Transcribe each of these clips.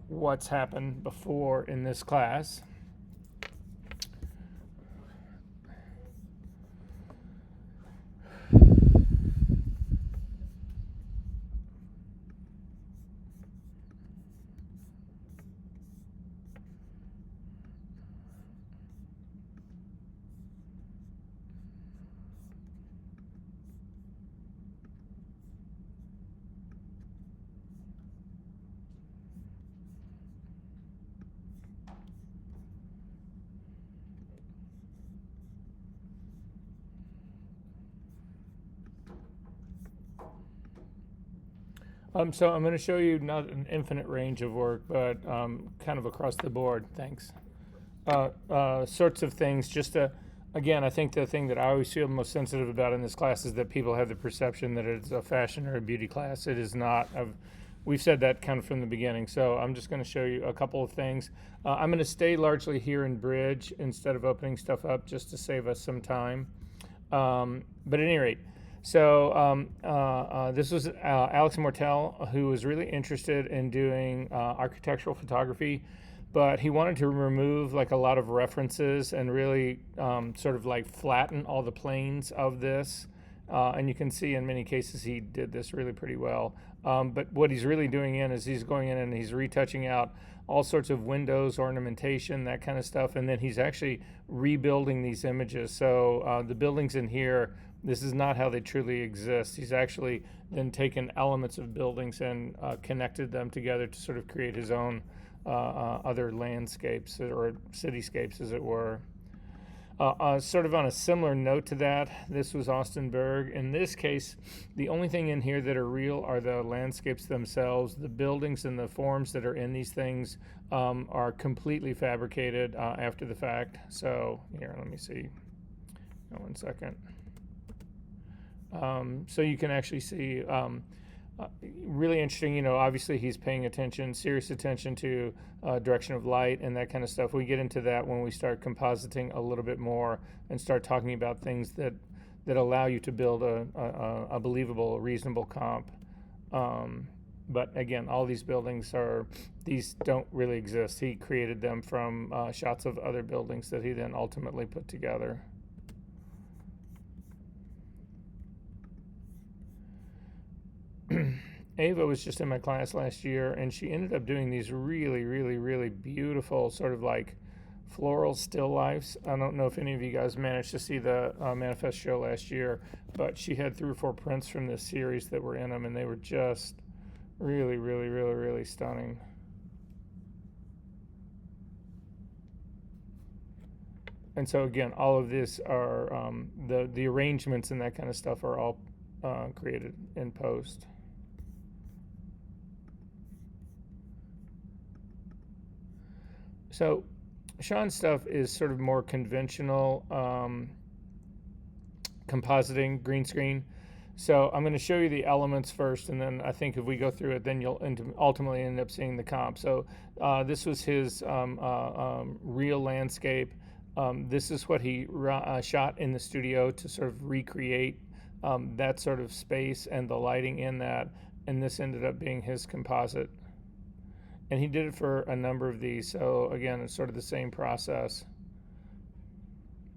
what's happened before in this class. So I'm going to show you not an infinite range of work, but kind of across the board. Thanks. Sorts of things. Just to, again, I think the thing that I always feel most sensitive about in this class is that people have the perception that it's a fashion or a beauty class. It is not. We've said that kind of from the beginning. So I'm just going to show you a couple of things. I'm going to stay largely here in Bridge instead of opening stuff up just to save us some time. But at any rate, so this was Alex Mortel, who was really interested in doing architectural photography, but he wanted to remove like a lot of references and really sort of like flatten all the planes of this. And you can see in many cases he did this really pretty well. But what he's really doing is he's going in and he's retouching out all sorts of windows, ornamentation, that kind of stuff. And then he's actually rebuilding these images. So the buildings in here, this is not how they truly exist. He's actually then taken elements of buildings and connected them together to sort of create his own other landscapes or cityscapes, as it were. Sort of on a similar note to that, this was Austin Berg. In this case, the only thing in here that are real are the landscapes themselves. The buildings and the forms that are in these things are completely fabricated after the fact. So here, let me see. One second. So you can actually see really interesting, obviously he's paying serious attention to direction of light and that kind of stuff. We get into that when we start compositing a little bit more and start talking about things that allow you to build a believable, reasonable comp. But again, all these buildings these don't really exist. He created them from shots of other buildings that he then ultimately put together. Ava was just in my class last year, and she ended up doing these really, really, really beautiful sort of like floral still lifes. I don't know if any of you guys managed to see the Manifest show last year, but she had 3 or 4 prints from this series that were in them, and they were just really, really, really, really stunning. And so again, all of this are the arrangements and that kind of stuff are all created in post. So Sean's stuff is sort of more conventional compositing, green screen. So I'm going to show you the elements first, and then I think if we go through it, then you'll ultimately end up seeing the comp. So this was his real landscape. This is what he shot in the studio to sort of recreate that sort of space and the lighting in that, and this ended up being his composite. And he did it for a number of these, so again, it's sort of the same process.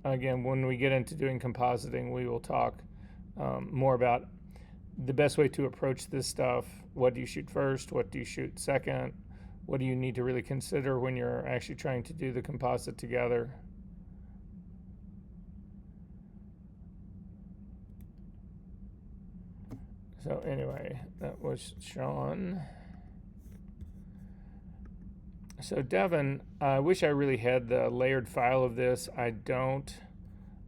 Again, when we get into doing compositing, we will talk more about the best way to approach this stuff. What do you shoot first? What do you shoot second? What do you need to really consider when you're actually trying to do the composite together? So anyway, that was Sean. So Devin, I wish I really had the layered file of this. I don't.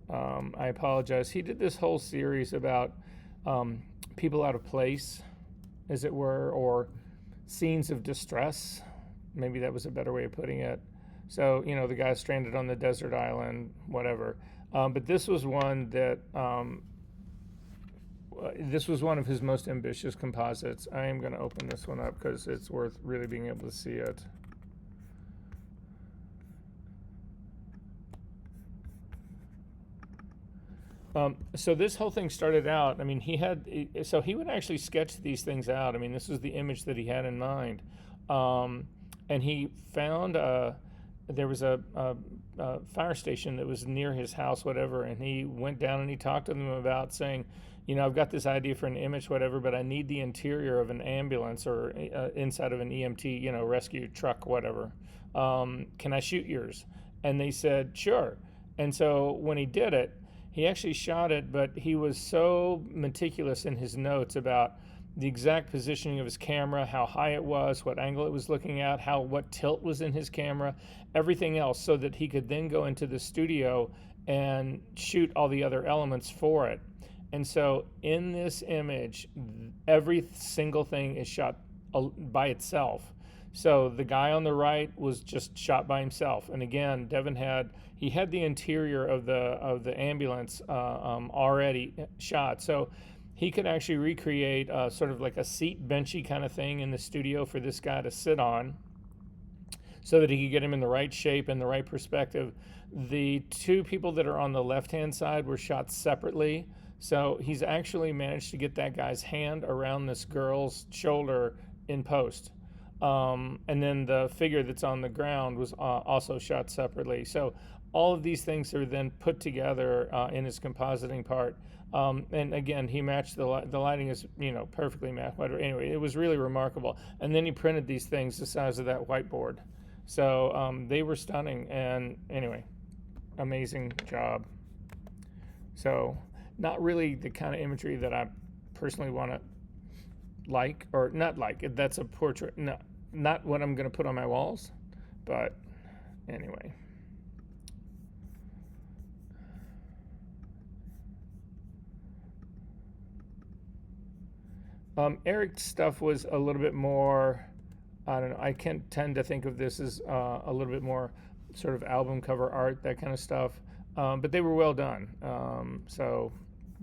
I apologize. He did this whole series about people out of place, as it were, or scenes of distress. Maybe that was a better way of putting it. So, the guy stranded on the desert island, whatever. But this was one that, this was one of his most ambitious composites. I am going to open this one up because it's worth really being able to see it. So this whole thing started out, he would actually sketch these things out. This was the image that he had in mind. and he found there was a fire station that was near his house, whatever, and he went down and he talked to them about saying, I've got this idea for an image, whatever, but I need the interior of an ambulance or inside of an EMT, rescue truck, whatever. Can I shoot yours? And they said, sure. And so when he did it, he actually shot it, but he was so meticulous in his notes about the exact positioning of his camera, how high it was, what angle it was looking at, what tilt was in his camera, everything else, so that he could then go into the studio and shoot all the other elements for it. And so in this image, every single thing is shot by itself. So the guy on the right was just shot by himself. And again, Devin had the interior of the ambulance already shot. So he could actually recreate sort of like a seat benchy kind of thing in the studio for this guy to sit on, so that he could get him in the right shape and the right perspective. The two people that are on the left-hand side were shot separately. So he's actually managed to get that guy's hand around this girl's shoulder in post. And then the figure that's on the ground was also shot separately. So all of these things are then put together in his compositing part. And again, he matched the lighting is, perfectly matched. Anyway, it was really remarkable. And then he printed these things the size of that whiteboard. So they were stunning. And anyway, amazing job. So not really the kind of imagery that I personally want to like, or not like. That's a portrait. No, not what I'm going to put on my walls. But anyway. Eric's stuff was a little bit more, I don't know, I can tend to think of this as a little bit more sort of album cover art, that kind of stuff. But they were well done. So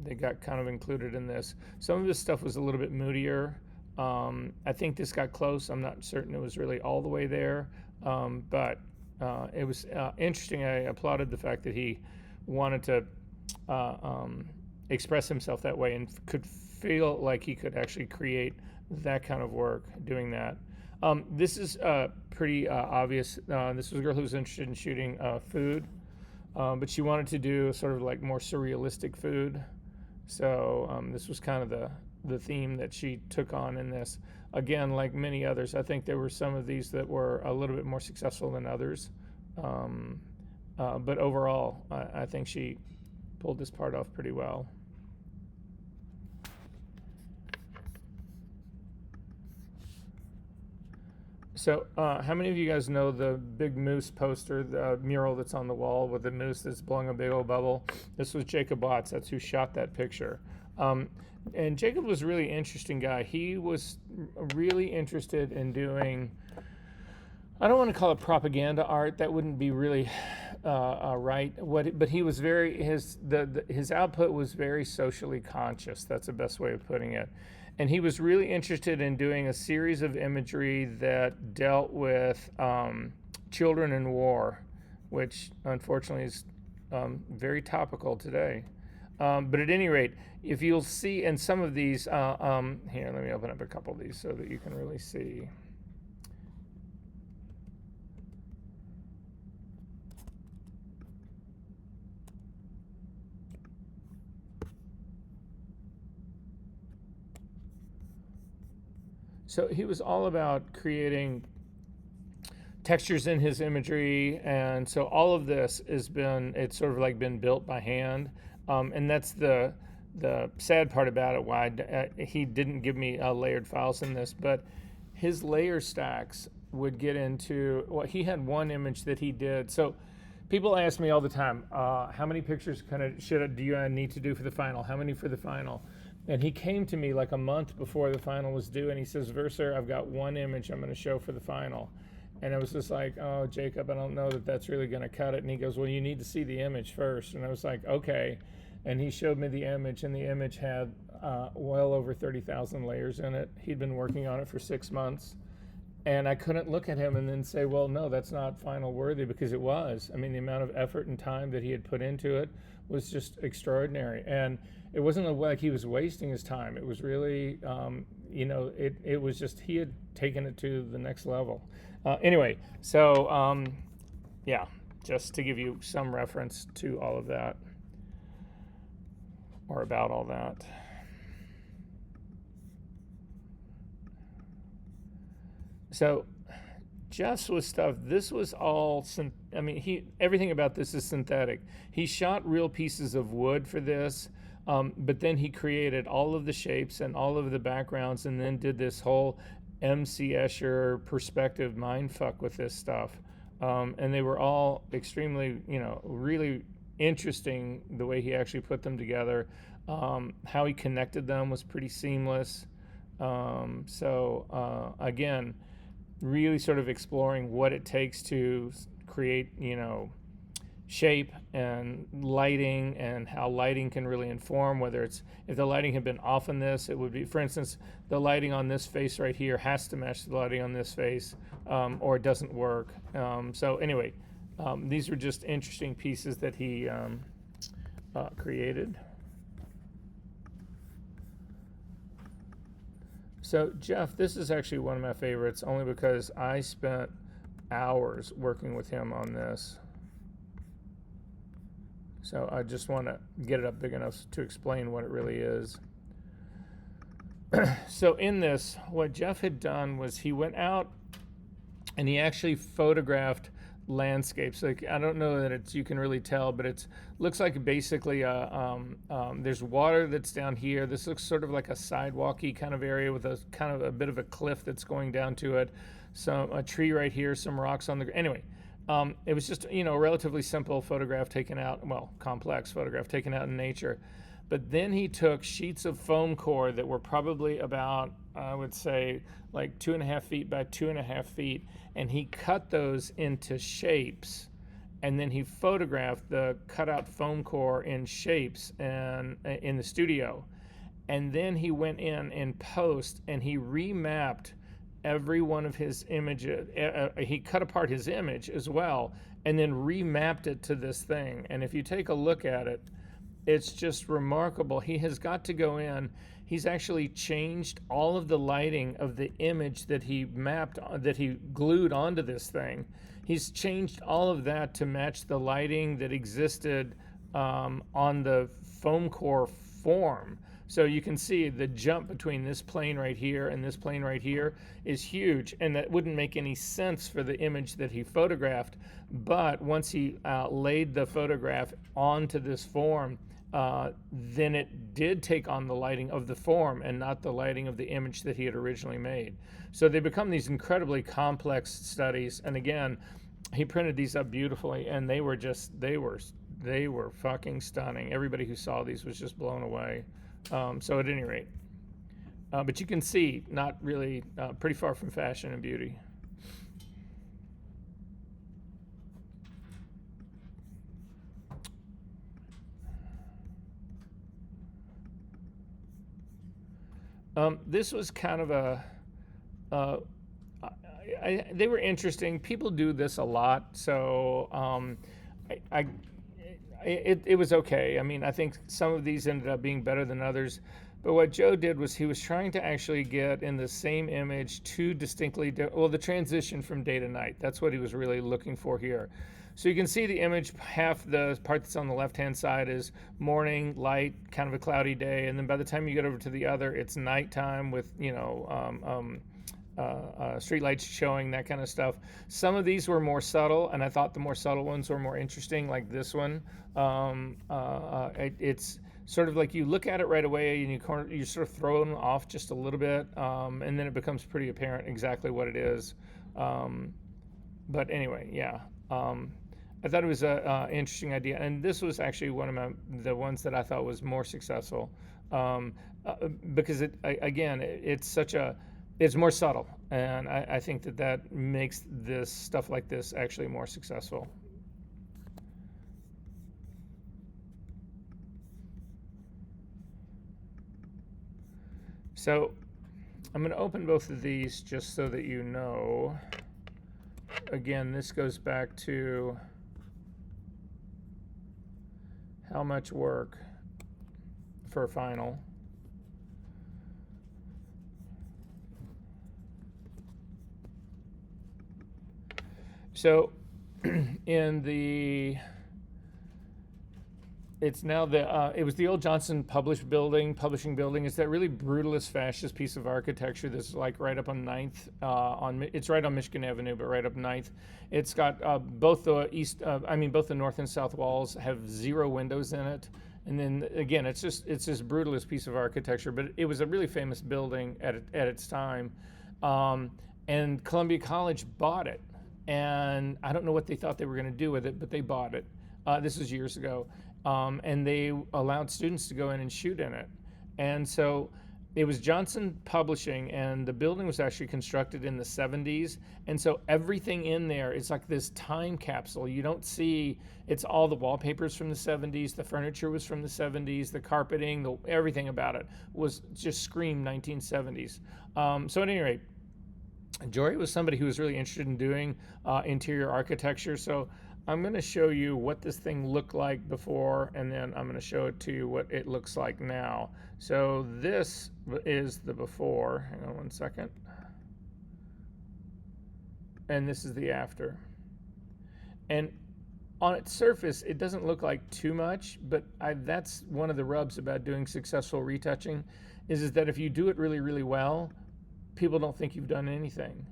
they got kind of included in this. Some of this stuff was a little bit moodier. I think this got close. I'm not certain it was really all the way there. But it was interesting. I applauded the fact that he wanted to express himself that way and could feel like he could actually create that kind of work doing that. This is pretty obvious. This was a girl who was interested in shooting food, but she wanted to do sort of like more surrealistic food. So this was kind of the theme that she took on in this. Again, like many others, I think there were some of these that were a little bit more successful than others. But overall, I think she pulled this part off pretty well. So how many of you guys know the big moose poster, the mural that's on the wall with the moose that's blowing a big old bubble? This was Jacob Watts. That's who shot that picture. And Jacob was a really interesting guy. He was really interested in doing, I don't want to call it propaganda art. That wouldn't be really right. But he was his output was very socially conscious. That's the best way of putting it. And he was really interested in doing a series of imagery that dealt with children in war, which unfortunately is very topical today. But at any rate, if you'll see in some of these, here, let me open up a couple of these so that you can really see. So he was all about creating textures in his imagery, and so all of this it's sort of like been built by hand, and that's the sad part about it. Why he didn't give me layered files in this, but his layer stacks would get into, well, he had one image that he did. So people ask me all the time, how many pictures do you need to do for the final? How many for the final? And he came to me like a month before the final was due, and he says, Verser, I've got one image I'm going to show for the final. And I was just like, oh, Jacob, I don't know that that's really going to cut it. And he goes, well, you need to see the image first. And I was like, okay. And he showed me the image, and the image had well over 30,000 layers in it. He'd been working on it for 6 months. And I couldn't look at him and then say, well, no, that's not final worthy, because it was. I mean, the amount of effort and time that he had put into it was just extraordinary. And it wasn't like he was wasting his time. It was really, it was just, he had taken it to the next level. Anyway, so yeah, just to give you some reference to all of that, or about all that. So Jeff's was stuff. This was all. Everything about this is synthetic. He shot real pieces of wood for this, but then he created all of the shapes and all of the backgrounds, and then did this whole M.C. Escher perspective mindfuck with this stuff. And they were all extremely, really interesting. The way he actually put them together, how he connected them was pretty seamless. Again, really sort of exploring what it takes to create, shape and lighting, and how lighting can really inform whether it's, if the lighting had been off in this, it would be, for instance, the lighting on this face right here has to match the lighting on this face, or it doesn't work. These were just interesting pieces that he created. So Jeff, this is actually one of my favorites, only because I spent hours working with him on this. So I just want to get it up big enough to explain what it really is. So in this, what Jeff had done was he went out and he actually photographed landscapes. Like, I don't know that it's, you can really tell, but it looks like basically there's water that's down here. This looks sort of like a sidewalky kind of area with a kind of a bit of a cliff that's going down to it. A tree right here, some rocks on the ground. Anyway, it was just, a relatively simple photograph taken out, complex photograph taken out in nature. But then he took sheets of foam core that were probably about, I would say, like 2.5 feet by 2.5 feet, and he cut those into shapes. And then he photographed the cutout foam core in shapes and in the studio. And then he went in post and he remapped every one of his images. He cut apart his image as well, and then remapped it to this thing. And if you take a look at it, it's just remarkable. He has got to go in. He's actually changed all of the lighting of the image that he mapped, that he glued onto this thing. He's changed all of that to match the lighting that existed on the foam core form. So you can see the jump between this plane right here and this plane right here is huge, and that wouldn't make any sense for the image that he photographed. But once he laid the photograph onto this form, then it did take on the lighting of the form and not the lighting of the image that he had originally made. So they become these incredibly complex studies. And again, he printed these up beautifully, and they were fucking stunning. Everybody who saw these was just blown away. So at any rate, but you can see, not really, pretty far from fashion and beauty. This was kind of they were interesting. People do this a lot, so it was okay. I mean, I think some of these ended up being better than others. But what Joe did was he was trying to actually get in the same image two distinctly, the transition from day to night. That's what he was really looking for here. So you can see the image, half the part that's on the left-hand side is morning, light, kind of a cloudy day. And then by the time you get over to the other, it's nighttime with, street lights showing, that kind of stuff. Some of these were more subtle, and I thought the more subtle ones were more interesting, like this one. It's sort of like you look at it right away and you sort of throw them off just a little bit, and then it becomes pretty apparent exactly what it is. But anyway, yeah. I thought it was an interesting idea, and this was actually one of the ones that I thought was more successful, because it's more subtle, and I think that makes this stuff like this actually more successful. So I'm going to open both of these just so that you know. Again, this goes back to how much work for a final. So in the, it's now the, it was the old Johnson publishing building. It's that really brutalist fascist piece of architecture that's like right up on 9th, it's right on Michigan Avenue, but right up 9th. It's got both the north and south walls have 0 windows in it. And then again, it's this brutalist piece of architecture, but it was a really famous building at its time. And Columbia College bought it. And I don't know what they thought they were going to do with it, but they bought it. This was years ago. And they allowed students to go in and shoot in it. And so it was Johnson Publishing, and the building was actually constructed in the 70s. And so everything in there is like this time capsule. You don't see, it's all the wallpapers from the 70s, the furniture was from the 70s, the carpeting, everything about it was just screamed 1970s. So at any rate, Jory was somebody who was really interested in doing interior architecture. So I'm going to show you what this thing looked like before, and then I'm going to show it to you what it looks like now. So this is the before. Hang on one second. And this is the after. And on its surface, it doesn't look like too much, but that's one of the rubs about doing successful retouching, is that if you do it really, really well, people don't think you've done anything.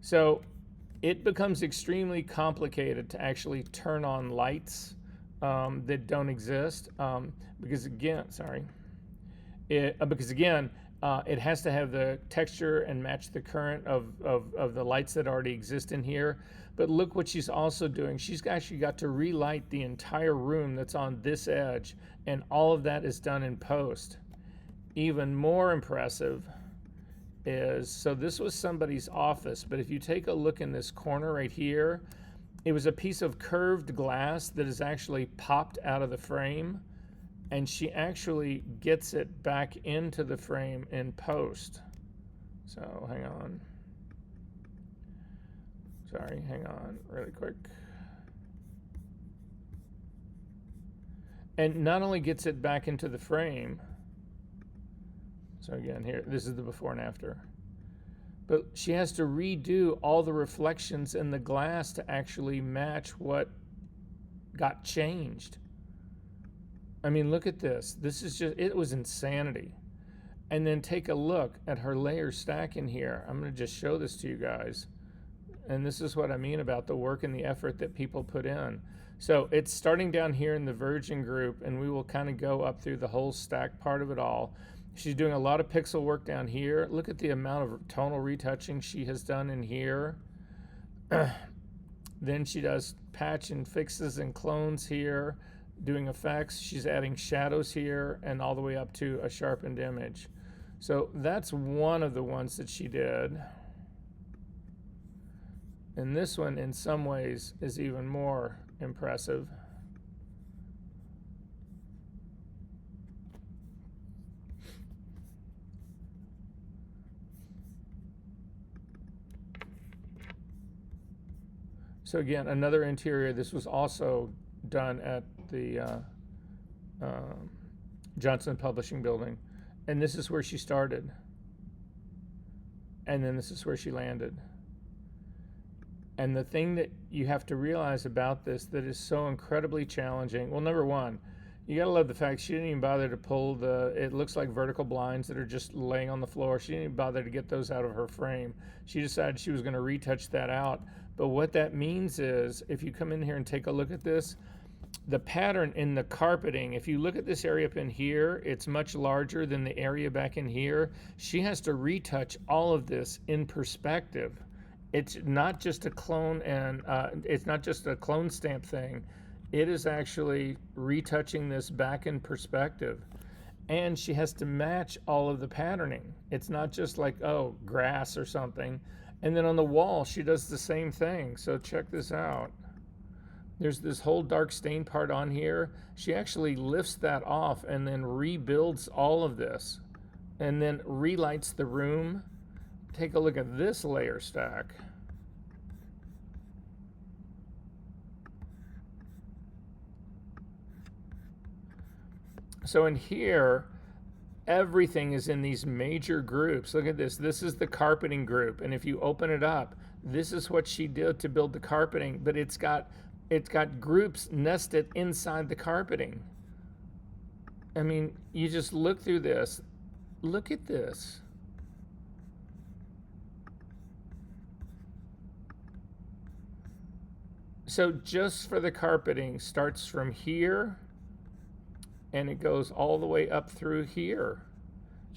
So it becomes extremely complicated to actually turn on lights that don't exist because again, it has to have the texture and match the current of the lights that already exist in here. But look what she's also doing. She's actually got to relight the entire room that's on this edge, and all of that is done in post. Even more impressive is, so this was somebody's office, but if you take a look in this corner right here, it was a piece of curved glass that is actually popped out of the frame, and she actually gets it back into the frame in post. So hang on. Sorry, hang on really quick. And not only gets it back into the frame, so again, here, this is the before and after. But she has to redo all the reflections in the glass to actually match what got changed. I mean, look at this. This is just, it was insanity. And then take a look at her layer stack in here. I'm going to just show this to you guys. And this is what I mean about the work and the effort that people put in. So it's starting down here in the Virgin group, and we will kind of go up through the whole stack part of it all. She's doing a lot of pixel work down here. Look at the amount of tonal retouching she has done in here. Then she does patch and fixes and clones here, doing effects. She's adding shadows here and all the way up to a sharpened image. So that's one of the ones that she did. And this one, in some ways, is even more impressive. So again, another interior. This was also done at the Johnson Publishing building. And this is where she started. And then this is where she landed. And the thing that you have to realize about this that is so incredibly challenging, well, number one, you gotta love the fact she didn't even bother to pull it looks like vertical blinds that are just laying on the floor. She didn't even bother to get those out of her frame. She decided she was gonna retouch that out. But what that means is, if you come in here and take a look at this, the pattern in the carpeting, if you look at this area up in here, it's much larger than the area back in here. She has to retouch all of this in perspective. It's not just a clone, and it's not just a clone stamp thing. It is actually retouching this back in perspective. And she has to match all of the patterning. It's not just like, oh, grass or something. And then on the wall, she does the same thing. So check this out. There's this whole dark stain part on here. She actually lifts that off and then rebuilds all of this, and then relights the room take a look at this layer stack. So in here, everything is in these major groups. Look at this. This is the carpeting group. And if you open it up, this is what she did to build the carpeting, but it's got groups nested inside the carpeting. I mean, you just look through this. Look at this. So just for the carpeting, starts from here and it goes all the way up through here.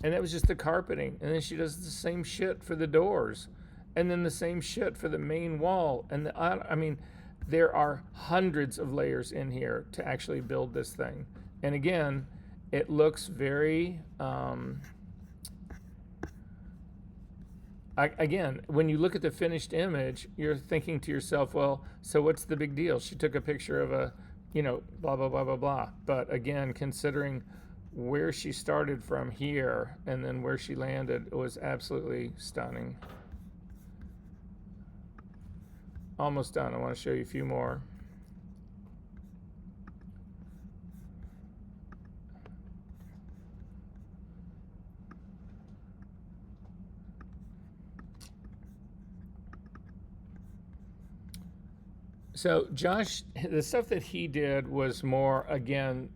And that was just the carpeting. And then she does the same shit for the doors. And then the same shit for the main wall. And I mean, there are hundreds of layers in here to actually build this thing. And again, it looks very, again, when you look at the finished image, you're thinking to yourself, well, so what's the big deal? She took a picture of a, you know, blah, blah, blah, blah, blah. But again, considering where she started from here and then where she landed, it was absolutely stunning. Almost done. I want to show you a few more. So Josh, the stuff that he did was more, again,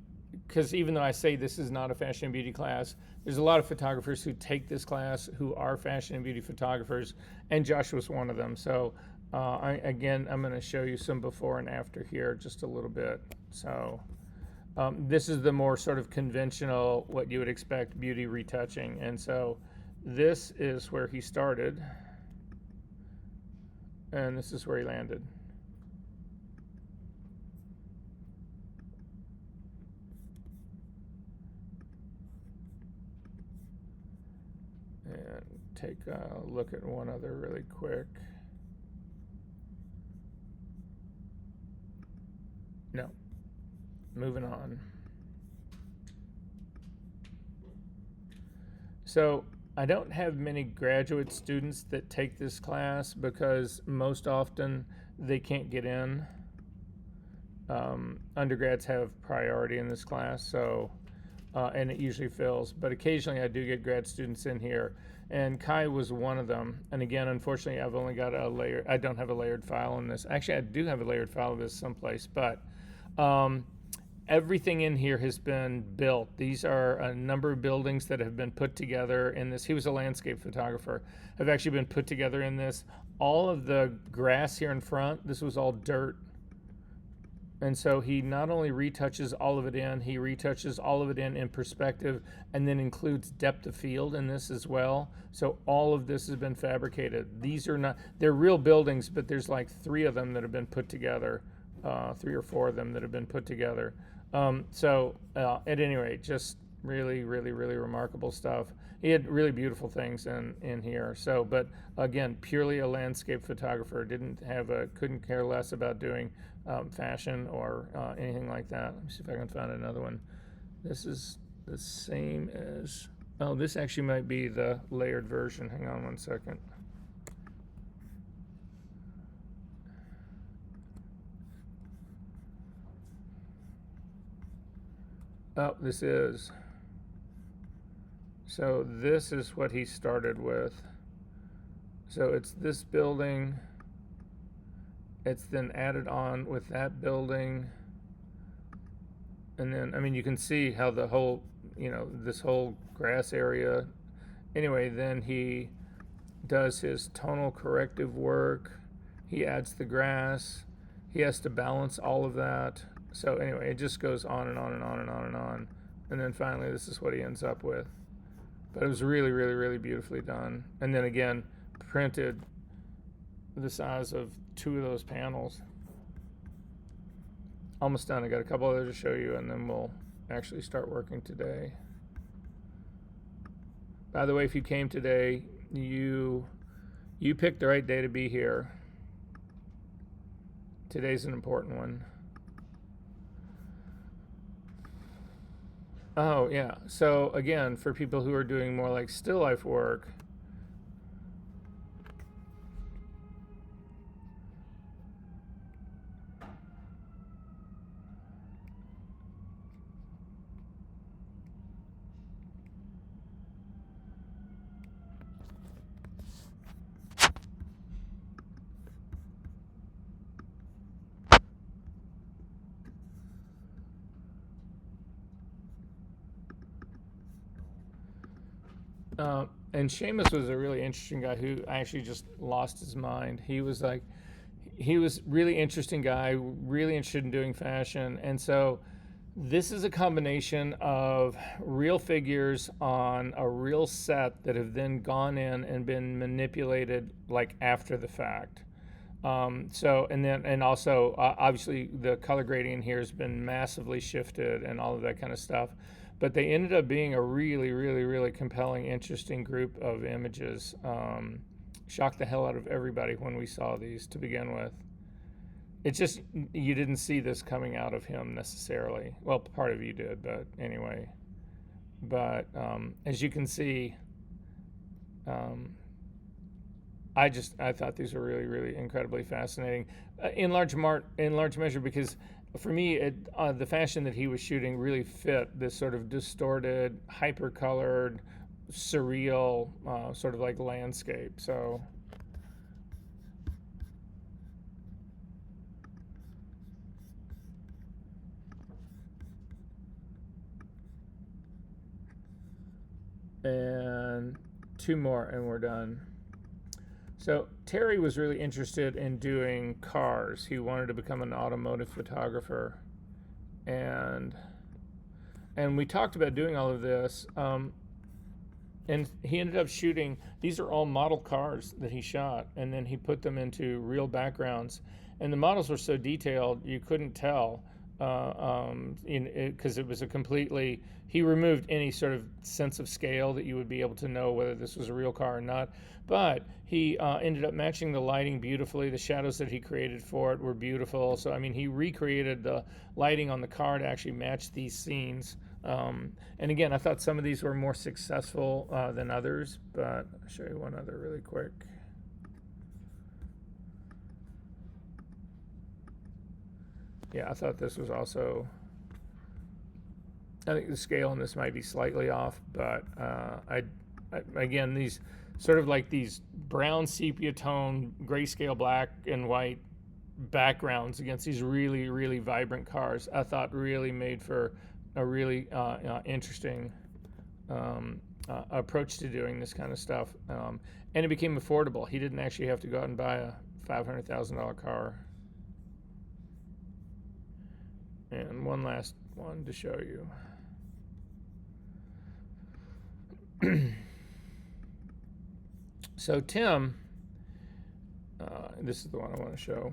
because even though I say this is not a fashion and beauty class, there's a lot of photographers who take this class who are fashion and beauty photographers, and Josh was one of them. So I'm going to show you some before and after here just a little bit. So this is the more sort of conventional, what you would expect, beauty retouching. And so this is where he started, and this is where he landed. And take a look at one other really quick. No, moving on. So I don't have many graduate students that take this class because most often they can't get in. Undergrads have priority in this class, so and it usually fills, but occasionally I do get grad students in here, and Kai was one of them. And again, unfortunately, I've only got a layer. I don't have a layered file on this. Actually, I do have a layered file of this someplace, but everything in here has been built. These are a number of buildings that have been put together in this. He was a landscape photographer, have actually been put together in this. All of the grass here in front, this was all dirt. And so he not only retouches all of it in, he retouches all of it in perspective, and then includes depth of field in this as well. So all of this has been fabricated. These are not, they're real buildings, but there's like 3 of them that have been put together, 3 or 4 of them that have been put together. At any rate, just really, really, really remarkable stuff. He had really beautiful things in here. So, but again, purely a landscape photographer, couldn't care less about doing fashion or anything like that. Let me see if I can find another one. This is the same as, oh, this actually might be the layered version. Hang on one second. Oh, this is. So this is what he started with. So it's this building. It's then added on with that building. And then, I mean, you can see how the whole, this whole grass area. Anyway, then he does his tonal corrective work. He adds the grass. He has to balance all of that. So anyway, it just goes on and on and on and on and on. And then finally, this is what he ends up with. But it was really, really, really beautifully done. And then again, printed the size of 2 of those panels. Almost done. I got a couple others to show you, and then we'll actually start working today. By the way, if you came today, you picked the right day to be here. Today's an important one. Oh, yeah. So again, for people who are doing more like still life work, And Seamus was a really interesting guy who actually just lost his mind. He was really interesting guy, really interested in doing fashion. And so this is a combination of real figures on a real set that have then gone in and been manipulated like after the fact. And also obviously the color grading here has been massively shifted and all of that kind of stuff. But they ended up being a really, really, really compelling, interesting group of images. Shocked the hell out of everybody when we saw these to begin with. It's just, you didn't see this coming out of him necessarily. Well, part of you did, but anyway. But as you can see, I thought these were really, really incredibly fascinating, in large measure because for me, the fashion that he was shooting really fit this sort of distorted, hyper-colored, surreal sort of like landscape. So. And two more and we're done. So Terry was really interested in doing cars. He wanted to become an automotive photographer, and we talked about doing all of this. And he ended up shooting. These are all model cars that he shot, and then he put them into real backgrounds. And the models were so detailed you couldn't tell, because it was a completely. He removed any sort of sense of scale that you would be able to know whether this was a real car or not. But he ended up matching the lighting beautifully. The shadows that he created for it were beautiful. So, I mean, he recreated the lighting on the car to actually match these scenes. And again, I thought some of these were more successful than others, but I'll show you one other really quick. Yeah, I thought this was also. I think the scale on this might be slightly off, but again, these sort of like these brown sepia tone, grayscale black and white backgrounds against these really, really vibrant cars, I thought really made for a really interesting approach to doing this kind of stuff. And it became affordable. He didn't actually have to go out and buy a $500,000 car. And one last one to show you. So Tim, this is the one I want to show.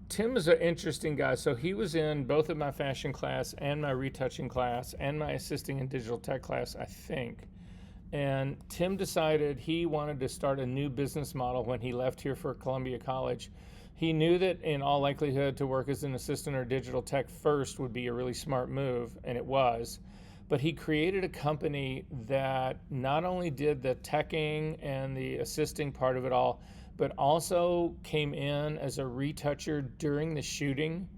Tim is an interesting guy. So he was in both of my fashion class and my retouching class and my assisting in digital tech class, I think. And Tim decided he wanted to start a new business model when he left here for Columbia College. He knew that in all likelihood to work as an assistant or digital tech first would be a really smart move, and it was. But he created a company that not only did the teching and the assisting part of it all, but also came in as a retoucher during the shooting.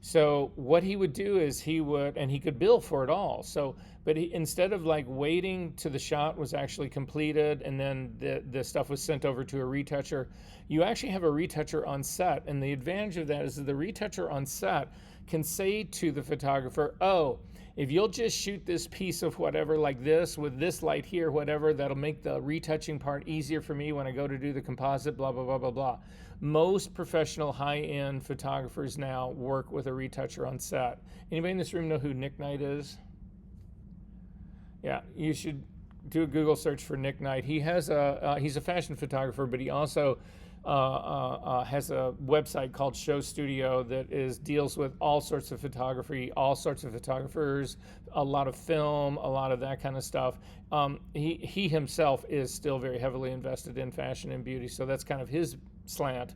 So what he would do is he could bill for it all. So, but instead of like waiting till the shot was actually completed and then the stuff was sent over to a retoucher, you actually have a retoucher on set. And the advantage of that is that the retoucher on set can say to the photographer, oh, if you'll just shoot this piece of whatever like this with this light here, whatever, that'll make the retouching part easier for me when I go to do the composite, blah, blah, blah, blah, blah. Most professional high-end photographers now work with a retoucher on set. Anybody in this room know who Nick Knight is? Yeah, you should do a Google search for Nick Knight. He has he's a fashion photographer, but he also has a website called Show Studio that deals with all sorts of photography, all sorts of photographers, a lot of film, a lot of that kind of stuff. He himself is still very heavily invested in fashion and beauty, so that's kind of his slant.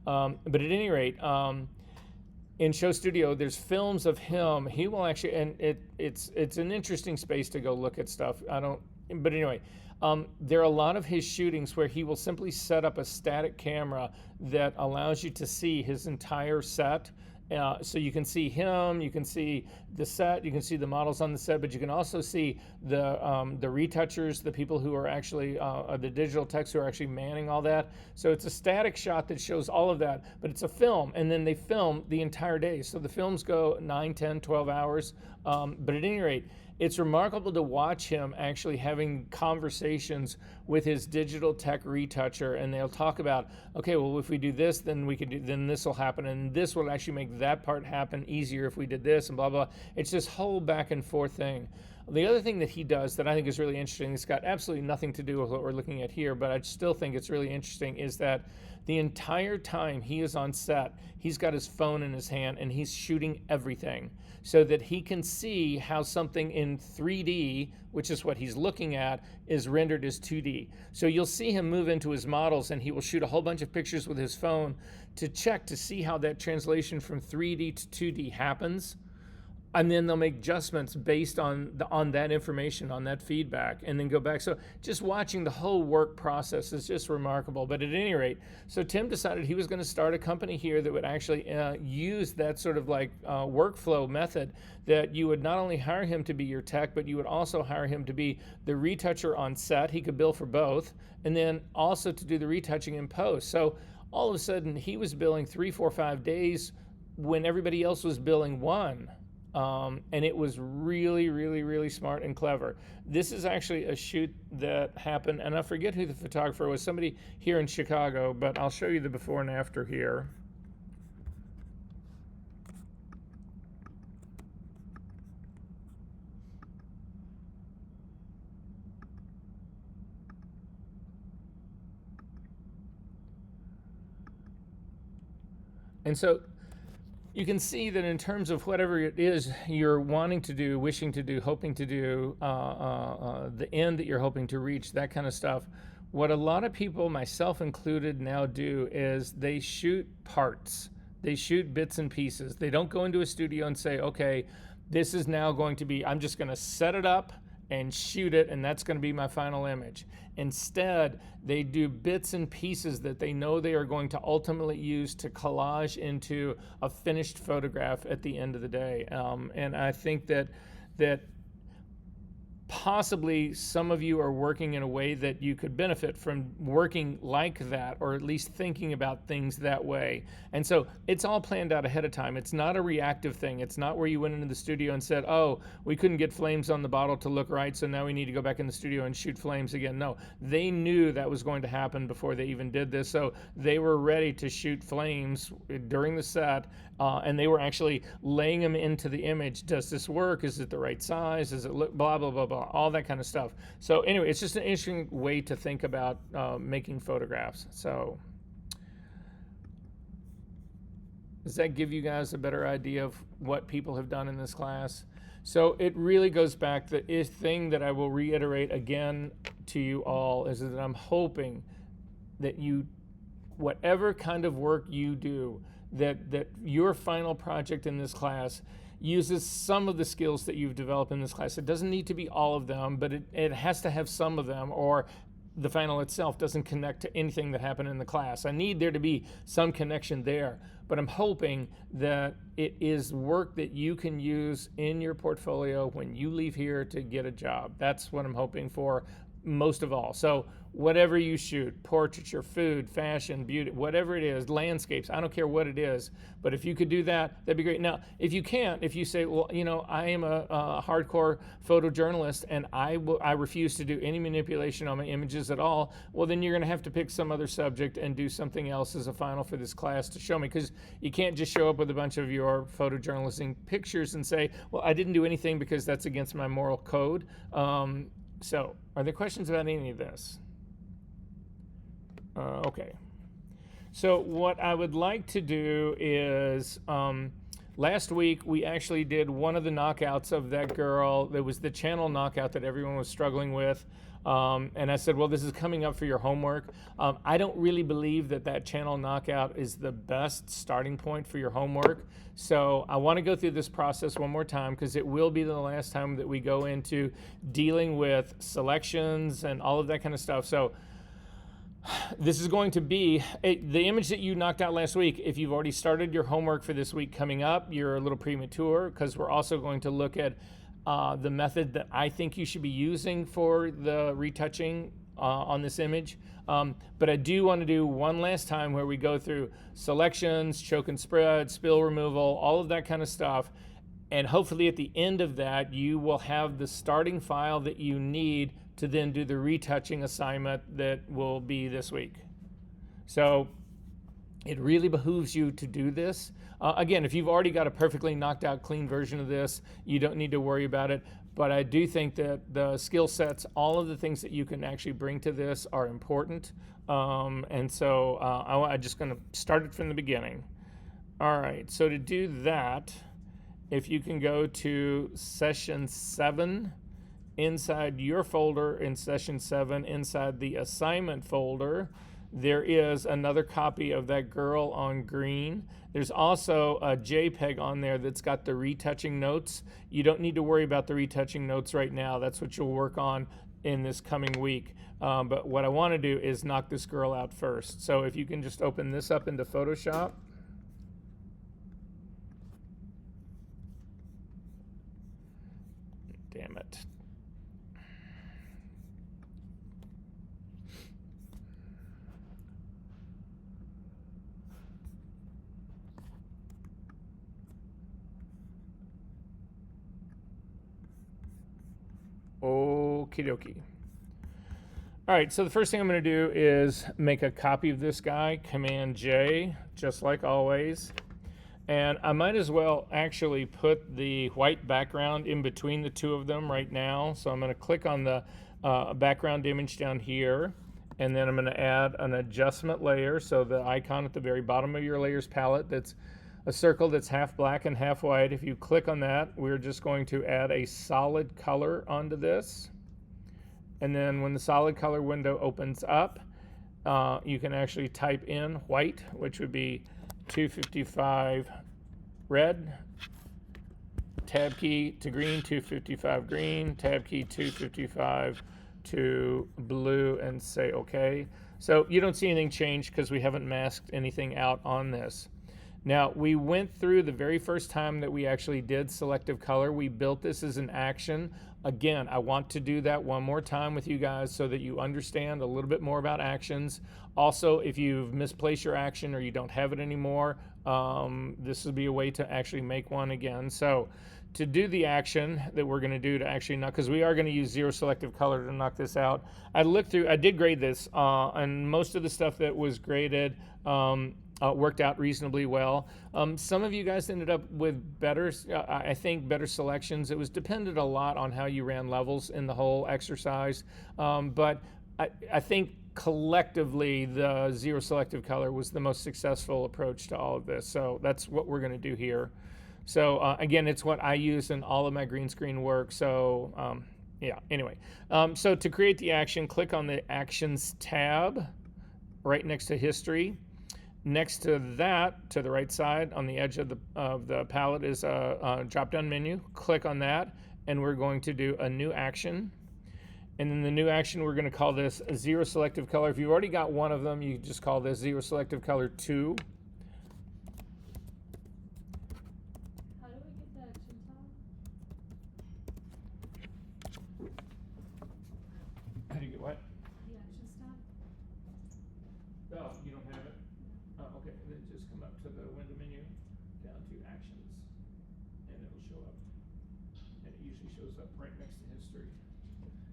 But at any rate, in Show Studio, there's films of him. He will actually, and it's an interesting space to go look at stuff. But anyway. There are a lot of his shootings where he will simply set up a static camera that allows you to see his entire set. So you can see him, you can see the set, you can see the models on the set, but you can also see the retouchers, the people who are actually, the digital techs who are actually manning all that. So it's a static shot that shows all of that, but it's a film, and then they film the entire day. So the films go 9, 10, 12 hours. But at any rate, it's remarkable to watch him actually having conversations with his digital tech retoucher, and they'll talk about, okay, well, if we do this, then then this will happen, and this will actually make that part happen easier if we did this, and blah, blah. It's this whole back and forth thing. The other thing that he does that I think is really interesting, it's got absolutely nothing to do with what we're looking at here, but I still think it's really interesting, is that the entire time he is on set, he's got his phone in his hand and he's shooting everything so that he can see how something in 3D, which is what he's looking at, is rendered as 2D. So you'll see him move into his models and he will shoot a whole bunch of pictures with his phone to check to see how that translation from 3D to 2D happens. And then they'll make adjustments based on that information, on that feedback, and then go back. So just watching the whole work process is just remarkable. But at any rate, so Tim decided he was going to start a company here that would actually use that sort of like workflow method, that you would not only hire him to be your tech, but you would also hire him to be the retoucher on set. He could bill for both, and then also to do the retouching in post. So all of a sudden, he was billing 3, 4, 5 days when everybody else was billing 1. And it was really, really, really smart and clever. This is actually a shoot that happened, and I forget who the photographer was, somebody here in Chicago, but I'll show you the before and after here. And so you can see that in terms of whatever it is you're wanting to do, wishing to do, hoping to do, the end that you're hoping to reach, that kind of stuff, what a lot of people, myself included, now do is they shoot parts. They shoot bits and pieces. They don't go into a studio and say, okay, this is now going to be, I'm just going to set it up and shoot it, and that's going to be my final image. Instead, they do bits and pieces that they know they are going to ultimately use to collage into a finished photograph at the end of the day. And I think that possibly some of you are working in a way that you could benefit from working like that, or at least thinking about things that way. And so it's all planned out ahead of time. It's not a reactive thing. It's not where you went into the studio and said, oh, we couldn't get flames on the bottle to look right, so now we need to go back in the studio and shoot flames again. No, they knew that was going to happen before they even did this, so they were ready to shoot flames during the set, and they were actually laying them into the image. Does this work? Is it the right size? Does it look blah, blah, blah, blah, all that kind of stuff. So anyway, it's just an interesting way to think about making photographs. So does that give you guys a better idea of what people have done in this class? So it really goes back, the thing that I will reiterate again to you all is that I'm hoping that you, whatever kind of work you do, that your final project in this class uses some of the skills that you've developed in this class. It doesn't need to be all of them, but it has to have some of them, or the final itself doesn't connect to anything that happened in the class. I need there to be some connection there, but I'm hoping that it is work that you can use in your portfolio when you leave here to get a job. That's what I'm hoping for most of all. So whatever you shoot, portraiture, food, fashion, beauty, whatever it is, landscapes, I don't care what it is, but if you could do that, that'd be great. Now, if you can't, if you say, well, you know, I am a hardcore photojournalist and I refuse to do any manipulation on my images at all, well, then you're going to have to pick some other subject and do something else as a final for this class to show me, because you can't just show up with a bunch of your photojournalism pictures and say, well, I didn't do anything because that's against my moral code. So are there questions about any of this? Okay. So what I would like to do is, last week we actually did one of the knockouts of that girl. There was the channel knockout that everyone was struggling with. And I said, well, this is coming up for your homework. I don't really believe that channel knockout is the best starting point for your homework. So I want to go through this process one more time, because it will be the last time that we go into dealing with selections and all of that kind of stuff. So this is going to be the image that you knocked out last week. If you've already started your homework for this week coming up, you're a little premature, because we're also going to look at the method that I think you should be using for the retouching on this image. But I do want to do one last time where we go through selections, choke and spread, spill removal, all of that kind of stuff. And hopefully at the end of that, you will have the starting file that you need to then do the retouching assignment that will be this week. So it really behooves you to do this. Again, if you've already got a perfectly knocked out clean version of this, you don't need to worry about it. But I do think that the skill sets, all of the things that you can actually bring to this are important. And so I'm just going to start it from the beginning. All right, so to do that, if you can go to session 7, inside your folder in session 7, inside the assignment folder, there is another copy of that girl on green. There's also a JPEG on there that's got the retouching notes. You don't need to worry about the retouching notes right now. That's what you'll work on in this coming week. But what I want to do is knock this girl out first. So if you can just open this up into Photoshop. Damn it. Okie dokie. All right, so the first thing I'm going to do is make a copy of this guy, Command J, just like always. And I might as well actually put the white background in between the two of them right now. So I'm going to click on the background image down here, and then I'm going to add an adjustment layer. So the icon at the very bottom of your layers palette, that's a circle that's half black and half white. If you click on that, we're just going to add a solid color onto this. And then when the solid color window opens up, you can actually type in white, which would be 255 red, tab key to green, 255 green, tab key 255 to blue, and say OK. So you don't see anything change because we haven't masked anything out on this. Now, we went through the very first time that we actually did selective color. We built this as an action. Again, I want to do that one more time with you guys so that you understand a little bit more about actions. Also, if you've misplaced your action or you don't have it anymore, this will be a way to actually make one again. So to do the action that we're going to do to actually knock, because we are going to use zero selective color to knock this out. I did grade this, and most of the stuff that was graded worked out reasonably well. Some of you guys ended up with better, I think, better selections. It was dependent a lot on how you ran levels in the whole exercise. But I think collectively the zero selective color was the most successful approach to all of this. So that's what we're going to do here. So again, it's what I use in all of my green screen work. So yeah, anyway. So to create the action, click on the Actions tab right next to History. Next to that, to the right side, on the edge of the palette is a drop-down menu. Click on that, and we're going to do a new action. And in the new action, we're going to call this Zero Selective Color. If you've already got one of them, you just call this Zero Selective Color 2. How do we get the action tab? How do you get what? The actions tab? Oh, you don't have it? Oh, okay. Then just come up to the window menu, down to Actions, and it'll show up. And it usually shows up right next to History.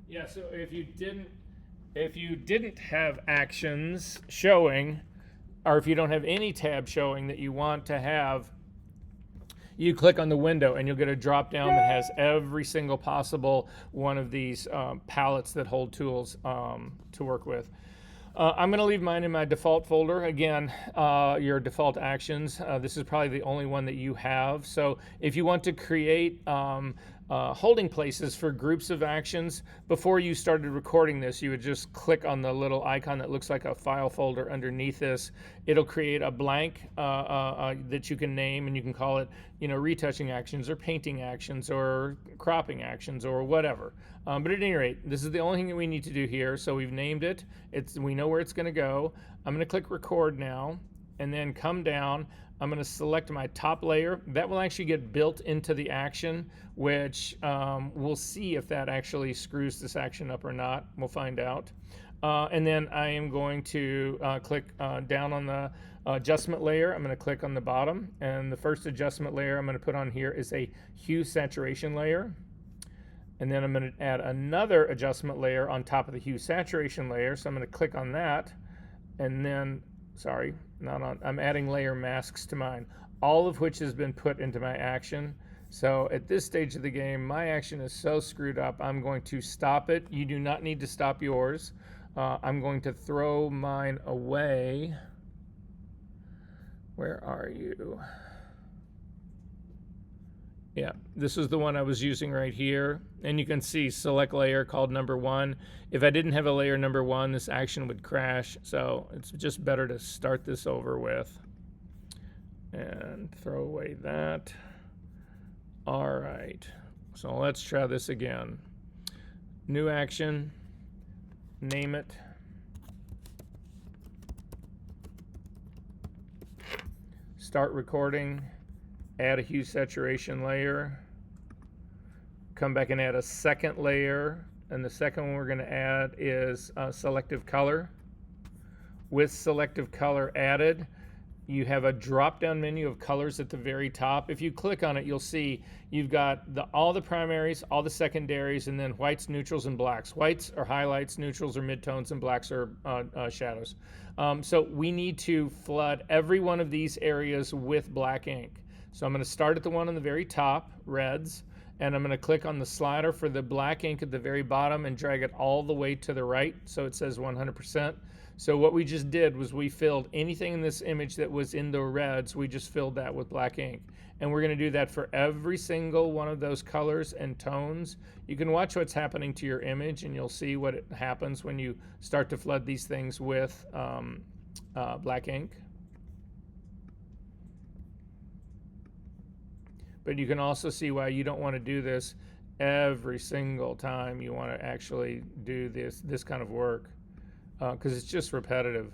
Yeah, so if you didn't have actions showing, or if you don't have any tab showing that you want to have, you click on the window and you'll get a drop down that has every single possible one of these palettes that hold tools to work with. I'm going to leave mine in my default folder. Again, your default actions. This is probably the only one that you have. So if you want to create holding places for groups of actions, before you started recording this, you would just click on the little icon that looks like a file folder underneath this. It'll create a blank that you can name, and you can call it, retouching actions or painting actions or cropping actions or whatever. But at any rate, this is the only thing that we need to do here. So we've named it. We know where it's going to go. I'm going to click record now, and then come down. I'm going to select my top layer. That will actually get built into the action, which we'll see if that actually screws this action up or not. We'll find out. And then I am going to click down on the adjustment layer. I'm going to click on the bottom, and the first adjustment layer I'm going to put on here is a hue saturation layer. And then I'm going to add another adjustment layer on top of the hue saturation layer. So I'm going to click on that, and then, sorry, not on, I'm adding layer masks to mine, all of which has been put into my action. So at this stage of the game, my action is so screwed up, I'm going to stop it. You do not need to stop yours. I'm going to throw mine away. Where are you? Yeah, this is the one I was using right here. And you can see select layer called number 1. If I didn't have a layer number 1, this action would crash. So it's just better to start this over with. And throw away that. All right, so let's try this again. New action, name it. Start recording. Add a hue saturation layer, come back and add a second layer, and the second one we're going to add is selective color. With selective color added, you have a drop-down menu of colors at the very top. If you click on it, you'll see you've got all the primaries, all the secondaries, and then whites, neutrals, and blacks. Whites are highlights, neutrals are midtones, and blacks are shadows. So we need to flood every one of these areas with black ink. So I'm going to start at the one on the very top, reds, and I'm going to click on the slider for the black ink at the very bottom and drag it all the way to the right so it says 100%. So what we just did was we filled anything in this image that was in the reds, we just filled that with black ink. And we're going to do that for every single one of those colors and tones. You can watch what's happening to your image, and you'll see what happens when you start to flood these things with black ink. But you can also see why you don't want to do this every single time you want to actually do this kind of work, because it's just repetitive.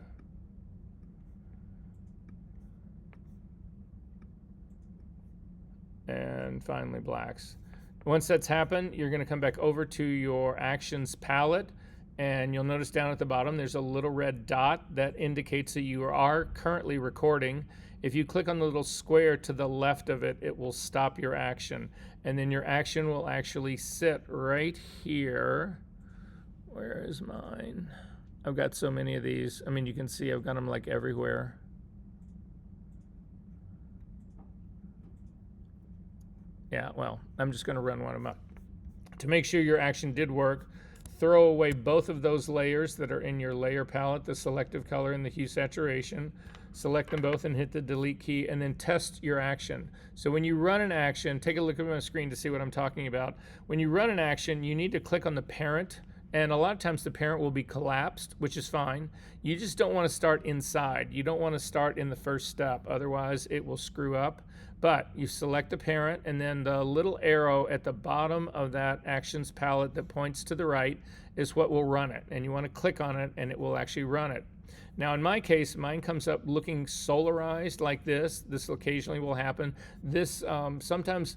And finally blacks. Once that's happened, you're going to come back over to your actions palette, and you'll notice down at the bottom there's a little red dot that indicates that you are currently recording. If you click on the little square to the left of it, it will stop your action. And then your action will actually sit right here. Where is mine? I've got so many of these. I mean, you can see I've got them like everywhere. Yeah, well, I'm just going to run one of them up. To make sure your action did work, throw away both of those layers that are in your layer palette, the selective color and the hue saturation. Select them both and hit the delete key, and then test your action. So when you run an action, take a look at my screen to see what I'm talking about. When you run an action, you need to click on the parent, and a lot of times the parent will be collapsed, which is fine. You just don't want to start inside. You don't want to start in the first step, otherwise it will screw up. But you select the parent, and then the little arrow at the bottom of that actions palette that points to the right is what will run it. And you want to click on it, and it will actually run it. Now in my case, mine comes up looking solarized like this. This occasionally will happen. This sometimes,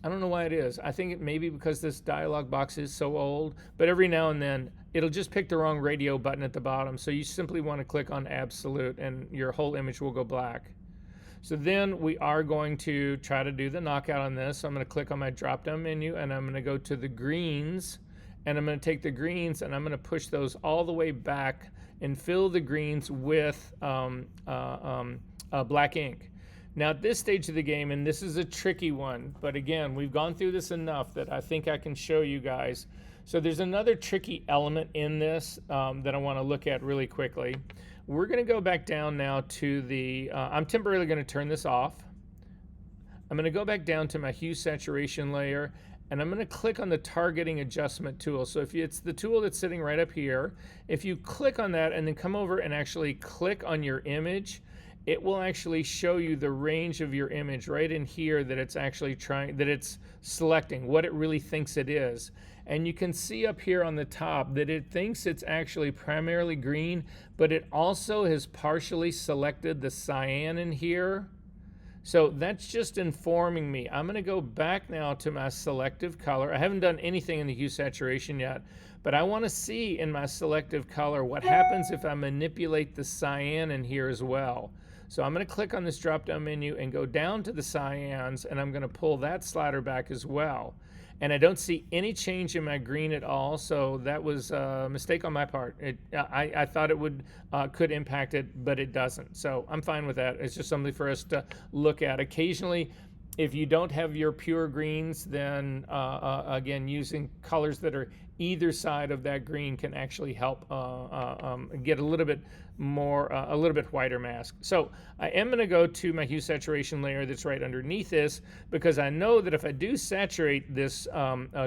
I don't know why it is. I think it may be because this dialog box is so old, but every now and then it'll just pick the wrong radio button at the bottom. So you simply want to click on absolute and your whole image will go black. So then we are going to try to do the knockout on this. So I'm going to click on my drop down menu, and I'm going to go to the greens, and I'm going to take the greens and I'm going to push those all the way back and fill the greens with black ink. Now at this stage of the game, and this is a tricky one, but again, we've gone through this enough that I think I can show you guys. So there's another tricky element in this that I want to look at really quickly. We're going to go back down now to the, I'm temporarily going to turn this off. I'm going to go back down to my hue saturation layer, and I'm going to click on the targeting adjustment tool. So if it's the tool that's sitting right up here, if you click on that and then come over and actually click on your image, it will actually show you the range of your image right in here that it's actually selecting, what it really thinks it is. And you can see up here on the top that it thinks it's actually primarily green, but it also has partially selected the cyan in here. So that's just informing me. I'm going to go back now to my selective color. I haven't done anything in the hue saturation yet, But I want to see in my selective color what happens if I manipulate the cyan in here as well. So I'm going to click on this drop down menu and go down to the cyans, and I'm going to pull that slider back as well. And I don't see any change in my green at all, so that was a mistake on my part. I thought it would could impact it, but it doesn't. So I'm fine with that. It's just something for us to look at. Occasionally, if you don't have your pure greens, then again, using colors that are either side of that green can actually help get a little bit more, a little bit whiter mask. So I am going to go to my hue saturation layer that's right underneath this, because I know that if I do saturate this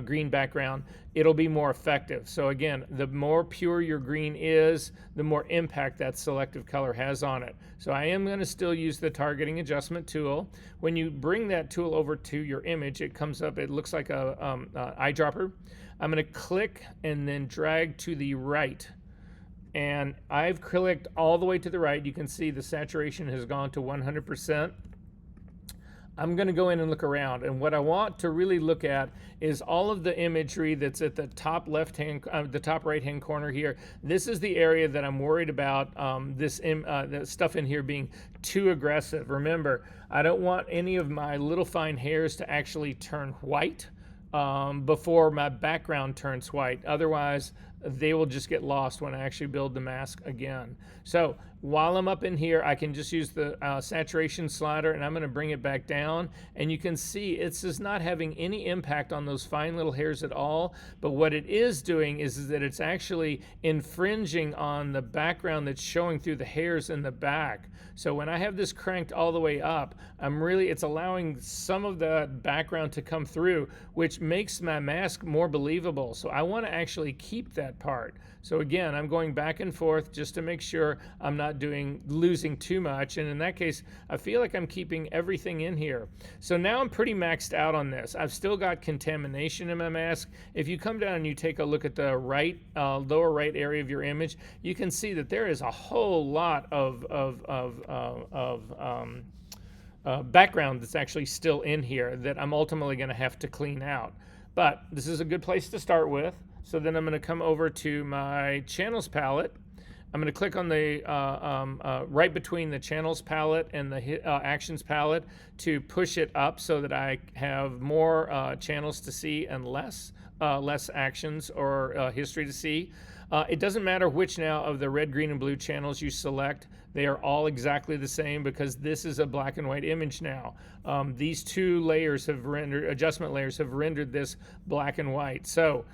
green background, it'll be more effective. So again, the more pure your green is, the more impact that selective color has on it. So I am going to still use the targeting adjustment tool. When you bring that tool over to your image, it comes up, it looks like a eyedropper. I'm going to click and then drag to the right. And I've clicked all the way to the right. You can see the saturation has gone to 100%. I'm going to go in and look around, and what I want to really look at is all of the imagery that's at the top the top right-hand corner here. This is the area that I'm worried about. The stuff in here being too aggressive. Remember, I don't want any of my little fine hairs to actually turn white before my background turns white. Otherwise, they will just get lost when I actually build the mask again. So while I'm up in here, I can just use the saturation slider, and I'm going to bring it back down, and you can see it's just not having any impact on those fine little hairs at all. But what it is doing is that it's actually infringing on the background that's showing through the hairs in the back. So when I have this cranked all the way up, it's allowing some of the background to come through, which makes my mask more believable. So I want to actually keep that part. So again, I'm going back and forth just to make sure I'm not losing too much. And in that case, I feel like I'm keeping everything in here. So now I'm pretty maxed out on this. I've still got contamination in my mask. If you come down and you take a look at the lower right area of your image, you can see that there is a whole lot of background that's actually still in here that I'm ultimately going to have to clean out. But this is a good place to start with. So then I'm going to come over to my channels palette. I'm going to click on the right between the channels palette and the actions palette to push it up so that I have more channels to see and less actions or history to see. It doesn't matter which now of the red, green, and blue channels you select. They are all exactly the same because this is a black and white image now. These two layers adjustment layers have rendered this black and white. So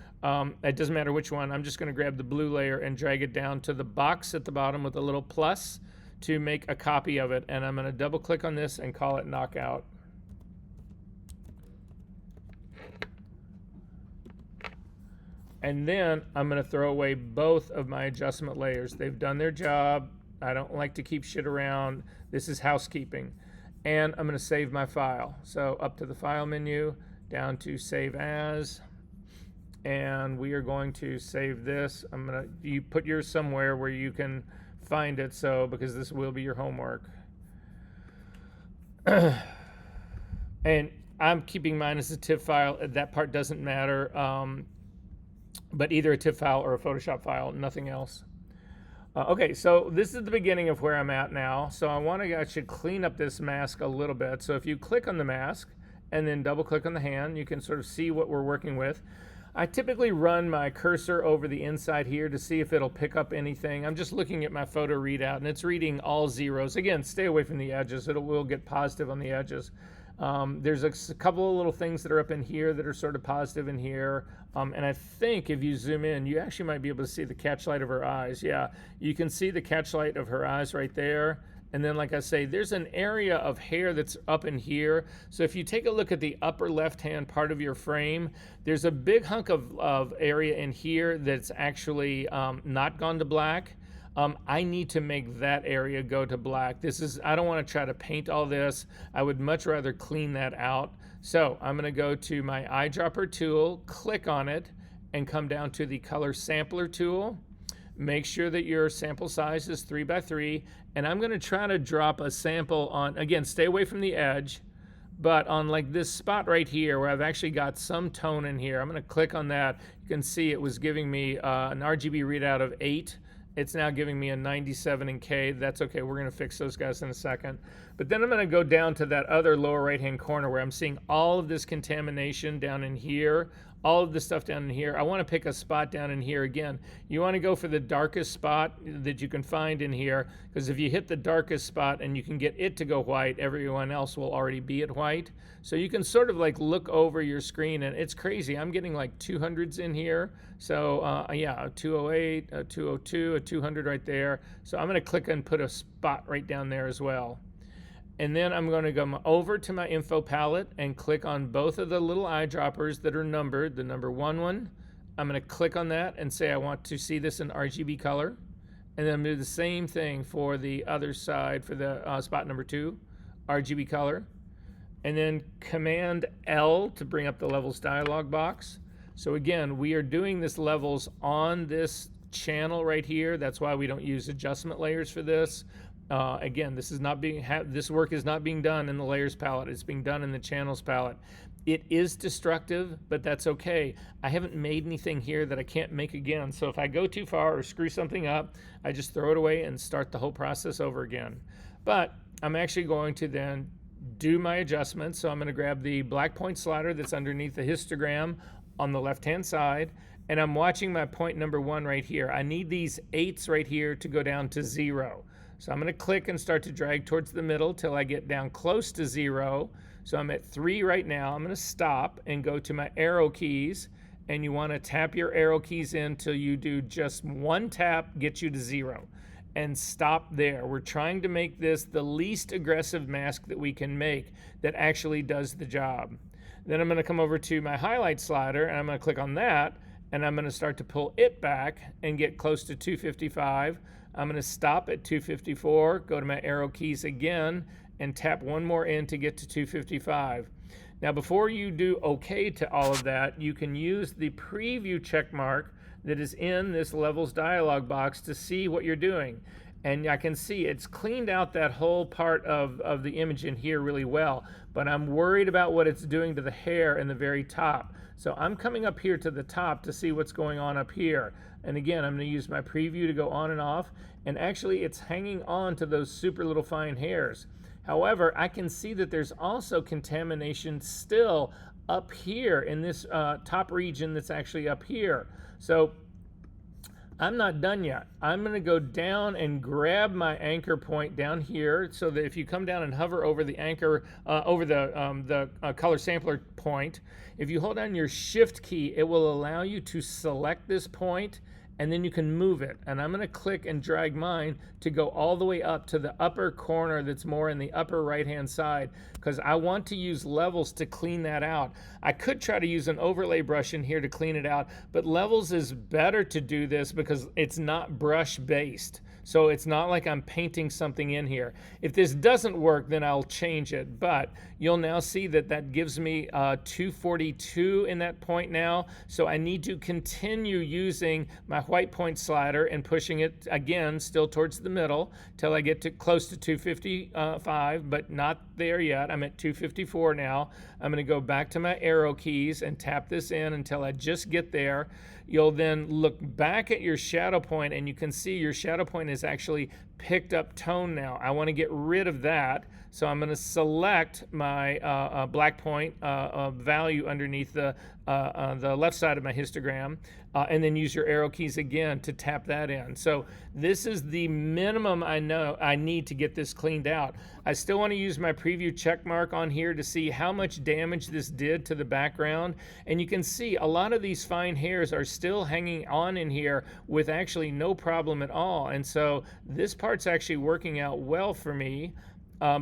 it doesn't matter which one. I'm just going to grab the blue layer and drag it down to the box at the bottom with a little plus to make a copy of it. And I'm going to double click on this and call it Knockout. And then I'm going to throw away both of my adjustment layers. They've done their job. I don't like to keep shit around. This is housekeeping. And I'm going to save my file. So up to the File menu, down to Save As. And we are going to save this. You put yours somewhere where you can find it, so because this will be your homework. And I'm keeping mine as a TIFF file. That part doesn't matter. But either a TIFF file or a Photoshop file, nothing else. Okay, so this is the beginning of where I'm at now. So I should clean up this mask a little bit. So if you click on the mask and then double click on the hand, you can sort of see what we're working with. I typically run my cursor over the inside here to see if it'll pick up anything. I'm just looking at my photo readout, and it's reading all zeros. Again, stay away from the edges. It will get positive on the edges. There's a couple of little things that are up in here that are sort of positive in here. And I think if you zoom in, you actually might be able to see the catchlight of her eyes. Yeah, you can see the catchlight of her eyes right there. And then, like I say, there's an area of hair that's up in here. So if you take a look at the upper left-hand part of your frame, there's a big hunk of area in here that's actually not gone to black. I need to make that area go to black. I don't want to try to paint all this. I would much rather clean that out. So I'm going to go to my eyedropper tool, click on it, and come down to the color sampler tool. Make sure that your sample size is 3 by 3, and I'm going to try to drop a sample on, again, stay away from the edge, But on like this spot right here where I've actually got some tone in here, I'm going to click on that. You can see it was giving me an RGB readout of 8. It's now giving me a 97 in K. That's okay. We're going to fix those guys in a second. But then I'm going to go down to that other lower right-hand corner where I'm seeing all of this contamination down in here, all of the stuff down in here. I want to pick a spot down in here again. You want to go for the darkest spot that you can find in here, because if you hit the darkest spot and you can get it to go white, everyone else will already be at white. So you can sort of like look over your screen, and it's crazy. I'm getting like 200s in here. So yeah, a 208, a 202, a 200 right there. So I'm going to click and put a spot right down there as well. And then I'm going to go over to my info palette and click on both of the little eyedroppers that are numbered, the number 1 I'm going to click on that and say I want to see this in RGB color. And then I'm going to do the same thing for the other side for the spot number 2, RGB color. And then Command L to bring up the levels dialog box. So again, we are doing this levels on this channel right here. That's why we don't use adjustment layers for this. Again, this is not being this work is not being done in the layers palette. It's being done in the channels palette. It is destructive, but that's okay. I haven't made anything here that I can't make again. So if I go too far or screw something up, I just throw it away and start the whole process over again. But I'm actually going to then do my adjustments. So I'm going to grab the black point slider that's underneath the histogram on the left-hand side, and I'm watching my point number 1 right here. I need these 8s right here to go down to 0. So I'm going to click and start to drag towards the middle till I get down close to 0. So I'm at 3 right now. I'm going to stop and go to my arrow keys, and you want to tap your arrow keys in till you do just 1 tap, get you to 0. And stop there. We're trying to make this the least aggressive mask that we can make that actually does the job. Then I'm going to come over to my highlight slider, and I'm going to click on that, and I'm going to start to pull it back and get close to 255. I'm going to stop at 254, go to my arrow keys again, and tap 1 more in to get to 255. Now, before you do OK to all of that, you can use the preview check mark that is in this levels dialog box to see what you're doing. And I can see it's cleaned out that whole part of the image in here really well, but I'm worried about what it's doing to the hair in the very top. So I'm coming up here to the top to see what's going on up here. And again, I'm going to use my preview to go on and off, and actually it's hanging on to those super little fine hairs. However, I can see that there's also contamination still up here in this top region that's actually up here. So I'm not done yet. I'm going to go down and grab my anchor point down here, so that if you come down and hover over the anchor, over the color sampler point, if you hold down your shift key, it will allow you to select this point, and then you can move it. And I'm going to click and drag mine to go all the way up to the upper corner that's more in the upper right-hand side, because I want to use levels to clean that out. I could try to use an overlay brush in here to clean it out, but levels is better to do this because it's not brush based. So it's not like I'm painting something in here. If this doesn't work, then I'll change it. But you'll now see that that gives me 242 in that point now. So I need to continue using my white point slider and pushing it again, still towards the middle, till I get to close to 255, but not there yet. I'm at 254 now. I'm going to go back to my arrow keys and tap this in until I just get there. You'll then look back at your shadow point, and you can see your shadow point is actually picked up tone now. I want to get rid of that, so I'm going to select my black point value underneath the left side of my histogram, and then use your arrow keys again to tap that in. So this is the minimum I know I need to get this cleaned out. I still want to use my preview check mark on here to see how much damage this did to the background, and you can see a lot of these fine hairs are still hanging on in here with actually no problem at all. And so this part's actually working out well for me.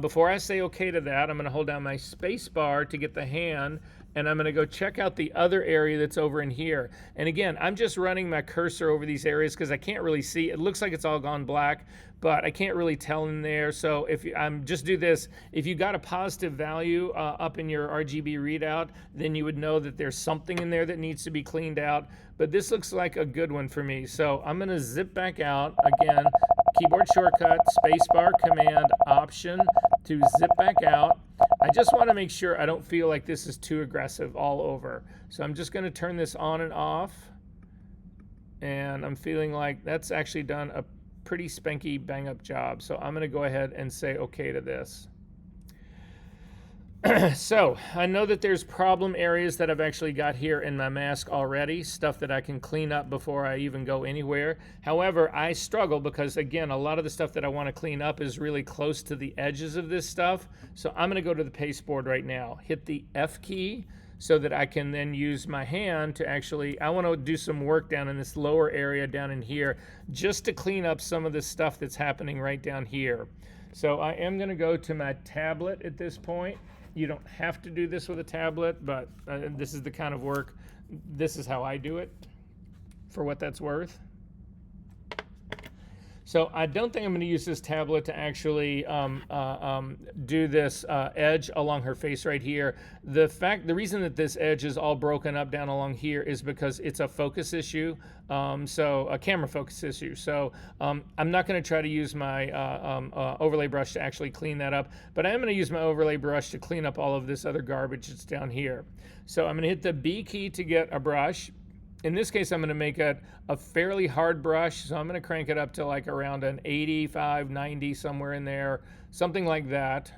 Before I say okay to that, I'm going to hold down my space bar to get the hand, and I'm going to go check out the other area that's over in here. And again, I'm just running my cursor over these areas because I can't really see. It looks like it's all gone black, but I can't really tell in there. So if I'm just do this, if you got a positive value up in your RGB readout, then you would know that there's something in there that needs to be cleaned out. But this looks like a good one for me. So I'm going to zip back out again. Keyboard shortcut, spacebar, command, option to zip back out. I just want to make sure I don't feel like this is too aggressive all over. So I'm just going to turn this on and off. And I'm feeling like that's actually done a pretty spanky bang up job. So I'm going to go ahead and say okay to this. So I know that there's problem areas that I've actually got here in my mask already, stuff that I can clean up before I even go anywhere. However, I struggle because, again, a lot of the stuff that I want to clean up is really close to the edges of this stuff. So I'm going to go to the pasteboard right now, hit the F key so that I can then use my hand to actually, I want to do some work down in this lower area down in here just to clean up some of the stuff that's happening right down here. So I am going to go to my tablet at this point. You don't have to do this with a tablet, but this is the kind of work, this is how I do it, for what that's worth. So I don't think I'm going to use this tablet to actually do this edge along her face right here. The reason that this edge is all broken up down along here is because it's a focus issue, so a camera focus issue. So I'm not going to try to use my overlay brush to actually clean that up, but I am going to use my overlay brush to clean up all of this other garbage that's down here. So I'm going to hit the B key to get a brush. In this case, I'm going to make a fairly hard brush, so I'm going to crank it up to like around an 85, 90, somewhere in there, something like that.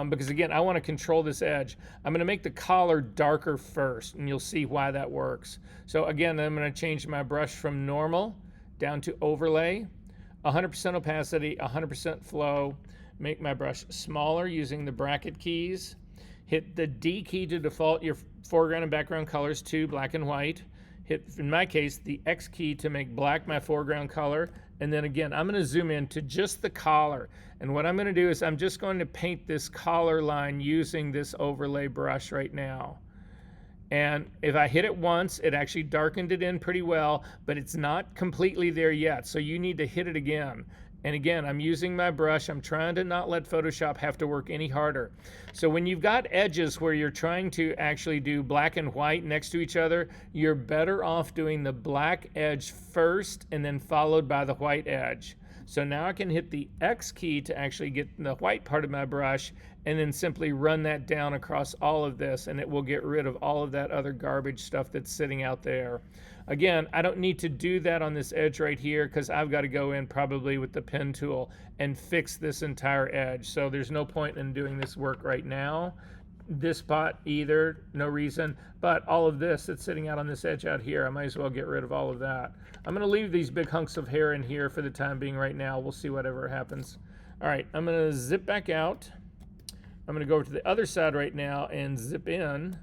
Because again, I want to control this edge. I'm going to make the collar darker first, and you'll see why that works. So again, I'm going to change my brush from normal down to overlay, 100% opacity, 100% flow, make my brush smaller using the bracket keys, hit the D key to default your foreground and background colors to black and white. Hit, in my case, the X key to make black my foreground color. And then again, I'm going to zoom in to just the collar. And what I'm going to do is I'm just going to paint this collar line using this overlay brush right now. And if I hit it once, it actually darkened it in pretty well, but it's not completely there yet. So you need to hit it again. And again, I'm using my brush. I'm trying to not let Photoshop have to work any harder. So when you've got edges where you're trying to actually do black and white next to each other, you're better off doing the black edge first and then followed by the white edge. So now I can hit the X key to actually get the white part of my brush and then simply run that down across all of this, and it will get rid of all of that other garbage stuff that's sitting out there. Again, I don't need to do that on this edge right here because I've got to go in probably with the pen tool and fix this entire edge. So there's no point in doing this work right now. This spot either, no reason, but all of this that's sitting out on this edge out here, I might as well get rid of all of that. I'm going to leave these big hunks of hair in here for the time being right now. We'll see whatever happens. All right, I'm going to zip back out. I'm going to go over to the other side right now and zip in.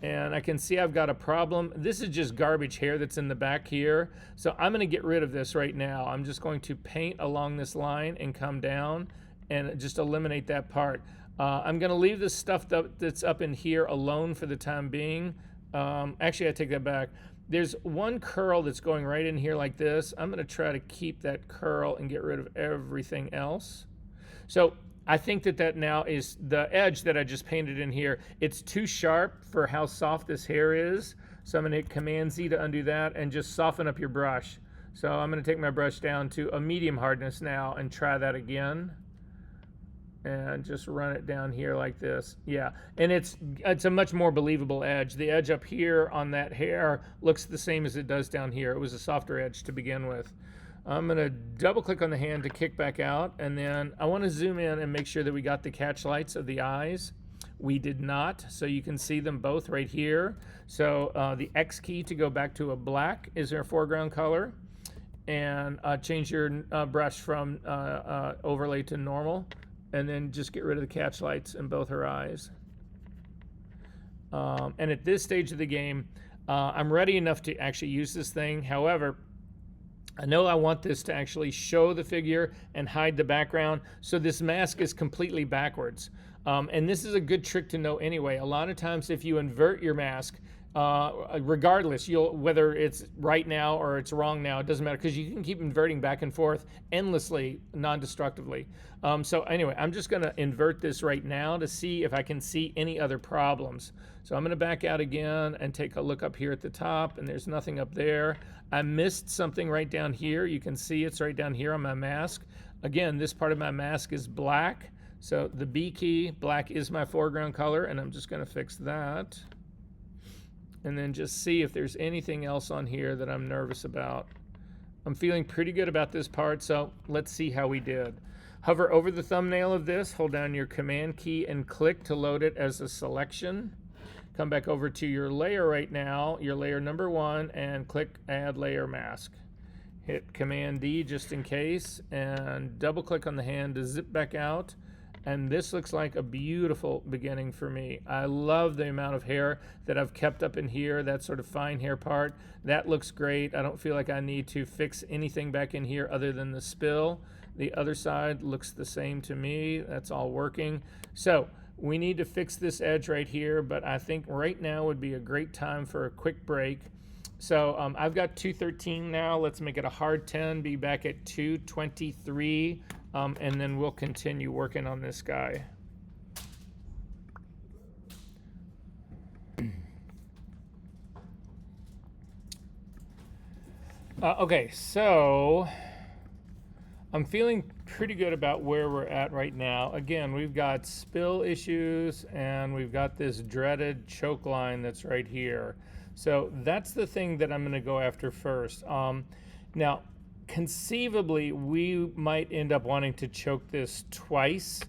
And I can see I've got a problem. This is just garbage hair that's in the back here. So I'm going to get rid of this right now. I'm just going to paint along this line and come down and just eliminate that part. I'm going to leave this stuff that's up in here alone for the time being. Actually, I take that back. There's one curl that's going right in here like this. I'm going to try to keep that curl and get rid of everything else. So I think that now is the edge that I just painted in here. It's too sharp for how soft this hair is. So I'm going to hit Command Z to undo that and just soften up your brush. So I'm going to take my brush down to a medium hardness now and try that again. And just run it down here like this. Yeah, and it's a much more believable edge. The edge up here on that hair looks the same as it does down here. It was a softer edge to begin with. I'm going to double click on the hand to kick back out, and then I want to zoom in and make sure that we got the catch lights of the eyes. We did not, so you can see them both right here. So the X key to go back to a black is our foreground color, and change your brush from overlay to normal, and then just get rid of the catch lights in both her eyes. And at this stage of the game, I'm ready enough to actually use this thing. However, I know I want this to actually show the figure and hide the background, so this mask is completely backwards. And this is a good trick to know anyway. A lot of times if you invert your mask, regardless, whether it's right now or it's wrong now, it doesn't matter, because you can keep inverting back and forth endlessly, non-destructively. So anyway, I'm just going to invert this right now to see if I can see any other problems. So I'm going to back out again and take a look up here at the top, and there's nothing up there. I missed something right down here. You can see it's right down here on my mask. Again, this part of my mask is black, So the B key, black is my foreground color, and I'm just going to fix that. And then just see if there's anything else on here that I'm nervous about. I'm feeling pretty good about this part, so let's see how we did. Hover over the thumbnail of this, hold down your command key and click to load it as a selection. Come back over to your layer right now, your layer number 1, and click Add Layer Mask. Hit Command D just in case, and double click on the hand to zip back out. And this looks like a beautiful beginning for me. I love the amount of hair that I've kept up in here, that sort of fine hair part. That looks great. I don't feel like I need to fix anything back in here other than the spill. The other side looks the same to me. That's all working. So we need to fix this edge right here, but I think right now would be a great time for a quick break. So I've got 213 now. Let's make it a hard 10, be back at 223, and then we'll continue working on this guy. Okay, so I'm feeling pretty good about where we're at right now. Again, we've got spill issues, and we've got this dreaded choke line that's right here. So that's the thing that I'm going to go after first. Now, conceivably, we might end up wanting to choke this twice,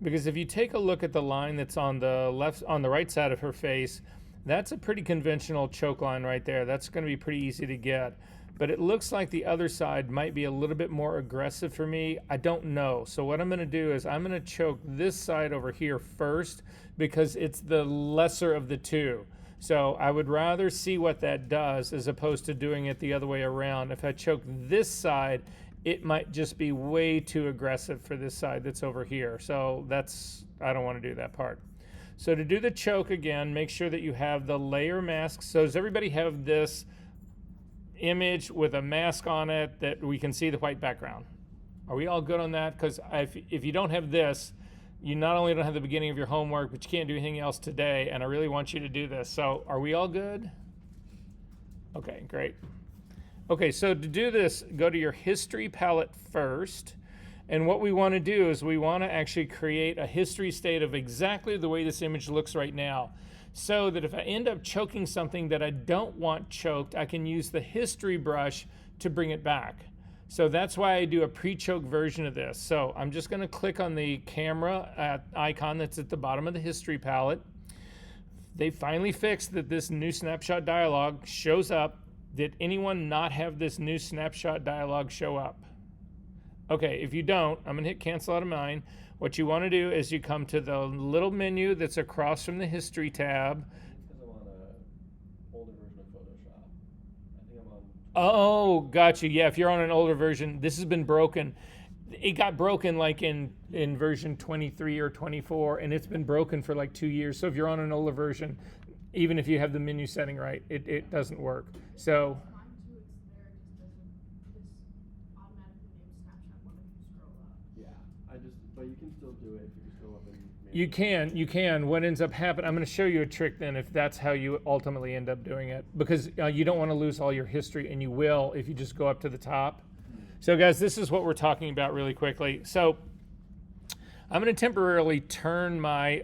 because if you take a look at the line that's on the right side of her face, that's a pretty conventional choke line right there. That's going to be pretty easy to get. But it looks like the other side might be a little bit more aggressive for me. I don't know. So what I'm going to do is I'm going to choke this side over here first, because it's the lesser of the two. So I would rather see what that does as opposed to doing it the other way around. If I choke this side, it might just be way too aggressive for this side that's over here. So I don't want to do that part. So to do the choke again, make sure that you have the layer mask. So does everybody have this image with a mask on it that we can see the white background? Are we all good on that? Because if you don't have this, you not only don't have the beginning of your homework, but you can't do anything else today, and I really want you to do this. So are we all good? Okay, great. Okay, so to do this, go to your history palette first, and what we want to do is we want to actually create a history state of exactly the way this image looks right now, so that if I end up choking something that I don't want choked, I can use the history brush to bring it back. So that's why I do a pre-choke version of this. So I'm just going to click on the camera icon that's at the bottom of the history palette. They finally fixed that this new snapshot dialog shows up. Did anyone not have this new snapshot dialog show up? Okay, if you don't, I'm going to hit cancel out of mine. What you want to do is you come to the little menu that's across from the history tab. Because I'm on an older version of Photoshop. I think I'm on. Oh, got you. Yeah, if you're on an older version, this has been broken. It got broken like in version 23 or 24, and it's been broken for like 2 years. So if you're on an older version, even if you have the menu setting right, it doesn't work. So Mine too, it's there, it just doesn't, this automatically named snapshot one if you scroll up. Yeah, but you can still do it if you just go up and. you can. What ends up happening, I'm going to show you a trick then if that's how you ultimately end up doing it, because you don't want to lose all your history, and you will if you just go up to the top. So guys, this is what we're talking about really quickly. So I'm going to temporarily turn my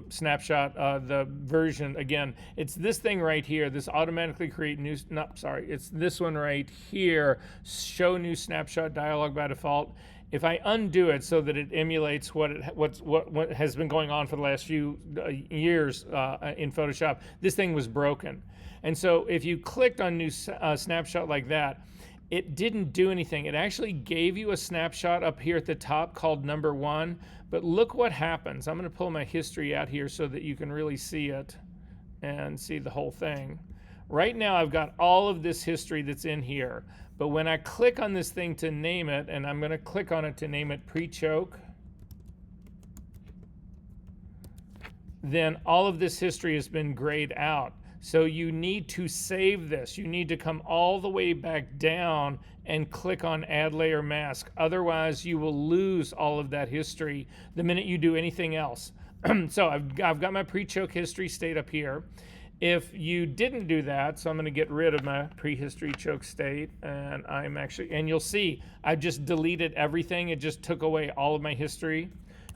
snapshot, the version again. It's this thing right here. This automatically create new. It's this one right here. Show new snapshot dialog by default. If I undo it so that it emulates what has been going on for the last few years in Photoshop, this thing was broken. And so if you clicked on new snapshot like that, it didn't do anything. It actually gave you a snapshot up here at the top called number 1, but look what happens. I'm going to pull my history out here so that you can really see it and see the whole thing. Right now I've got all of this history that's in here, but when I click on this thing to name it, and I'm going to click on it to name it pre-choke, then all of this history has been grayed out. So you need to save this. You need to come all the way back down and click on Add Layer Mask. Otherwise, you will lose all of that history the minute you do anything else. So I've got my pre-choke history state up here. If you didn't do that, so I'm going to get rid of my pre-history choke state, and and you'll see I just deleted everything. It just took away all of my history.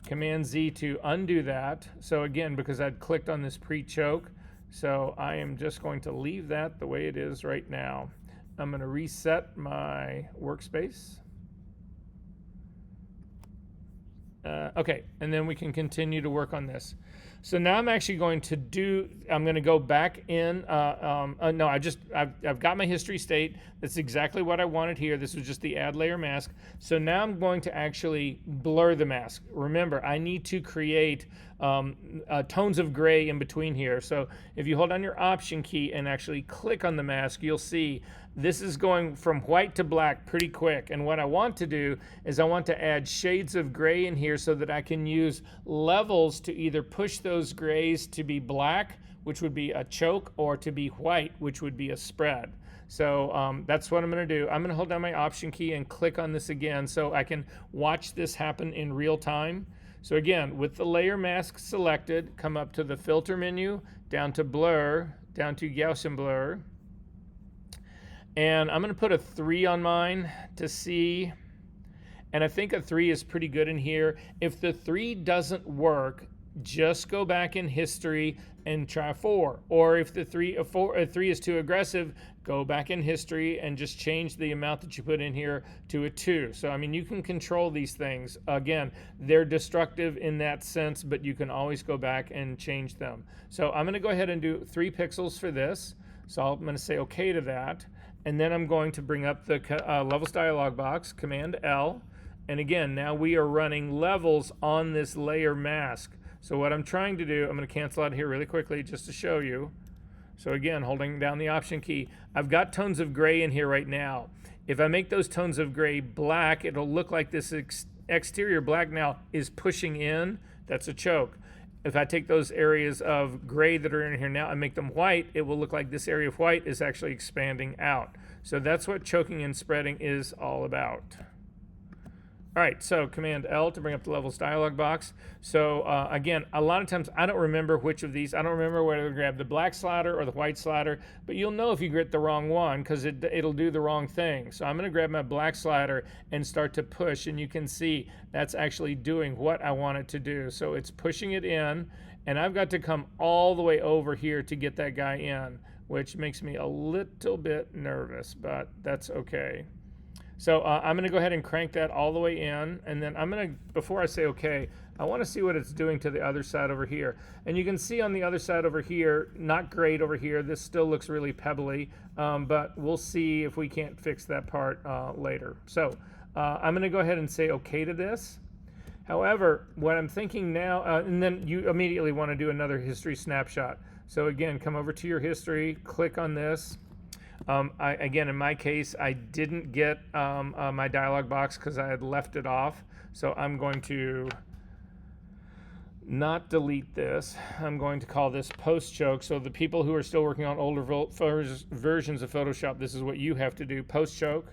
Command Z to undo that. So again, because I'd clicked on this pre-choke, so I am just going to leave that the way it is right now. I'm going to reset my workspace. Okay, and then we can continue to work on this. So now I'm actually going to I'm going to go back in, no, I've got my history state. That's exactly what I wanted here. This was just the add layer mask. So now I'm going to actually blur the mask. Remember, I need to create tones of gray in between here. So if you hold on your Option key and actually click on the mask, you'll see this is going from white to black pretty quick. And what I want to do is I want to add shades of gray in here so that I can use levels to either push those grays to be black, which would be a choke, or to be white, which would be a spread. So that's what I'm going to do. I'm going to hold down my Option key and click on this again so I can watch this happen in real time. So again, with the layer mask selected, come up to the filter menu, down to blur, down to Gaussian blur. And I'm going to put a 3 on mine to see. And I think a 3 is pretty good in here. If the 3 doesn't work, just go back in history and try 4. Or if the 3 is too aggressive, go back in history and just change the amount that you put in here to a 2. So I mean, you can control these things. Again, they're destructive in that sense, but you can always go back and change them. So I'm going to go ahead and do 3 pixels for this. So I'm going to say OK to that. And then I'm going to bring up the levels dialog box, Command L. And again, now we are running levels on this layer mask. So what I'm trying to do, I'm going to cancel out here really quickly just to show you. So again, holding down the Option key, I've got tones of gray in here right now. If I make those tones of gray black, it'll look like this exterior black now is pushing in. That's a choke. If I take those areas of gray that are in here now and make them white, it will look like this area of white is actually expanding out. So that's what choking and spreading is all about. All right, so Command L to bring up the levels dialog box. So again, a lot of times I don't remember which of these. I don't remember whether to grab the black slider or the white slider, but you'll know if you get the wrong one because it'll do the wrong thing. So I'm going to grab my black slider and start to push, and you can see that's actually doing what I want it to do. So it's pushing it in, and I've got to come all the way over here to get that guy in, which makes me a little bit nervous, but that's okay. So I'm going to go ahead and crank that all the way in, and then I'm going to, before I say okay, I want to see what it's doing to the other side over here. And you can see on the other side over here, not great over here. This still looks really pebbly, but we'll see if we can't fix that part later. So I'm going to go ahead and say okay to this. However, what I'm thinking now, and then you immediately want to do another history snapshot. So again, come over to your history, click on this. Again, in my case, I didn't get my dialog box because I had left it off. So I'm going to not delete this. I'm going to call this post choke. So the people who are still working on older versions of Photoshop, this is what you have to do, post choke.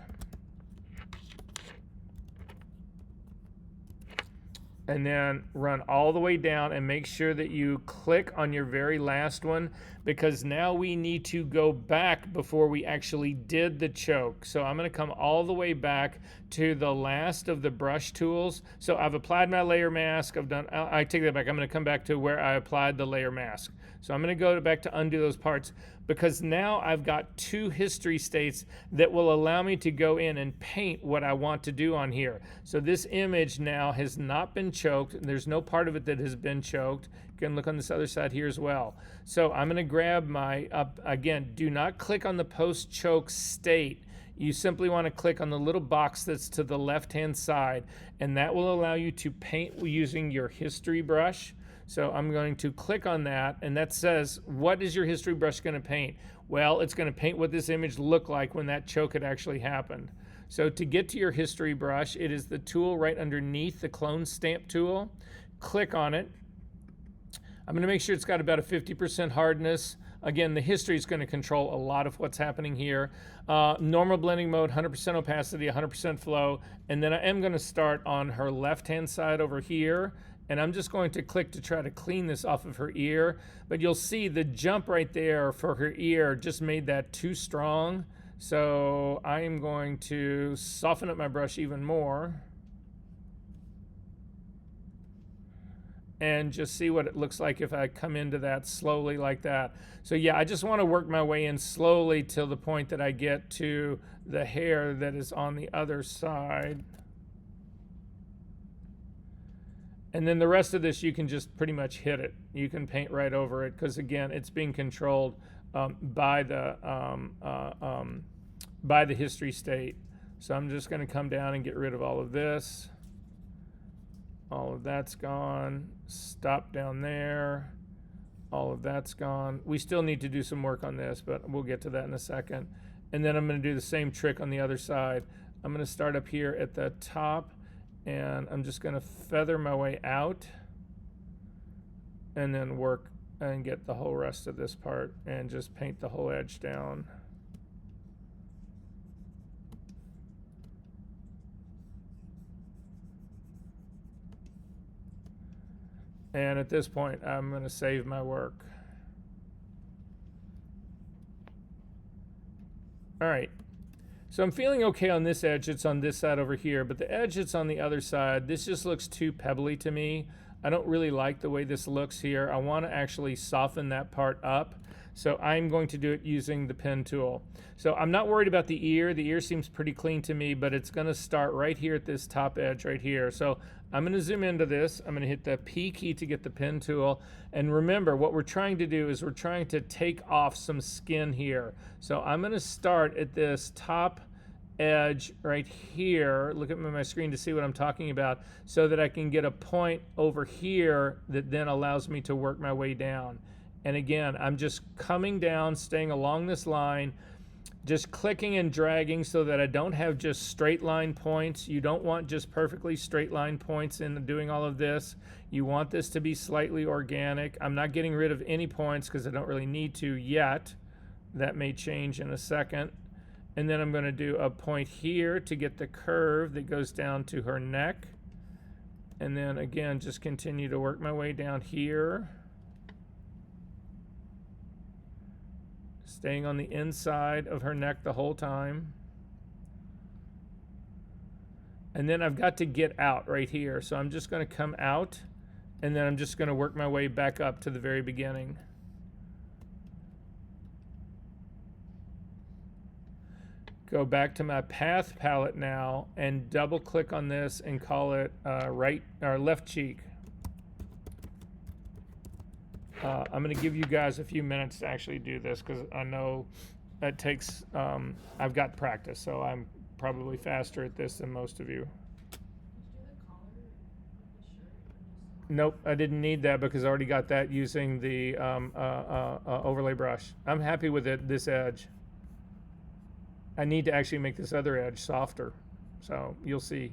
And then run all the way down and make sure that you click on your very last one, because now we need to go back before we actually did the choke. So I'm going to come all the way back to the last of the brush tools. So I've applied my layer mask. I take that back. I'm going to come back to where I applied the layer mask. So I'm going to go back to undo those parts, because now I've got 2 history states that will allow me to go in and paint what I want to do on here. So this image now has not been choked. There's no part of it that has been choked. You can look on this other side here as well. So I'm going to grab my, again, do not click on the post choke state. You simply want to click on the little box that's to the left-hand side, and that will allow you to paint using your history brush. So I'm going to click on that, and that says, what is your history brush going to paint? Well, it's going to paint what this image looked like when that choke had actually happened. So to get to your history brush, it is the tool right underneath the clone stamp tool. Click on it. I'm going to make sure it's got about a 50% hardness. Again, the history is going to control a lot of what's happening here. Normal blending mode, 100% opacity, 100% flow. And then I am going to start on her left-hand side over here. And I'm just going to click to try to clean this off of her ear. But you'll see the jump right there for her ear just made that too strong. So I am going to soften up my brush even more. and just see what it looks like if I come into that slowly like that. So yeah, I just want to work my way in slowly till the point that I get to the hair that is on the other side. And then the rest of this, you can just pretty much hit it. You can paint right over it because, again, it's being controlled by the history state. So I'm just going to come down and get rid of all of this. All of that's gone. Stop down there. All of that's gone. We still need to do some work on this, but we'll get to that in a second. And then I'm going to do the same trick on the other side. I'm going to start up here at the top, and I'm just going to feather my way out and then work and get the whole rest of this part and just paint the whole edge down. And at this point, I'm going to save my work. All right. So I'm feeling okay on this edge. It's on this side over here, but the edge that's on the other side, this just looks too pebbly to me. I don't really like the way this looks here. I want to actually soften that part up. So I'm going to do it using the pen tool. So I'm not worried about the ear. The ear seems pretty clean to me, but it's going to start right here at this top edge right here. So I'm going to zoom into this. I'm going to hit the P key to get the pen tool. And remember, what we're trying to do is we're trying to take off some skin here. So I'm going to start at this top edge right here. Look at my screen to see what I'm talking about, so that I can get a point over here that then allows me to work my way down. And again, I'm just coming down, staying along this line, just clicking and dragging so that I don't have just straight line points. You don't want just perfectly straight line points in doing all of this. You want this to be slightly organic. I'm not getting rid of any points because I don't really need to yet. That may change in a second. And then I'm going to do a point here to get the curve that goes down to her neck. And then again, just continue to work my way down here. Staying on the inside of her neck the whole time. And then I've got to get out right here. So I'm just going to come out, and then I'm just going to work my way back up to the very beginning. Go back to my path palette now and double click on this and call it right or left cheek. I'm going to give you guys a few minutes to actually do this because I know it takes, I've got practice, so I'm probably faster at this than most of you. Did you do the collar of the shirt or just? Nope, I didn't need that because I already got that using the overlay brush. I'm happy with it, this edge. I need to actually make this other edge softer, so you'll see.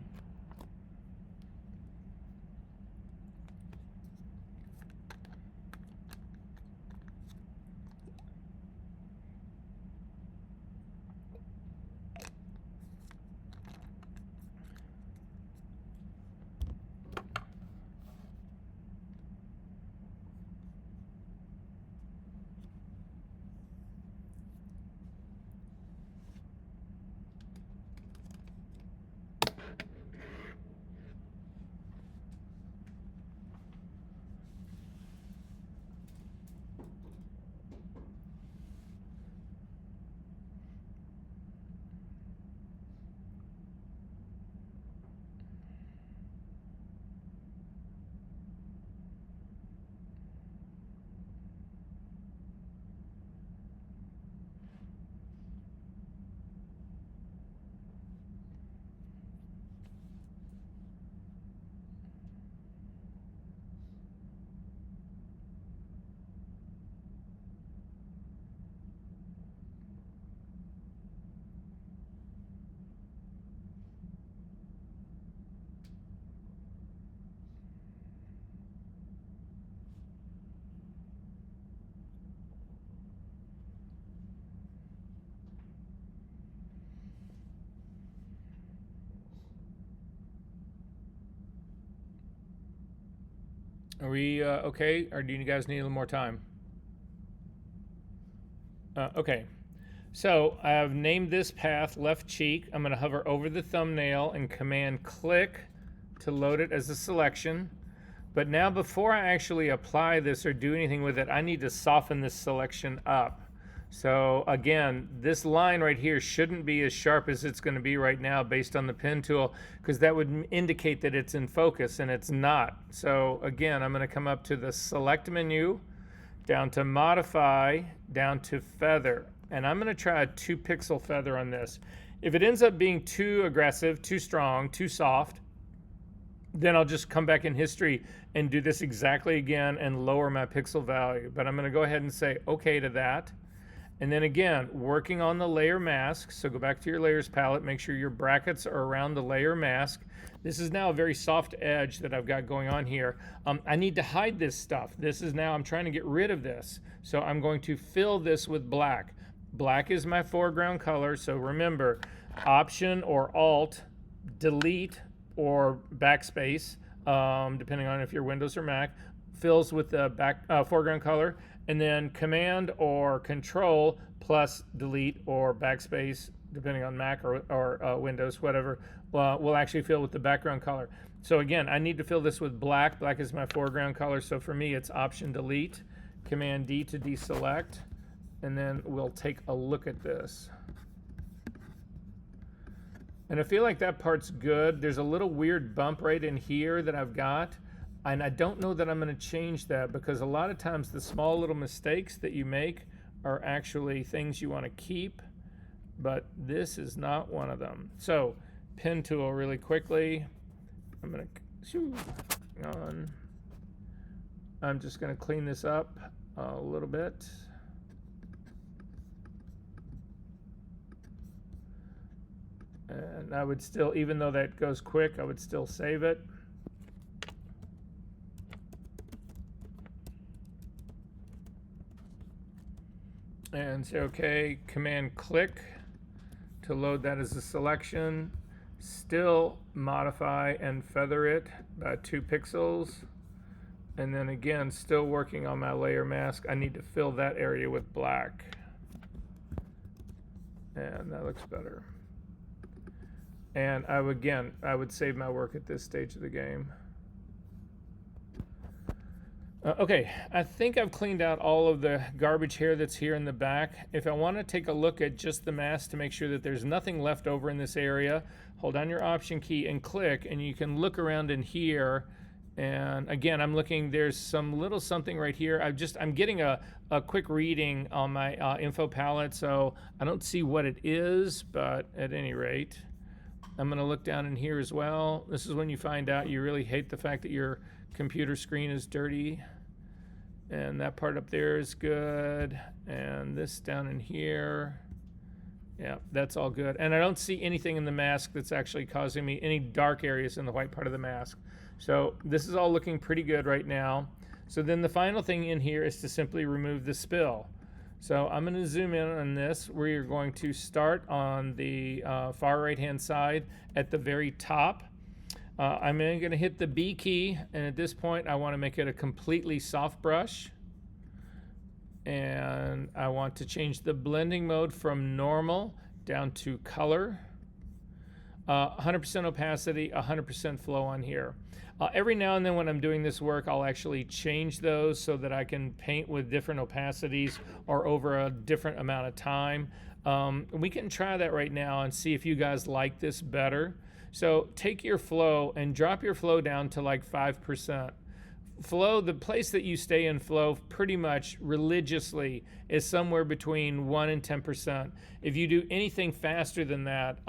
Are we okay, or do you guys need a little more time? Okay, so I have named this path left cheek. I'm going to hover over the thumbnail and command click to load it as a selection. But now before I actually apply this or do anything with it, I need to soften this selection up. So again, this line right here shouldn't be as sharp as it's going to be right now based on the pen tool, because that would indicate that it's in focus, and it's not. So again, I'm going to come up to the select menu, down to modify, down to feather, and I'm going to try a 2 pixel feather on this. If it ends up being too aggressive, too strong, too soft, then I'll just come back in history and do this exactly again and lower my pixel value. But I'm going to go ahead and say okay to that. And then again, working on the layer mask. So go back to your layers palette, make sure your brackets are around the layer mask. This is now a very soft edge that I've got going on here. I need to hide this stuff. This is now, I'm trying to get rid of this. So I'm going to fill this with black. Black is my foreground color. So remember, Option or Alt, Delete or Backspace, depending on if you're Windows or Mac, fills with the foreground color. And then Command or Control plus Delete or Backspace, depending on Mac or Windows, whatever, will actually fill with the background color. So again, I need to fill this with black. Black is my foreground color. So for me, it's Option Delete, Command D to deselect, and then we'll take a look at this. And I feel like that part's good. There's a little weird bump right in here that I've got. And I don't know that I'm going to change that, because a lot of times the small little mistakes that you make are actually things you want to keep, but this is not one of them. So pen tool really quickly. I'm going to I'm just going to clean this up a little bit. And I would still, even though that goes quick, I would still save it. And say okay, Command click to load that as a selection. Still modify and feather it by 2 pixels. And then again, still working on my layer mask. I need to fill that area with black. And that looks better. And I would save my work at this stage of the game. Okay, I think I've cleaned out all of the garbage hair that's here in the back. If I want to take a look at just the mask to make sure that there's nothing left over in this area, hold down your Option key and click, and you can look around in here. And again, I'm looking, there's some little something right here. I'm getting a quick reading on my info palette, so I don't see what it is, but at any rate, I'm going to look down in here as well. This is when you find out you really hate the fact that your computer screen is dirty. And that part up there is good. And this down in here, yeah, that's all good. And I don't see anything in the mask that's actually causing me any dark areas in the white part of the mask. So this is all looking pretty good right now. So then the final thing in here is to simply remove the spill. So I'm going to zoom in on this. We're going to start on the far right hand side at the very top. I'm then going to hit the B key, and at this point I want to make it a completely soft brush. And I want to change the blending mode from normal down to color. 100% opacity, 100% flow on here. Every now and then when I'm doing this work, I'll actually change those so that I can paint with different opacities or over a different amount of time. We can try that right now and see if you guys like this better. So take your flow and drop your flow down to like 5%. Flow, the place that you stay in flow pretty much religiously is somewhere between 1 and 10%. If you do anything faster than that,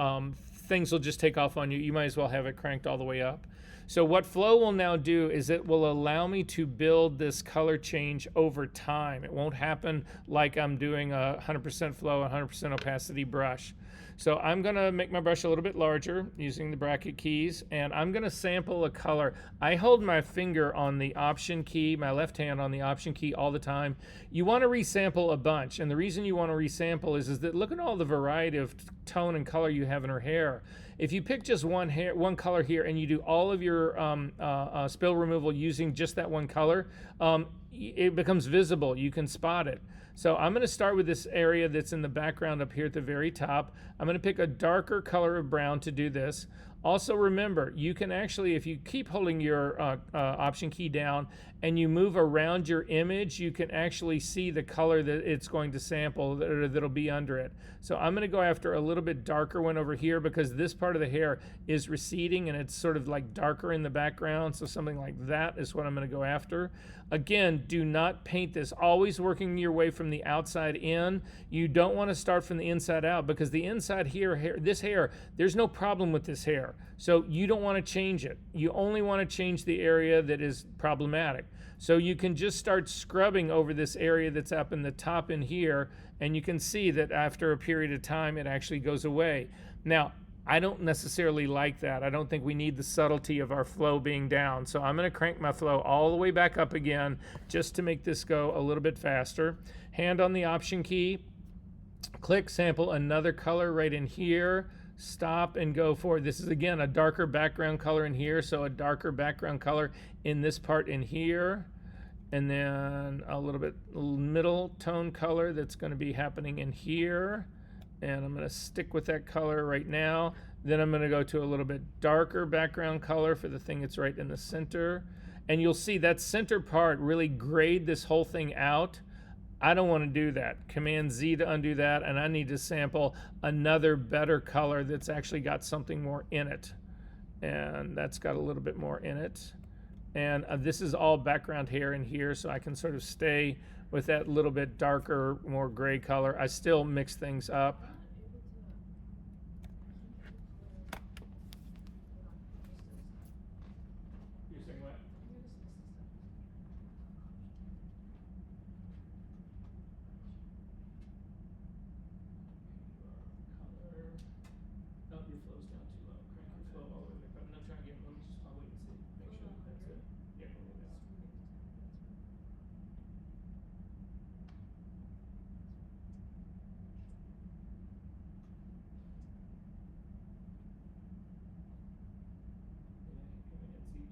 things will just take off on you. You might as well have it cranked all the way up. So what flow will now do is it will allow me to build this color change over time. It won't happen like I'm doing a 100% flow, 100% opacity brush. So I'm going to make my brush a little bit larger using the bracket keys, and I'm going to sample a color. I hold my finger on the Option key, my left hand on the Option key all the time. You want to resample a bunch, and the reason you want to resample is that look at all the variety of tone and color you have in her hair. If you pick just one color here and you do all of your spill removal using just that one color, it becomes visible. You can spot it. So I'm going to start with this area that's in the background up here at the very top. I'm going to pick a darker color of brown to do this. Also remember, you can actually, if you keep holding your Option key down and you move around your image, you can actually see the color that it's going to sample that'll be under it. So I'm going to go after a little bit darker one over here because this part of the hair is receding and it's sort of like darker in the background. So something like that is what I'm going to go after. Again, do not paint this. Always working your way from the outside in. You don't want to start from the inside out because the inside here, this hair, there's no problem with this hair. So you don't want to change it. You only want to change the area that is problematic. So you can just start scrubbing over this area that's up in the top in here, and you can see that after a period of time, it actually goes away. Now, I don't necessarily like that. I don't think we need the subtlety of our flow being down. So I'm going to crank my flow all the way back up again just to make this go a little bit faster. Hand on the Option key, click, sample another color right in here, stop and go forward. This is again a darker background color in here, so a darker background color in this part in here, and then a little bit middle tone color that's going to be happening in here. And I'm going to stick with that color right now. Then I'm going to go to a little bit darker background color for the thing that's right in the center. And you'll see that center part really grayed this whole thing out. I don't want to do that. Command Z to undo that, and I need to sample another better color that's actually got something more in it. And that's got a little bit more in it. And this is all background hair in here, so I can sort of stay with that little bit darker, more gray color. I still mix things up. You're saying what? Color. Oh, your flow's down too low. Crank your flow all the way back up. No, try again. I'll wait and see. Make sure that's it. Yeah, maybe that's.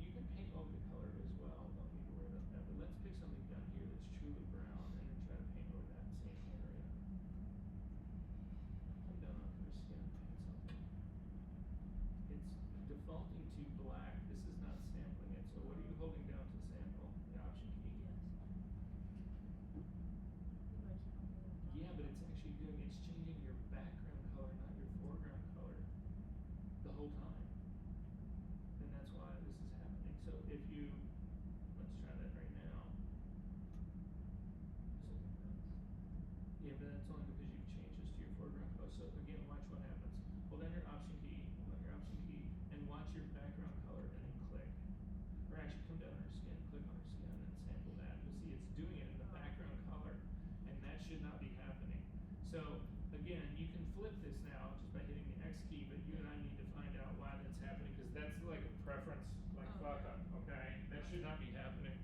You can paint over the color as well. Don't need to worry about that. But let's pick something down here that's truly brown and then try to paint over that same area. Come down onto the skin, paint something. It's defaulting to black. This is not sampling it. So what are you holding down to sample? The Option key? Yeah, but it's actually it's changing your background color, not your foreground color, the whole time. And that's why this is happening. So if you, let's try that right now. Yeah, but that's only because you've changed this to your foreground color. So again, watch what happens. Hold down your Option key, and watch your background color, and then click. Or actually, come down on her skin, click on her skin, and sample that. You'll see it's doing it in the background color, and that should not be happening. So again, you can flip this now just by hitting the X key, but you and I need to find out why that's happening, because that's like a preference, like fuck up, okay? That should not be happening.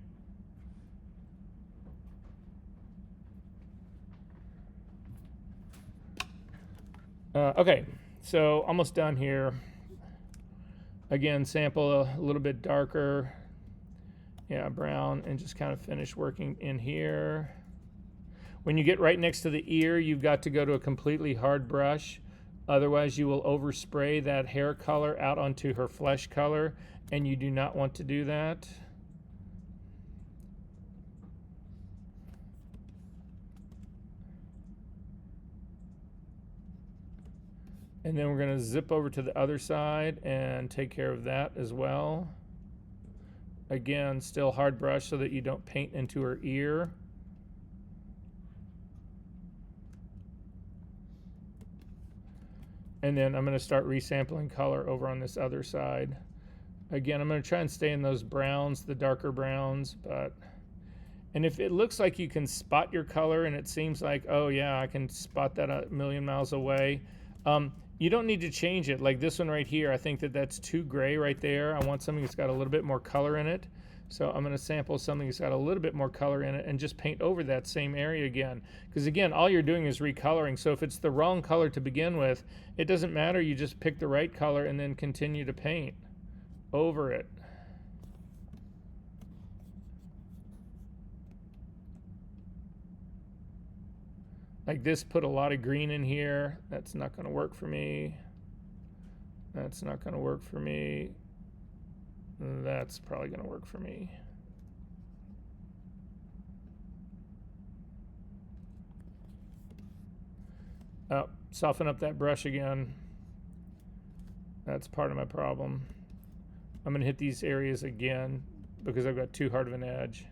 Okay, so almost done here. Again, sample a little bit darker, yeah, brown, and just kind of finish working in here. When you get right next to the ear, you've got to go to a completely hard brush. Otherwise, you will overspray that hair color out onto her flesh color, and you do not want to do that. And then we're going to zip over to the other side and take care of that as well. Again, still hard brush so that you don't paint into her ear. And then I'm going to start resampling color over on this other side. Again, I'm going to try and stay in those browns, the darker browns, and if it looks like you can spot your color and it seems like, oh yeah, I can spot that a million miles away, you don't need to change it. Like this one right here, I think that that's too gray right there. I want something that's got a little bit more color in it. So I'm going to sample something that's got a little bit more color in it and just paint over that same area again. Because again, all you're doing is recoloring. So if it's the wrong color to begin with, it doesn't matter. You just pick the right color and then continue to paint over it. Like this put a lot of green in here. That's not going to work for me. That's not going to work for me. That's probably going to work for me. Oh, soften up that brush again. That's part of my problem. I'm going to hit these areas again because I've got too hard of an edge.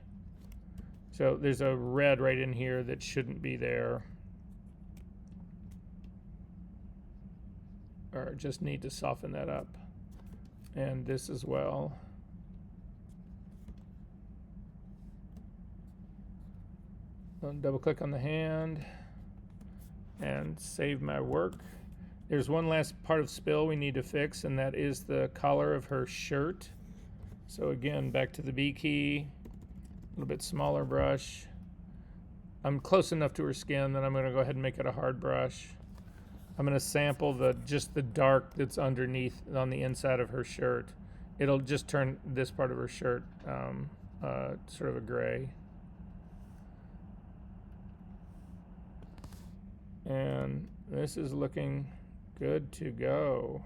So there's a red right in here that shouldn't be there. Or just need to soften that up. And this as well. I'll double click on the hand and save my work. There's one last part of spill we need to fix, and that is the collar of her shirt. So again, back to the B key, a little bit smaller brush. I'm close enough to her skin that I'm going to go ahead and make it a hard brush. I'm going to sample just the dark that's underneath on the inside of her shirt. It'll just turn this part of her shirt sort of a gray. And this is looking good to go.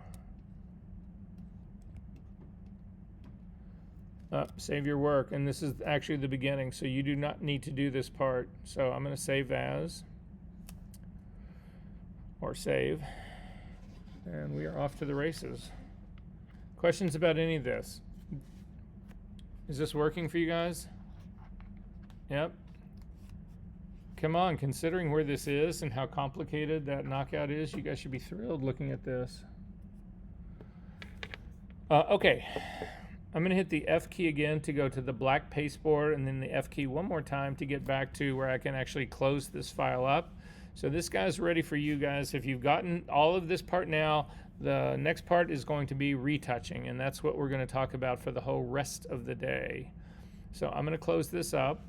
Save your work, and this is actually the beginning, so you do not need to do this part. So I'm going to save as, or save, and we are off to the races. Questions about any of this? Is this working for you guys? Yep. Come on, considering where this is and how complicated that knockout is, you guys should be thrilled looking at this. Okay, I'm going to hit the F key again to go to the black pasteboard, and then the F key one more time to get back to where I can actually close this file up. So this guy's ready for you guys. If you've gotten all of this part now, the next part is going to be retouching, and that's what we're going to talk about for the whole rest of the day. So I'm going to close this up.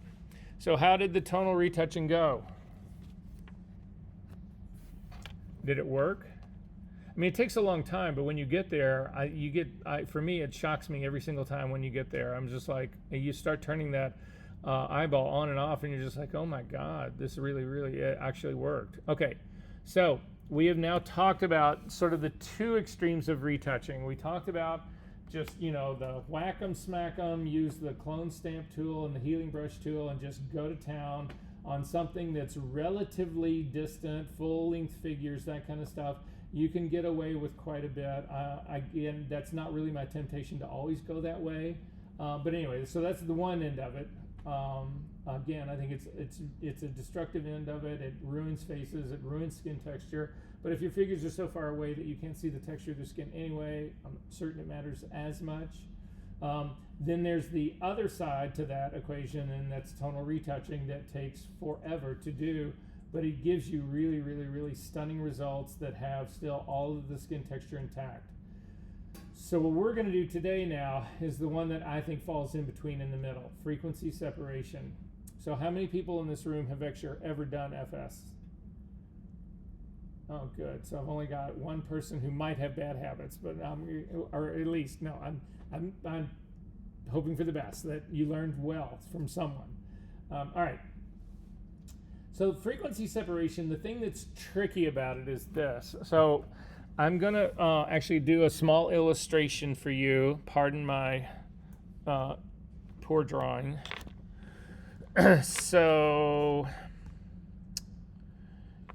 So how did the tonal retouching go? Did it work? I mean, it takes a long time, but when you get there, for me, it shocks me every single time when you get there. I'm just like, you start turning that eyeball on and off, and you're just like, oh my God, this really actually worked. Okay, so we have now talked about sort of the two extremes of retouching. We talked about just, the whack 'em, smack 'em, use the clone stamp tool and the healing brush tool and just go to town on something that's relatively distant, full-length figures, that kind of stuff. You can get away with quite a bit. Again, that's not really my temptation to always go that way. But anyway, so that's the one end of it. Again, I think it's a destructive end of it. It ruins faces, it ruins skin texture. But if your figures are so far away that you can't see the texture of their skin anyway, I'm certain it matters as much. Then there's the other side to that equation, and that's tonal retouching that takes forever to do, but it gives you really stunning results that have still all of the skin texture intact. So what we're going to do today now is the one that I think falls in between in the middle, frequency separation. So how many people in this room have actually ever done FS? Oh, good. So I've only got one person who might have bad habits, but or at least no. I'm hoping for the best, that you learned well from someone. All right. So frequency separation. The thing that's tricky about it is this. So I'm gonna actually do a small illustration for you. Pardon my poor drawing. So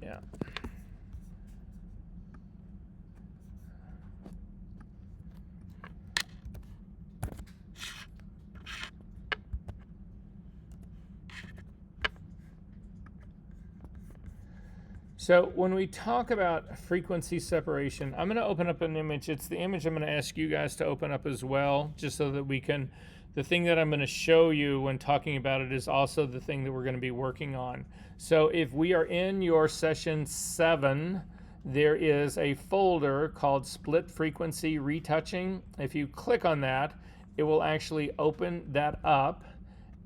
yeah. So when we talk about frequency separation, I'm going to open up an image. It's the image I'm going to ask you guys to open up as well, just so that we can, the thing that I'm going to show you when talking about it is also the thing that we're going to be working on. So if we are in your session 7, there is a folder called Split Frequency Retouching. If you click on that, it will actually open that up.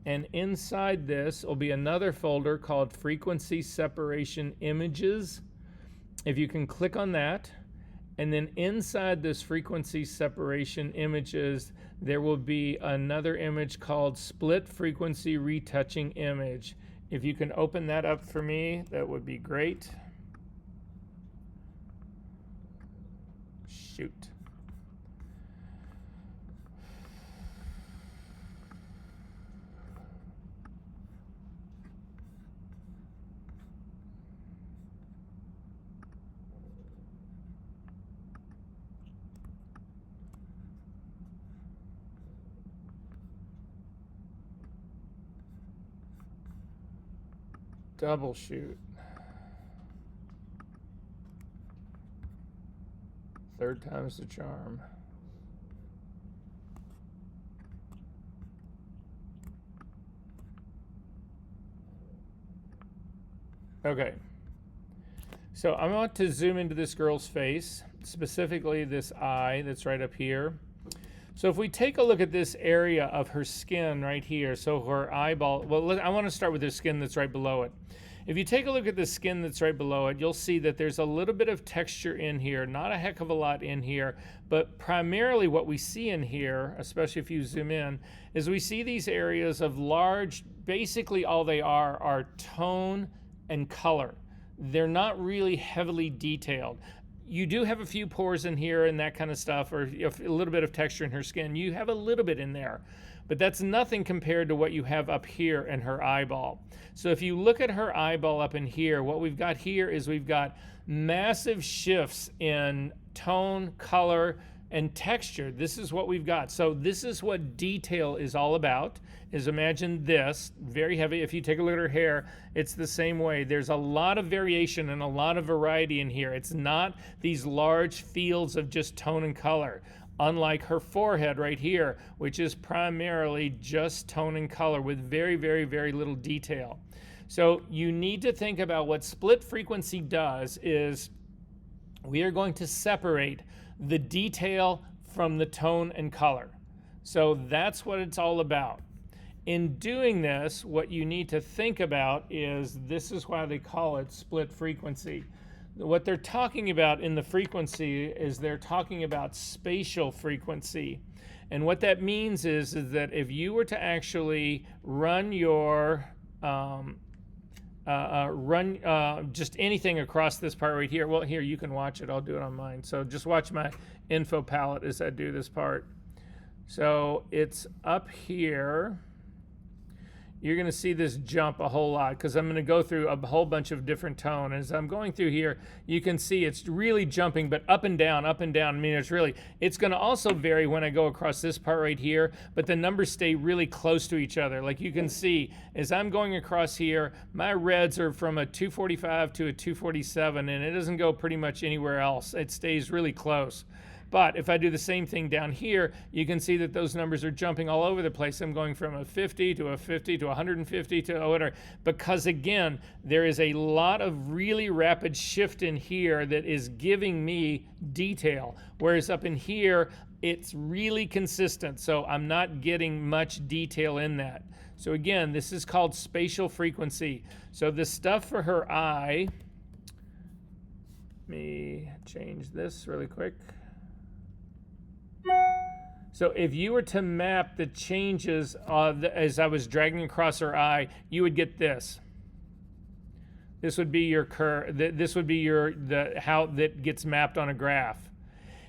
And inside this will be another folder called Frequency Separation Images. If you can click on that, and then inside this Frequency Separation Images, there will be another image called Split Frequency Retouching Image. If you can open that up for me, that would be great. Shoot. Double shoot. Third time's the charm. Okay. So I want to zoom into this girl's face, specifically this eye that's right up here. So if we take a look at this area of her skin right here, so her eyeball, well, I want to start with the skin that's right below it. If you take a look at the skin that's right below it, you'll see that there's a little bit of texture in here, not a heck of a lot in here, but primarily what we see in here, especially if you zoom in, is we see these areas of large, basically all they are tone and color. They're not really heavily detailed. You do have a few pores in here and that kind of stuff, or a little bit of texture in her skin. You have a little bit in there, but that's nothing compared to what you have up here in her eyeball. So if you look at her eyeball up in here, what we've got here is we've got massive shifts in tone, color, and texture. This is what we've got. So this is what detail is all about, is imagine this, very heavy. If you take a look at her hair, it's the same way. There's a lot of variation and a lot of variety in here. It's not these large fields of just tone and color. Unlike her forehead right here, which is primarily just tone and color with very, very, very little detail. So you need to think about what split frequency does is we are going to separate the detail from the tone and color. So that's what it's all about. In doing this, what you need to think about is, this is why they call it split frequency. What they're talking about in the frequency is they're talking about spatial frequency. And what that means is that if you were to actually run your just anything across this part right here. Well, here, you can watch it. I'll do it on mine. So just watch my info palette as I do this part. So it's up here. You're going to see this jump a whole lot because I'm going to go through a whole bunch of different tone. As I'm going through here, you can see it's really jumping, but up and down, up and down. I mean, it's going to also vary when I go across this part right here, but the numbers stay really close to each other. Like you can see, as I'm going across here, my reds are from a 245 to a 247, and it doesn't go pretty much anywhere else. It stays really close. But if I do the same thing down here, you can see that those numbers are jumping all over the place. I'm going from a 50 to a 50 to 150 to whatever. Because again, there is a lot of really rapid shift in here that is giving me detail. Whereas up in here, it's really consistent. So I'm not getting much detail in that. So again, this is called spatial frequency. So the stuff for her eye, let me change this really quick. So if you were to map the changes as I was dragging across her eye, you would get this. This would be your curve. This would be how that gets mapped on a graph.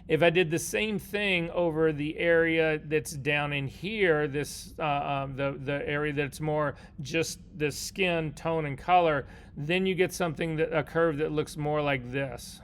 If I did the same thing over the area that's down in here, the area that's more just the skin tone and color, then you get a curve that looks more like this.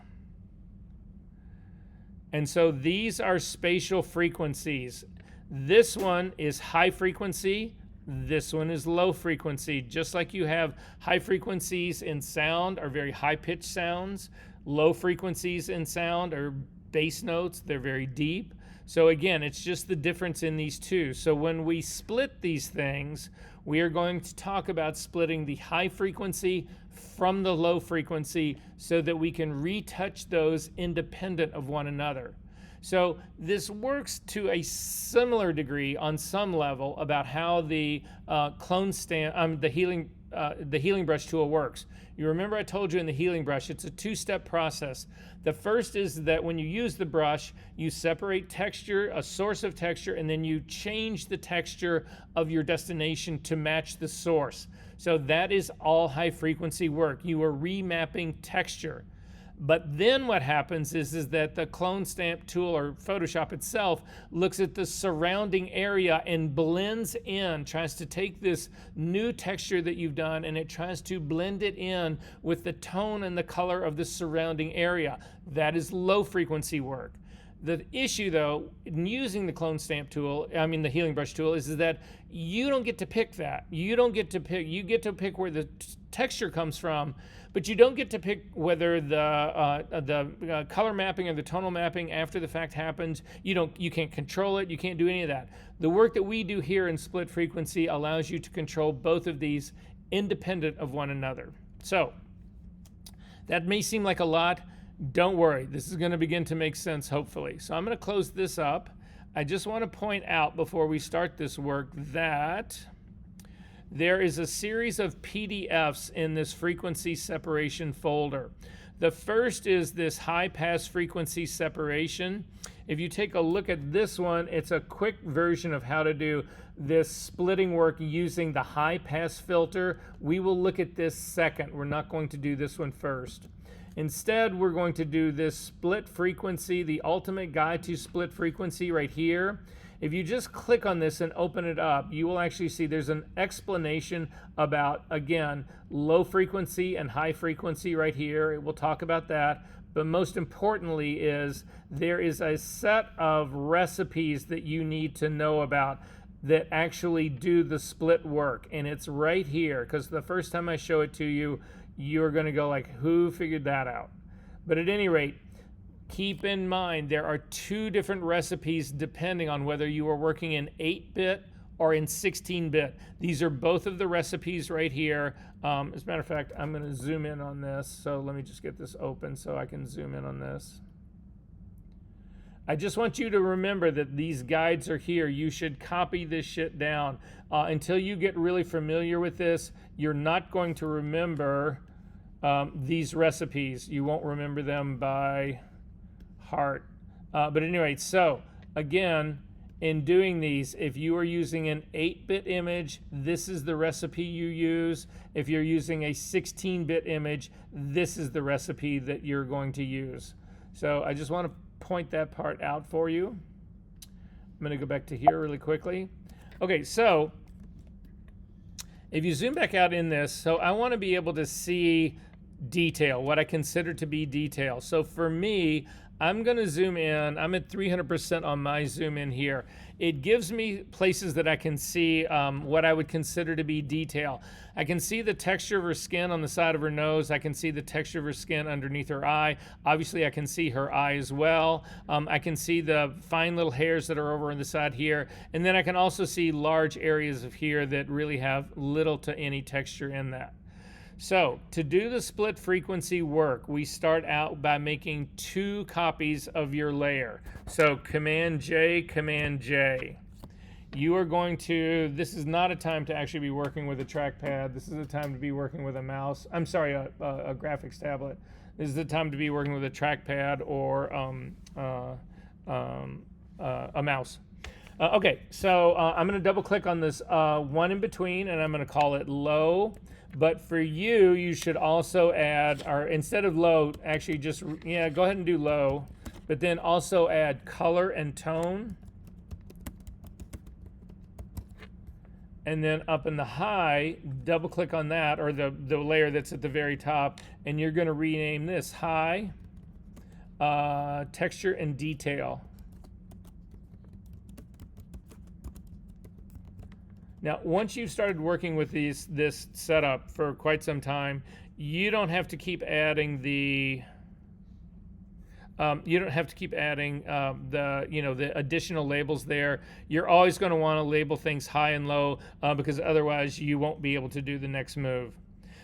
And so these are spatial frequencies. This one is high frequency. This one is low frequency. Just like you have high frequencies in sound are very high-pitched sounds. Low frequencies in sound are bass notes. They're very deep. So again, it's just the difference in these two. So when we split these things, we are going to talk about splitting the high frequency from the low frequency so that we can retouch those independent of one another. So this works to a similar degree on some level about how the the healing the healing brush tool works. You remember I told you in the healing brush, it's a two-step process. The first is that when you use the brush, you separate texture, a source of texture, and then you change the texture of your destination to match the source. So that is all high frequency work. You are remapping texture. But then what happens is that the clone stamp tool or Photoshop itself looks at the surrounding area and blends in, tries to take this new texture that you've done and it tries to blend it in with the tone and the color of the surrounding area. That is low frequency work. The issue though, in using the clone stamp tool, the healing brush tool, is that you don't get to pick that. You get to pick where the texture comes from, but you don't get to pick whether the color mapping or the tonal mapping after the fact happens. You can't control it. You can't do any of that. The work that we do here in split frequency allows you to control both of these independent of one another. So that may seem like a lot. Don't worry, this is going to begin to make sense, hopefully. So I'm going to close this up. I just want to point out before we start this work that there is a series of PDFs in this frequency separation folder. The first is this high pass frequency separation. If you take a look at this one, it's a quick version of how to do this splitting work using the high pass filter. We will look at this second. We're not going to do this one first. Instead, we're going to do this split frequency, the ultimate guide to split frequency right here. If you just click on this and open it up, you will actually see there's an explanation about, again, low frequency and high frequency right here. It will talk about that. But most importantly is there is a set of recipes that you need to know about that actually do the split work. And it's right here, because the first time I show it to you, you're going to go like, who figured that out? But at any rate, keep in mind there are two different recipes depending on whether you are working in 8-bit or in 16-bit. These are both of the recipes right here. As a matter of fact, I'm going to zoom in on this. So let me just get this open so I can zoom in on this. I just want you to remember that these guides are here. You should copy this shit down. Until you get really familiar with this, you're not going to remember these recipes. You won't remember them by heart. But anyway, so again, in doing these, if you are using an 8-bit image, this is the recipe you use. If you're using a 16-bit image, this is the recipe that you're going to use. So I just want to point that part out for you. I'm going to go back to here really quickly. Okay, so if you zoom back out in this, so I want to be able to see detail, what I consider to be detail. So for me, I'm going to zoom in. I'm at 300% on my zoom in here. It gives me places that I can see what I would consider to be detail. I can see the texture of her skin on the side of her nose. I can see the texture of her skin underneath her eye. Obviously, I can see her eye as well. I can see the fine little hairs that are over on the side here. And then I can also see large areas of here that really have little to any texture in that. So to do the split frequency work, we start out by making 2 copies of your layer. So Command J. You are going to, this is not a time to actually be working with a trackpad. This is a time to be working with a mouse. I'm sorry, a graphics tablet. This is the time to be working with a trackpad or a mouse. Okay, so I'm going to double click on this one in between, and I'm going to call it low. But for you, you should also add, or instead of low, actually just, yeah, go ahead and do low. But then also add color and tone. And then up in the high, double click on that, or the layer that's at the very top, and you're going to rename this high, texture and detail. Now, once you've started working with this setup for quite some time, you don't have to keep adding the the additional labels there. You're always going to want to label things high and low because otherwise you won't be able to do the next move.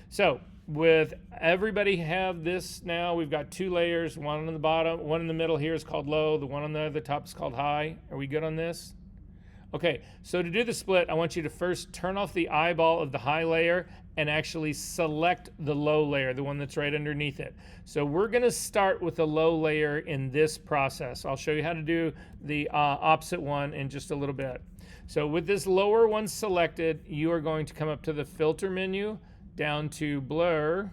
So with everybody have this now, we've got 2 layers, one on the bottom, one in the middle here is called low, the one on the other top is called high. Are we good on this? Okay, so to do the split, I want you to first turn off the eyeball of the high layer, and actually select the low layer, the one that's right underneath it. So we're going to start with the low layer in this process. I'll show you how to do the opposite one in just a little bit. So with this lower one selected, you are going to come up to the filter menu, down to blur,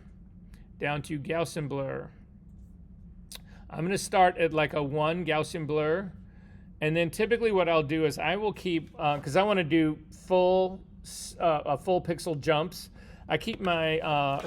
down to Gaussian blur. I'm going to start at like a 1 Gaussian blur. And then typically what I'll do is I will keep, because I want to do full pixel jumps, I keep my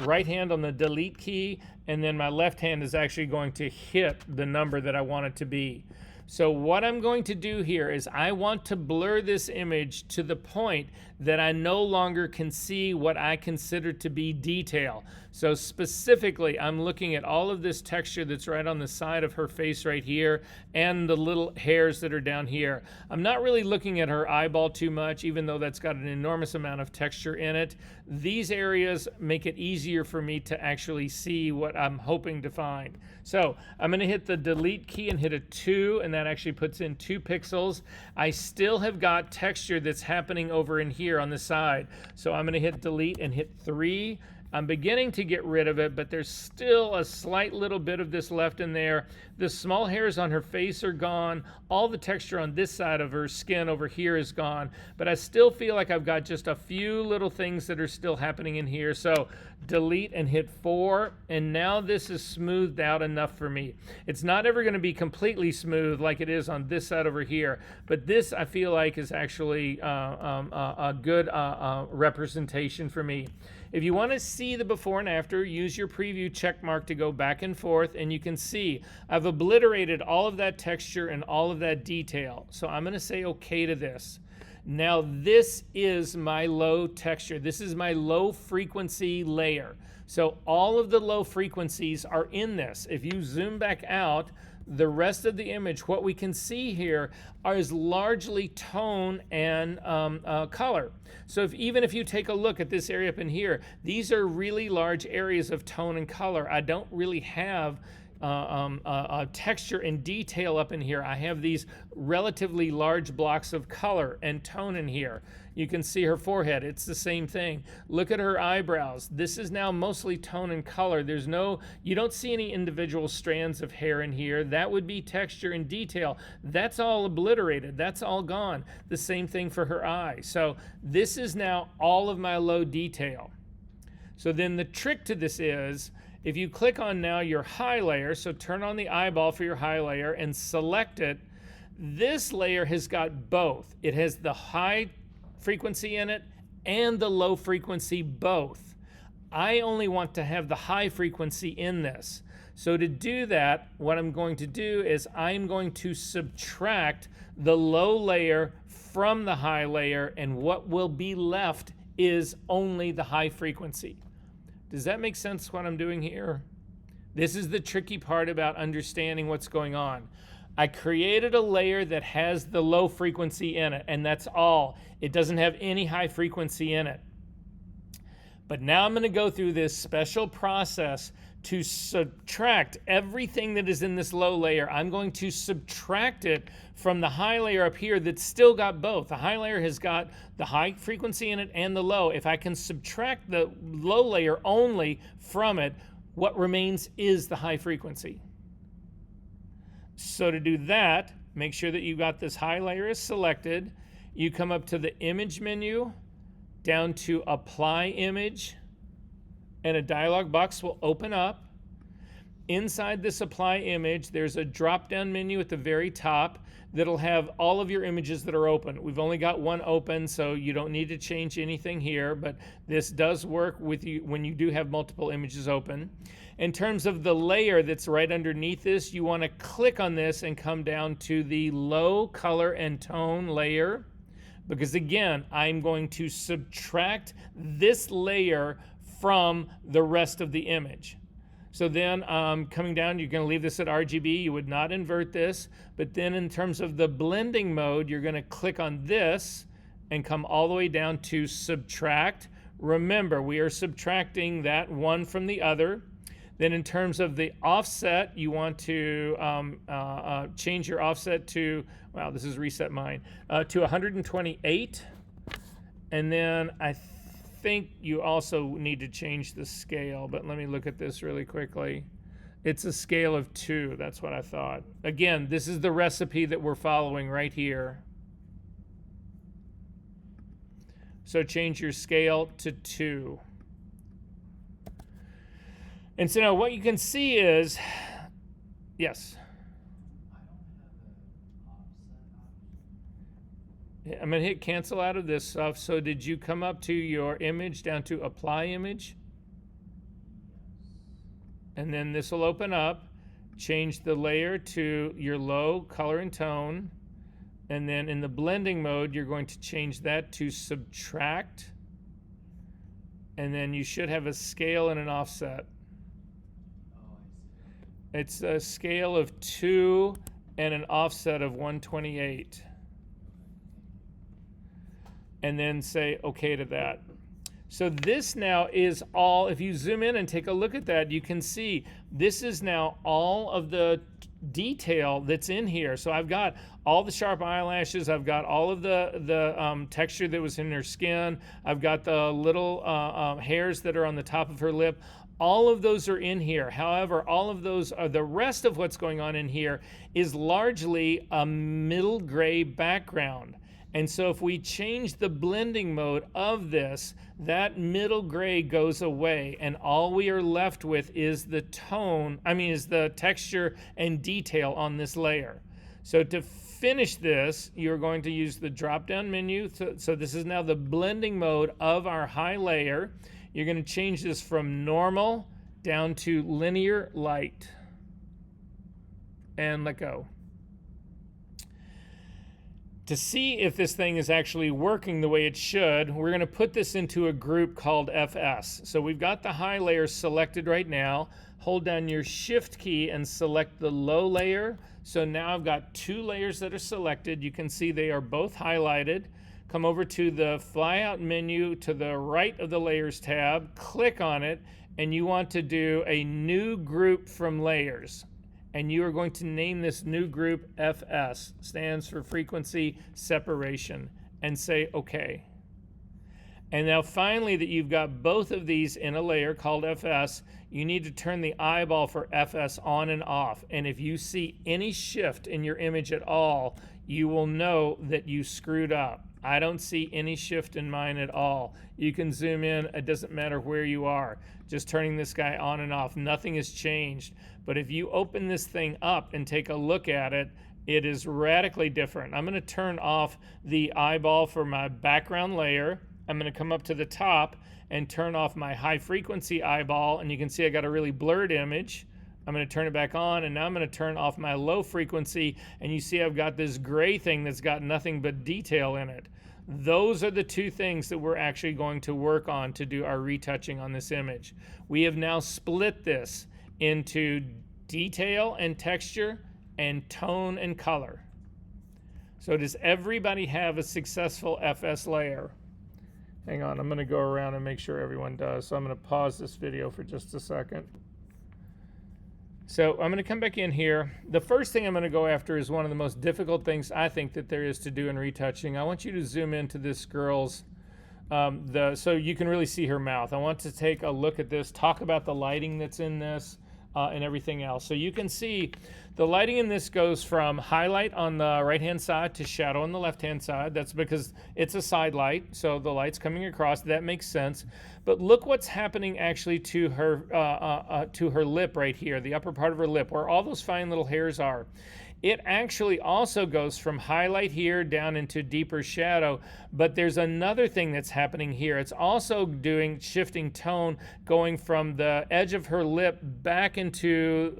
right hand on the delete key, and then my left hand is actually going to hit the number that I want it to be. So what I'm going to do here is I want to blur this image to the point that I no longer can see what I consider to be detail. So specifically, I'm looking at all of this texture that's right on the side of her face right here and the little hairs that are down here. I'm not really looking at her eyeball too much, even though that's got an enormous amount of texture in it. These areas make it easier for me to actually see what I'm hoping to find. So I'm going to hit the delete key and hit a 2, and that actually puts in 2 pixels. I still have got texture that's happening over in here on the side. So I'm going to hit delete and hit 3. I'm beginning to get rid of it, but there's still a slight little bit of this left in there. The small hairs on her face are gone. All the texture on this side of her skin over here is gone, but I still feel like I've got just a few little things that are still happening in here. So delete and hit 4, and now this is smoothed out enough for me. It's not ever going to be completely smooth like it is on this side over here, but this I feel like is actually a good representation for me. If you want to see the before and after, use your preview check mark to go back and forth, and you can see I've obliterated all of that texture and all of that detail. So I'm going to say okay to this. Now this is my low texture. This is my low frequency layer. So all of the low frequencies are in this. If you zoom back out, the rest of the image, what we can see here is largely tone and color. So even if you take a look at this area up in here, these are really large areas of tone and color. I don't really have texture and detail up in here. I have these relatively large blocks of color and tone in here. You can see her forehead. It's the same thing. Look at her eyebrows. This is now mostly tone and color. You don't see any individual strands of hair in here. That would be texture and detail. That's all obliterated. That's all gone. The same thing for her eye. So this is now all of my low detail. So then the trick to this is, if you click on now your high layer, so turn on the eyeball for your high layer and select it, this layer has got both. It has the high frequency in it and the low frequency both. I only want to have the high frequency in this. So to do that, what I'm going to do is I'm going to subtract the low layer from the high layer, and what will be left is only the high frequency. Does that make sense what I'm doing here? This is the tricky part about understanding what's going on. I created a layer that has the low frequency in it, and that's all. It doesn't have any high frequency in it. But now I'm going to go through this special process to subtract everything that is in this low layer. I'm going to subtract it from the high layer up here that's still got both. The high layer has got the high frequency in it and the low. If I can subtract the low layer only from it, what remains is the high frequency. So to do that, make sure that you got this high layer is selected. You come up to the image menu, down to apply image, and a dialog box will open up. Inside this apply image, there's a drop-down menu at the very top that'll have all of your images that are open. We've only got one open, so you don't need to change anything here, but this does work with you when you do have multiple images open. In terms of the layer that's right underneath this, you want to click on this and come down to the low color and tone layer, because again, I'm going to subtract this layer from the rest of the image. So then coming down, you're going to leave this at RGB. You would not invert this. But then in terms of the blending mode, you're going to click on this and come all the way down to subtract. Remember, we are subtracting that one from the other. Then in terms of the offset, you want to change your offset to, wow, this is reset mine, to 128. And then I think you also need to change the scale, but let me look at this really quickly. It's a scale of 2, that's what I thought. Again, this is the recipe that we're following right here. So change your scale to 2. And so now what you can see is, yes? I'm going to hit cancel out of this stuff. So did you come up to your image down to apply image? And then this will open up. Change the layer to your low color and tone. And then in the blending mode, you're going to change that to subtract. And then you should have a scale and an offset. It's a scale of 2 and an offset of 128. And then say okay to that. So this now is all, if you zoom in and take a look at that, you can see this is now all of the detail that's in here. So I've got all the sharp eyelashes, I've got all of the texture that was in her skin, I've got the little hairs that are on the top of her lip. All of those are in here. However, all of those are, the rest of what's going on in here is largely a middle gray background. And so if we change the blending mode of this, that middle gray goes away, and all we are left with is the tone, is the texture and detail on this layer. So to finish this, you're going to use the drop-down menu. So this is now the blending mode of our high layer. You're going to change this from normal down to linear light. And let go. To see if this thing is actually working the way it should, we're going to put this into a group called FS. So we've got the high layer selected right now. Hold down your shift key and select the low layer. So now I've got 2 layers that are selected. You can see they are both highlighted. Come over to the flyout menu to the right of the layers tab, click on it, and you want to do a new group from layers. And you are going to name this new group FS, stands for frequency separation, and say OK. And now finally that you've got both of these in a layer called FS, you need to turn the eyeball for FS on and off. And if you see any shift in your image at all, you will know that you screwed up. I don't see any shift in mine at all. You can zoom in, it doesn't matter where you are. Just turning this guy on and off, nothing has changed. But if you open this thing up and take a look at it, it is radically different. I'm going to turn off the eyeball for my background layer. I'm going to come up to the top and turn off my high frequency eyeball, and you can see I got a really blurred image. I'm going to turn it back on, and now I'm going to turn off my low frequency, and you see I've got this gray thing that's got nothing but detail in it. Those are the 2 things that we're actually going to work on to do our retouching on this image. We have now split this into detail and texture and tone and color. So does everybody have a successful FS layer? Hang on, I'm going to go around and make sure everyone does. So I'm going to pause this video for just a second. So I'm going to come back in here. The first thing I'm going to go after is one of the most difficult things I think that there is to do in retouching. I want you to zoom into this girl's, so you can really see her mouth. I want to take a look at this, talk about the lighting that's in this, and everything else. So you can see the lighting in this goes from highlight on the right-hand side to shadow on the left-hand side. That's because it's a side light, so the light's coming across. That makes sense. But look what's happening actually to her lip right here, the upper part of her lip, where all those fine little hairs are. It actually also goes from highlight here down into deeper shadow, but there's another thing that's happening here. It's also doing shifting tone, going from the edge of her lip back into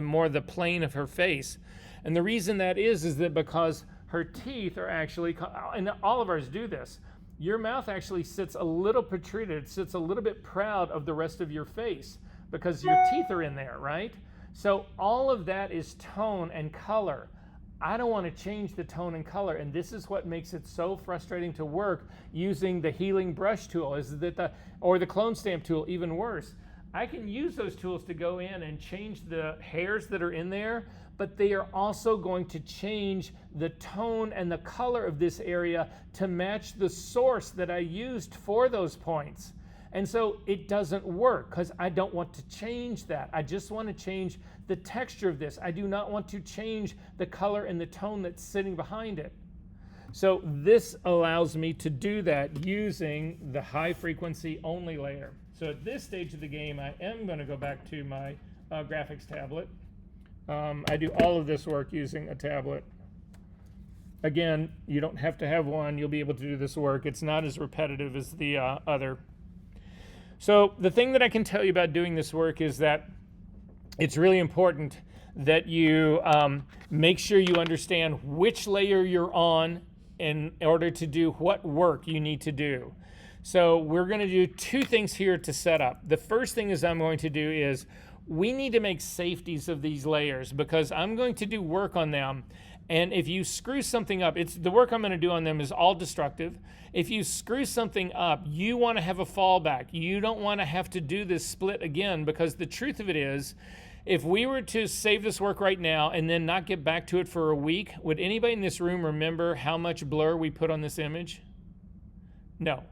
more the plane of her face. And the reason that is that because her teeth are actually, and all of ours do this, your mouth actually sits a little protruded, it sits a little bit proud of the rest of your face because your teeth are in there, right? So all of that is tone and color. I don't want to change the tone and color, and this is what makes it so frustrating to work using the healing brush tool, or the clone stamp tool, even worse. I can use those tools to go in and change the hairs that are in there, but they are also going to change the tone and the color of this area to match the source that I used for those points. And so it doesn't work because I don't want to change that. I just want to change the texture of this. I do not want to change the color and the tone that's sitting behind it. So this allows me to do that using the high frequency only layer. So at this stage of the game, I am going to go back to my graphics tablet. I do all of this work using a tablet. Again, you don't have to have one. You'll be able to do this work. It's not as repetitive as the other. So the thing that I can tell you about doing this work is that it's really important that you make sure you understand which layer you're on in order to do what work you need to do. So we're going to do two things here to set up. The first thing is I'm going to do is we need to make safeties of these layers because I'm going to do work on them. And if you screw something up, the work I'm going to do on them is all destructive. If you screw something up, you want to have a fallback. You don't want to have to do this split again because the truth of it is, if we were to save this work right now and then not get back to it for a week, would anybody in this room remember how much blur we put on this image? No.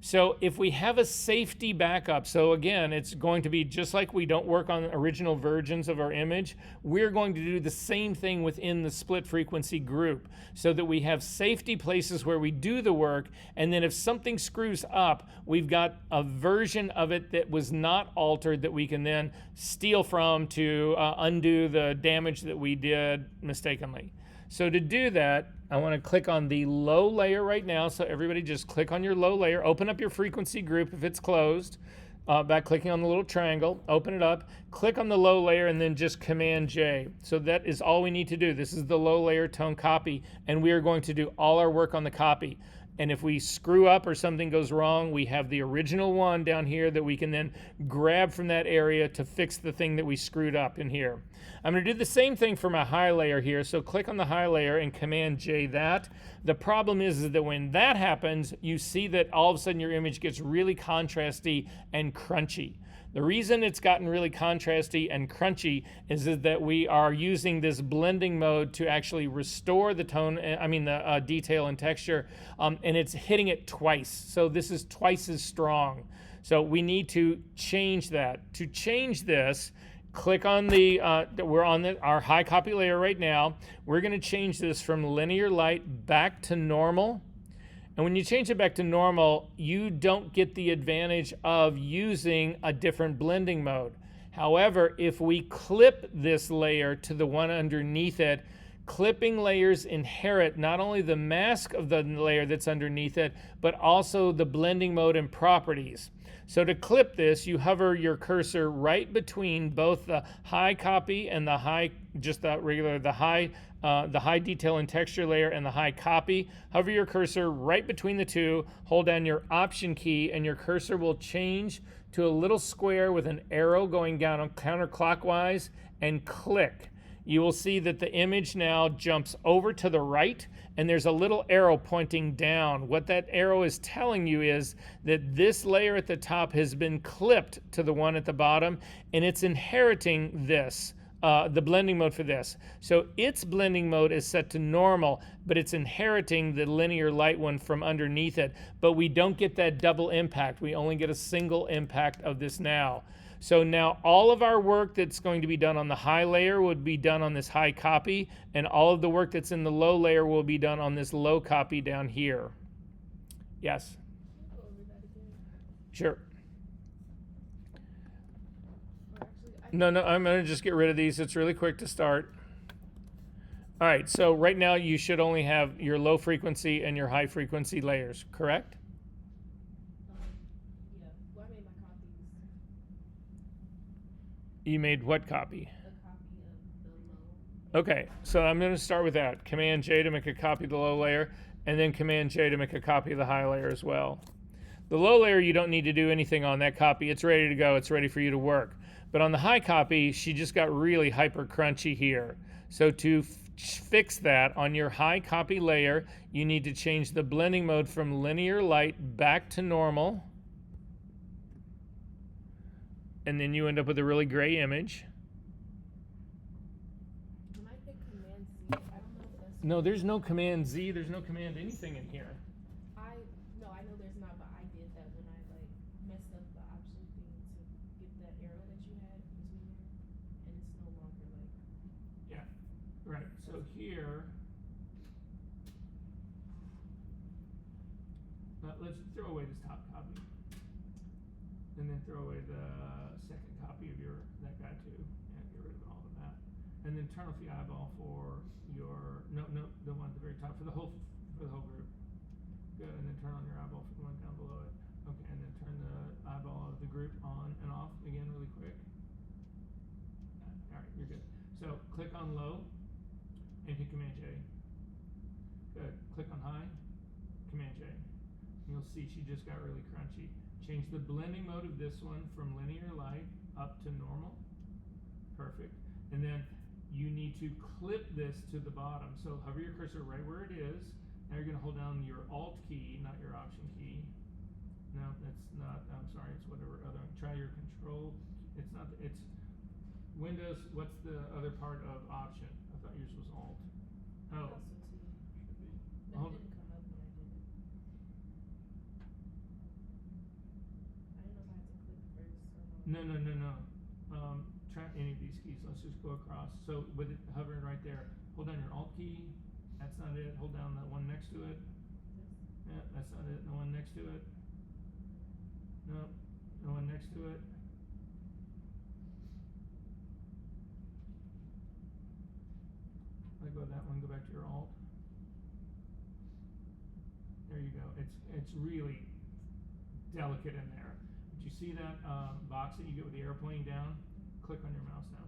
So if we have a safety backup, so again, it's going to be just like we don't work on original versions of our image, we're going to do the same thing within the split frequency group so that we have safety places where we do the work, and then if something screws up, we've got a version of it that was not altered that we can then steal from to undo the damage that we did mistakenly. So to do that, I want to click on the low layer right now. So everybody just click on your low layer, open up your frequency group if it's closed, by clicking on the little triangle, open it up, click on the low layer and then just Command J. So that is all we need to do. This is the low layer tone copy, and we are going to do all our work on the copy. And if we screw up or something goes wrong, we have the original one down here that we can then grab from that area to fix the thing that we screwed up in here. I'm going to do the same thing for my high layer here. So click on the high layer and Command J that. The problem is that when that happens, you see that all of a sudden your image gets really contrasty and crunchy. The reason it's gotten really contrasty and crunchy is that we are using this blending mode to actually restore the tone, the detail and texture, and it's hitting it twice. So this is twice as strong. So we need to change that. To change this, click on we're on our high copy layer right now. We're going to change this from linear light back to normal. And when you change it back to normal, you don't get the advantage of using a different blending mode. However, if we clip this layer to the one underneath it, clipping layers inherit not only the mask of the layer that's underneath it, but also the blending mode and properties. So to clip this, you hover your cursor right between both the high copy and the high, the high detail and texture layer and the high copy. Hover your cursor right between the two, hold down your Option key, and your cursor will change to a little square with an arrow going down counterclockwise, and click. You will see that the image now jumps over to the right, and there's a little arrow pointing down. What that arrow is telling you is that this layer at the top has been clipped to the one at the bottom, and it's inheriting this. The blending mode for this. So its blending mode is set to normal, but it's inheriting the linear light one from underneath it. But we don't get that double impact. We only get a single impact of this now. So now all of our work that's going to be done on the high layer would be done on this high copy, and all of the work that's in the low layer will be done on this low copy down here. Yes? Can you go over that again? Sure. Or actually, No, I'm going to just get rid of these. It's really quick to start. All right, so right now you should only have your low frequency and your high frequency layers, correct? yeah. Well, I made my copies. You made what copy? A copy of the low. Okay, so I'm going to start with that. Command J to make a copy of the low layer, and then Command J to make a copy of the high layer as well. The low layer, you don't need to do anything on that copy. It's ready to go. It's ready for you to work. But on the high copy, she just got really hyper crunchy here. So to fix that on your high copy layer, you need to change the blending mode from linear light back to normal. and then you end up with a really gray image. When I hit Command Z, I don't know if that's. No, there's no Command Z, there's no Command anything in here. I know there's not, but I did that when I like messed up the option thing to get that arrow that you had between there, and it's no longer like. Yeah, right, so here, let's throw away this top copy. And then throw away the second copy of that guy too, and get rid of all of that. And then turn off the eyeball for the one at the very top, for the whole group. Good, and then turn on your eyeball for the one down below it. Okay, and then turn the eyeball of the group on and off again really quick. Alright, you're good. So click on low and hit Command J. Good. Click on high, Command J. You'll see she just got really crunchy. Change the blending mode of this one from linear light up to normal. Perfect. And then you need to clip this to the bottom. So hover your cursor right where it is. Now you're going to hold down your Alt key, not your Option key. No, that's not, I'm sorry, it's whatever other. Try your Control. It's not, it's Windows, what's the other part of Option? I thought yours was Alt. Oh. Also too. Should be. That Hold- didn't come up when I did it. I didn't know if I had to click first or not. No. Try any of these keys. Let's just go across. So with it hovering right there, hold down your Alt key. That's not it. Hold down the one next to it. Yeah, that's not it. The one next to it. No, the one next to it. Let go of that one. Go back to your Alt. There you go. It's really delicate in there. But you see that box that you get with the arrow pointing down? Click on your mouse now,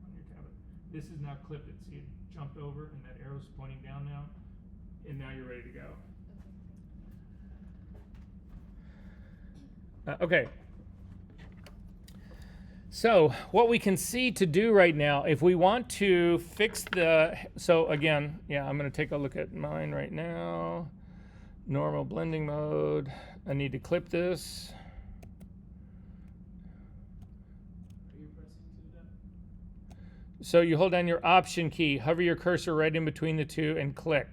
on your tablet. This is now clipped it. See, it jumped over and that arrow's pointing down now. And now you're ready to go. Okay. So what we can see to do right now, if we want to fix so again, yeah, I'm going to take a look at mine right now. Normal blending mode. I need to clip this. Are you pressing to do that? So you hold down your Option key, hover your cursor right in between the two, and click.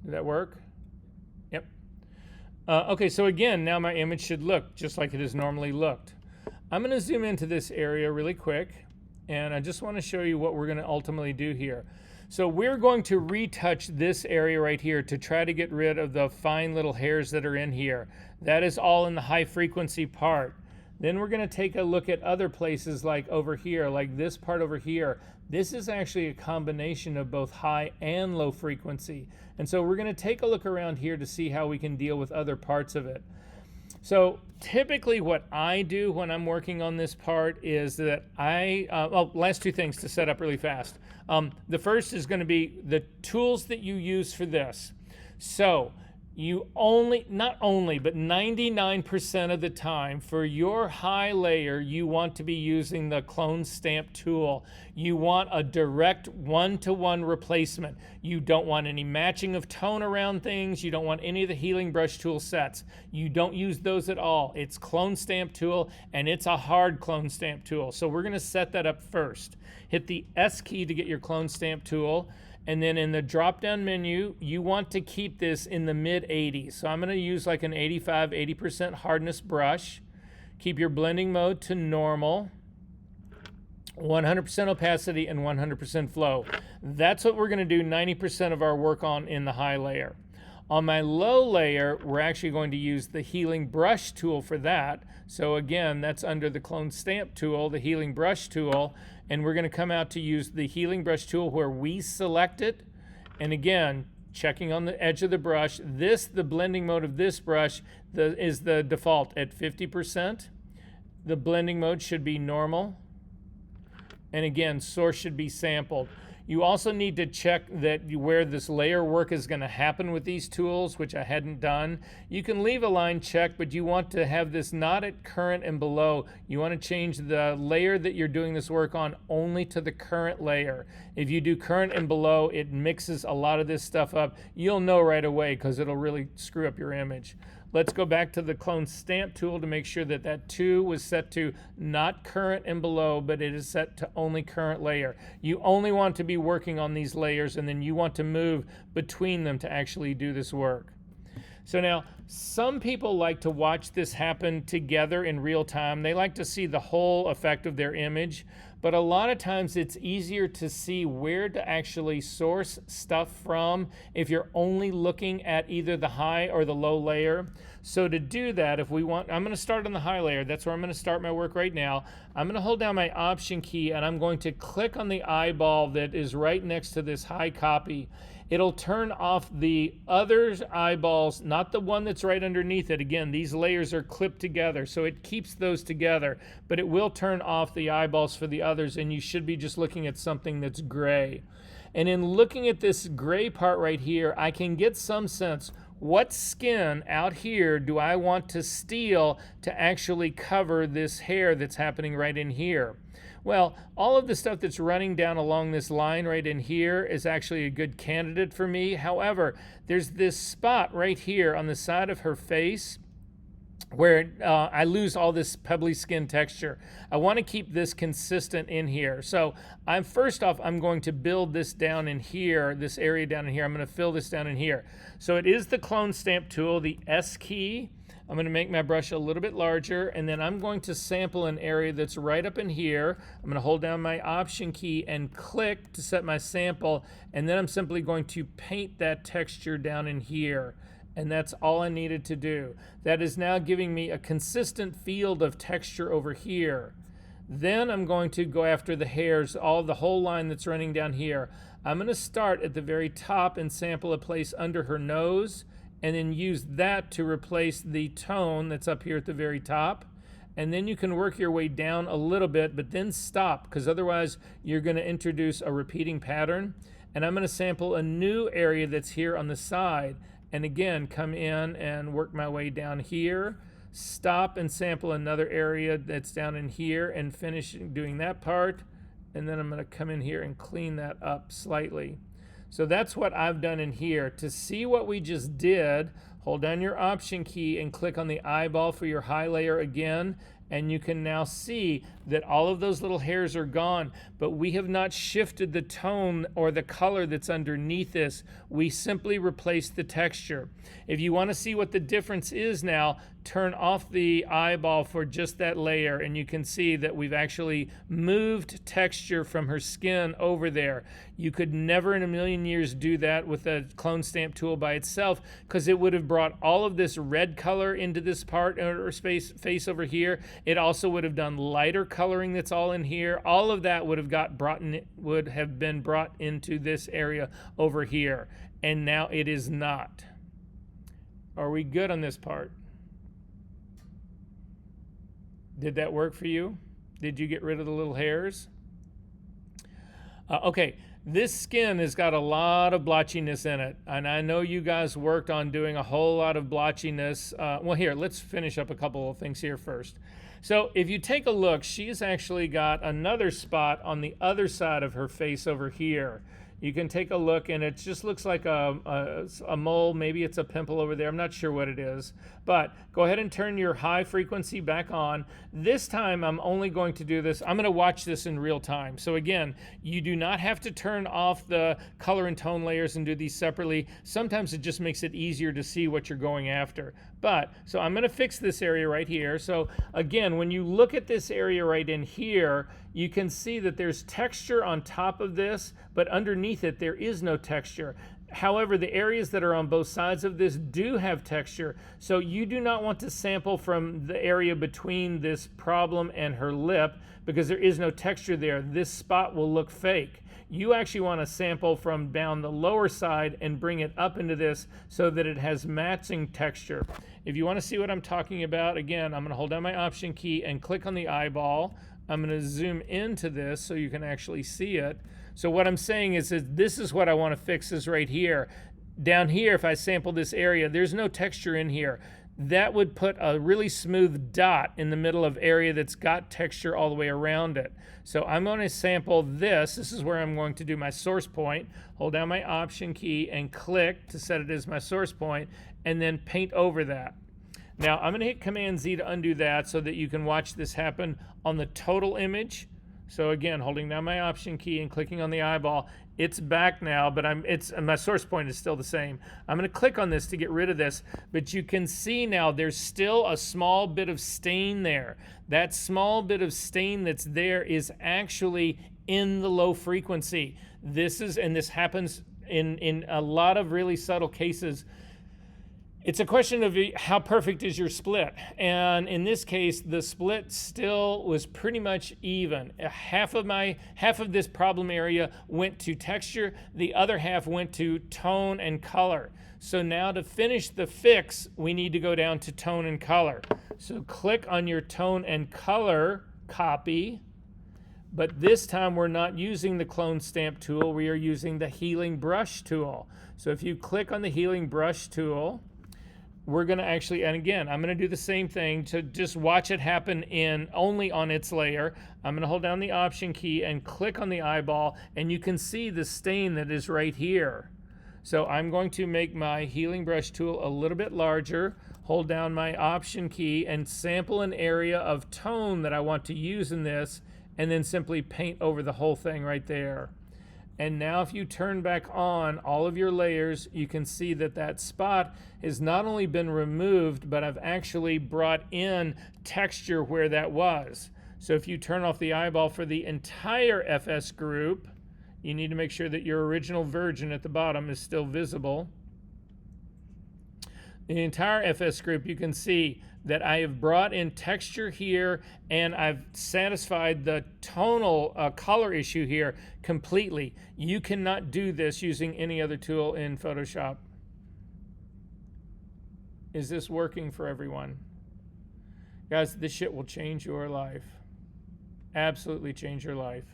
Did that work? Yep. Okay, so again, now my image should look just like it has normally looked. I'm going to zoom into this area really quick, and I just want to show you what we're going to ultimately do here. So we're going to retouch this area right here to try to get rid of the fine little hairs that are in here. That is all in the high frequency part. Then we're going to take a look at other places like over here, like this part over here. This is actually a combination of both high and low frequency. And so we're going to take a look around here to see how we can deal with other parts of it. So typically what I do when I'm working on this part is that last two things to set up really fast. The first is going to be the tools that you use for this. So you not only, but 99% of the time for your high layer, you want to be using the clone stamp tool. You want a direct one-to-one replacement. You don't want any matching of tone around things. You don't want any of the healing brush tool sets. You don't use those at all. It's clone stamp tool, and it's a hard clone stamp tool. So we're going to set that up first. Hit the S key to get your clone stamp tool. And then in the drop-down menu, you want to keep this in the mid-80s. So I'm going to use like an 85, 80% hardness brush. Keep your blending mode to normal. 100% opacity and 100% flow. That's what we're going to do 90% of our work on in the high layer. On my low layer, we're actually going to use the healing brush tool for that. So again, that's under the clone stamp tool, the healing brush tool. And we're going to come out to use the healing brush tool where we select it. And again, checking on the edge of the brush. The blending mode of this brush is the default at 50%. The blending mode should be normal. And again, source should be sampled. You also need to check that where this layer work is going to happen with these tools, which I hadn't done. You can leave a line check, but you want to have this not at current and below. You want to change the layer that you're doing this work on only to the current layer. If you do current and below, it mixes a lot of this stuff up. You'll know right away because it'll really screw up your image. Let's go back to the clone stamp tool to make sure that that 2 was set to not current and below, but it is set to only current layer. You only want to be working on these layers, and then you want to move between them to actually do this work. So now, some people like to watch this happen together in real time. They like to see the whole effect of their image, but a lot of times it's easier to see where to actually source stuff from if you're only looking at either the high or the low layer. So to do that, if we want, I'm going to start on the high layer. That's where I'm going to start my work right now. I'm going to hold down my Option key, and I'm going to click on the eyeball that is right next to this high copy. It'll turn off the other eyeballs, not the one that's right underneath it. Again, these layers are clipped together, so it keeps those together, but it will turn off the eyeballs for the others, and you should be just looking at something that's gray. And in looking at this gray part right here, I can get some sense, what skin out here do I want to steal to actually cover this hair that's happening right in here? Well, all of the stuff that's running down along this line right in here is actually a good candidate for me. However, there's this spot right here on the side of her face where I lose all this pebbly skin texture. I want to keep this consistent in here. So first off, I'm going to build this down in here, this area down in here. I'm going to fill this down in here. So it is the clone stamp tool, the S key. I'm going to make my brush a little bit larger, and then I'm going to sample an area that's right up in here. I'm going to hold down my Option key and click to set my sample, and then I'm simply going to paint that texture down in here. And that's all I needed to do. That is now giving me a consistent field of texture over here. Then I'm going to go after the hairs, the whole line that's running down here. I'm going to start at the very top and sample a place under her nose, and then use that to replace the tone that's up here at the very top. And then you can work your way down a little bit, but then stop, because otherwise you're going to introduce a repeating pattern. And I'm going to sample a new area that's here on the side. And again, come in and work my way down here, stop and sample another area that's down in here and finish doing that part. And then I'm going to come in here and clean that up slightly. So that's what I've done in here. To see what we just did, hold down your Option key and click on the eyeball for your high layer again, and you can now see that all of those little hairs are gone, but we have not shifted the tone or the color that's underneath this. We simply replaced the texture. If you want to see what the difference is now, turn off the eyeball for just that layer, and you can see that we've actually moved texture from her skin over there. You could never in a million years do that with a clone stamp tool by itself, because it would have brought all of this red color into this part or face over here. It also would have done lighter coloring that's all in here. All of that would have been brought into this area over here, and now it is not. Are we good on this part? Did that work for you? Did you get rid of the little hairs? Okay, this skin has got a lot of blotchiness in it, and I know you guys worked on doing a whole lot of blotchiness. Well, here, let's finish up a couple of things here first. So if you take a look, she's actually got another spot on the other side of her face over here. You can take a look, and it just looks like a mole. Maybe it's a pimple over there. I'm not sure what it is. But go ahead and turn your high frequency back on. This time, I'm only going to do this. I'm going to watch this in real time. So again, you do not have to turn off the color and tone layers and do these separately. Sometimes it just makes it easier to see what you're going after. So I'm going to fix this area right here. So again, when you look at this area right in here, you can see that there's texture on top of this, but underneath it, there is no texture. However, the areas that are on both sides of this do have texture. So you do not want to sample from the area between this problem and her lip, because there is no texture there. This spot will look fake. You actually want to sample from down the lower side and bring it up into this so that it has matching texture. If you want to see what I'm talking about, again, I'm going to hold down my Option key and click on the eyeball. I'm going to zoom into this so you can actually see it. So what I'm saying is that this is what I want to fix, is right here. Down here, if I sample this area, there's no texture in here. That would put a really smooth dot in the middle of area that's got texture all the way around it. So I'm going to sample this. This is where I'm going to do my source point. Hold down my Option key and click to set it as my source point, and then paint over that. Now I'm going to hit Command Z to undo that so that you can watch this happen on the total image. So again, holding down my Option key and clicking on the eyeball, it's back now, but my source point is still the same. I'm going to click on this to get rid of this, but you can see now there's still a small bit of stain there. That small bit of stain that's there is actually in the low frequency. This happens in a lot of really subtle cases. It's a question of how perfect is your split. And in this case, the split still was pretty much even. Half of this problem area went to texture, the other half went to tone and color. So now to finish the fix, we need to go down to tone and color. So click on your tone and color copy, but this time we're not using the clone stamp tool, we are using the healing brush tool. So if you click on the healing brush tool, we're going to actually, and again, I'm going to do the same thing to just watch it happen only on its layer. I'm going to hold down the Option key and click on the eyeball, and you can see the stain that is right here. So I'm going to make my healing brush tool a little bit larger, hold down my Option key, and sample an area of tone that I want to use in this, and then simply paint over the whole thing right there. And now if you turn back on all of your layers, you can see that that spot has not only been removed, but I've actually brought in texture where that was. So if you turn off the eyeball for the entire FS group, you need to make sure that your original version at the bottom is still visible. The entire FS group, you can see that I have brought in texture here and I've satisfied the tonal color issue here completely. You cannot do this using any other tool in Photoshop. Is this working for everyone? Guys, this shit will change your life. Absolutely change your life.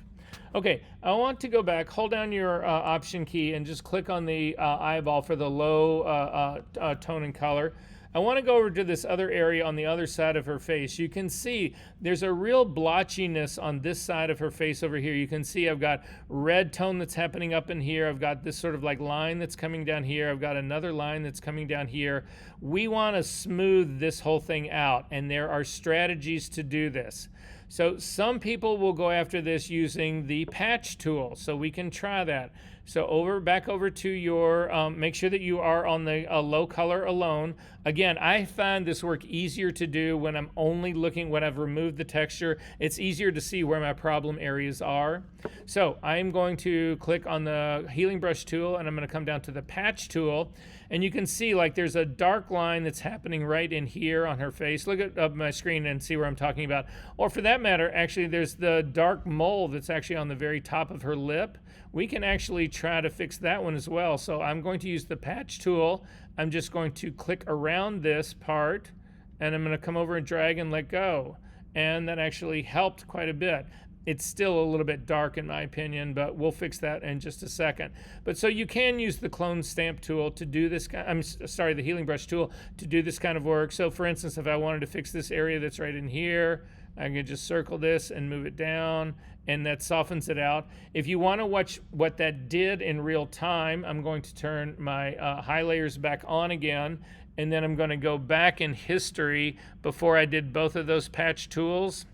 Okay, I want to go back, hold down your Option key and just click on the eyeball for the low tone and color. I want to go over to this other area on the other side of her face. You can see there's a real blotchiness on this side of her face over here. You can see I've got red tone that's happening up in here. I've got this sort of like line that's coming down here. I've got another line that's coming down here. We want to smooth this whole thing out, and there are strategies to do this. So some people will go after this using the patch tool, so we can try that. So back over to your, make sure that you are on the low color alone. Again, I find this work easier to do when I'm only looking, when I've removed the texture. It's easier to see where my problem areas are. So I'm going to click on the healing brush tool and I'm going to come down to the patch tool. And you can see like there's a dark line that's happening right in here on her face. Look at my screen and see where I'm talking about. Or for that matter, actually there's the dark mole that's actually on the very top of her lip. We can actually try to fix that one as well. So I'm going to use the patch tool. I'm just going to click around this part and I'm going to come over and drag and let go. And that actually helped quite a bit. It's still a little bit dark in my opinion, but we'll fix that in just a second. But so you can use the clone stamp tool to do this, the healing brush tool to do this kind of work. So for instance, if I wanted to fix this area that's right in here, I can just circle this and move it down, and that softens it out. If you want to watch what that did in real time, I'm going to turn my high layers back on again, and then I'm going to go back in history before I did both of those patch tools.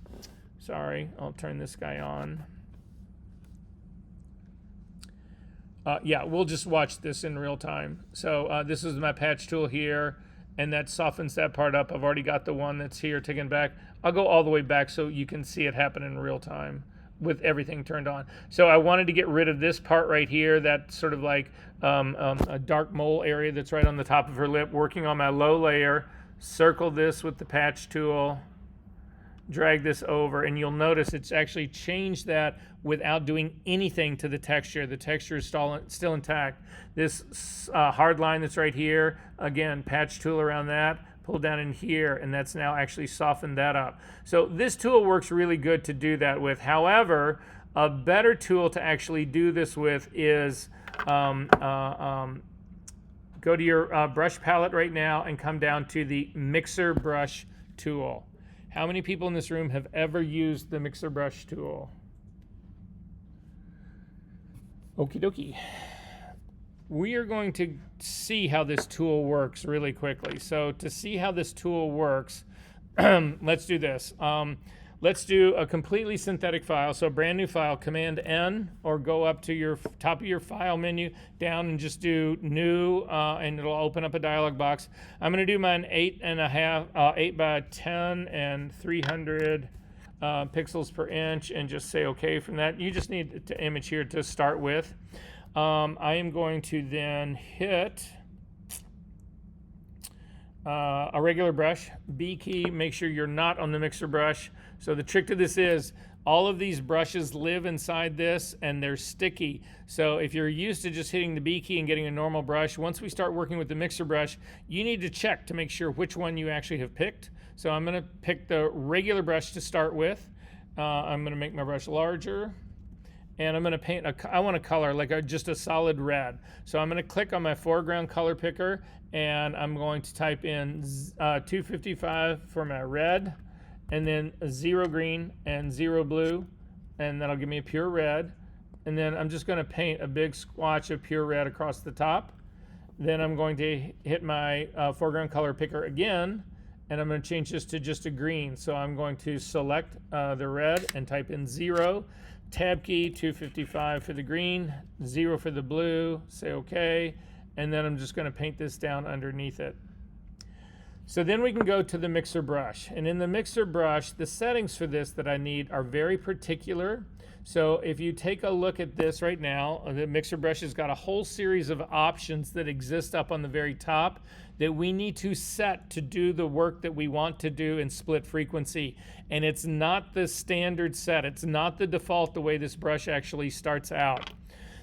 Sorry, I'll turn this guy on. Yeah, we'll just watch this in real time. So this is my patch tool here, and that softens that part up. I've already got the one that's here taken back. I'll go all the way back so you can see it happen in real time with everything turned on. So I wanted to get rid of this part right here, that sort of like a dark mole area that's right on the top of her lip, working on my low layer. Circle this with the patch tool. Drag this over, and you'll notice it's actually changed that without doing anything to the texture. The texture is still intact. This hard line that's right here, again, patch tool around that, pull down in here, and that's now actually softened that up. So this tool works really good to do that with. However, a better tool to actually do this with is go to your brush palette right now and come down to the mixer brush tool. How many people in this room have ever used the mixer brush tool? Okie dokie. we are going to see how this tool works really quickly. So to see how this tool works, let's do this. Let's do a completely synthetic file. So a brand new file, Command N, or go up to your top of your file menu, down and just do new, and it'll open up a dialog box. I'm going to do mine 8 by 10 and 300 pixels per inch, and just say OK from that. You just need the image here to start with. I am going to then hit a regular brush, B key, make sure you're not on the mixer brush. So the trick to this is all of these brushes live inside this and they're sticky. So if you're used to just hitting the B key and getting a normal brush, once we start working with the mixer brush, you need to check to make sure which one you actually have picked. So I'm going to pick the regular brush to start with. I'm going to make my brush larger. And I'm going to paint, I want a color, like just a solid red. So I'm going to click on my foreground color picker, and I'm going to type in 255 for my red, and then 0 green and 0 blue, and that'll give me a pure red. And then I'm just going to paint a big swatch of pure red across the top. Then I'm going to hit my foreground color picker again, and I'm going to change this to just a green. So I'm going to select the red and type in 0. Tab key, 255 for the green, 0 for the blue, say OK, and then I'm just going to paint this down underneath it. So then we can go to the mixer brush, and in the mixer brush, the settings for this that I need are very particular. So if you take a look at this right now, the mixer brush has got a whole series of options that exist up on the very top that we need to set to do the work that we want to do in split frequency. And it's not the standard set. It's not the default the way this brush actually starts out.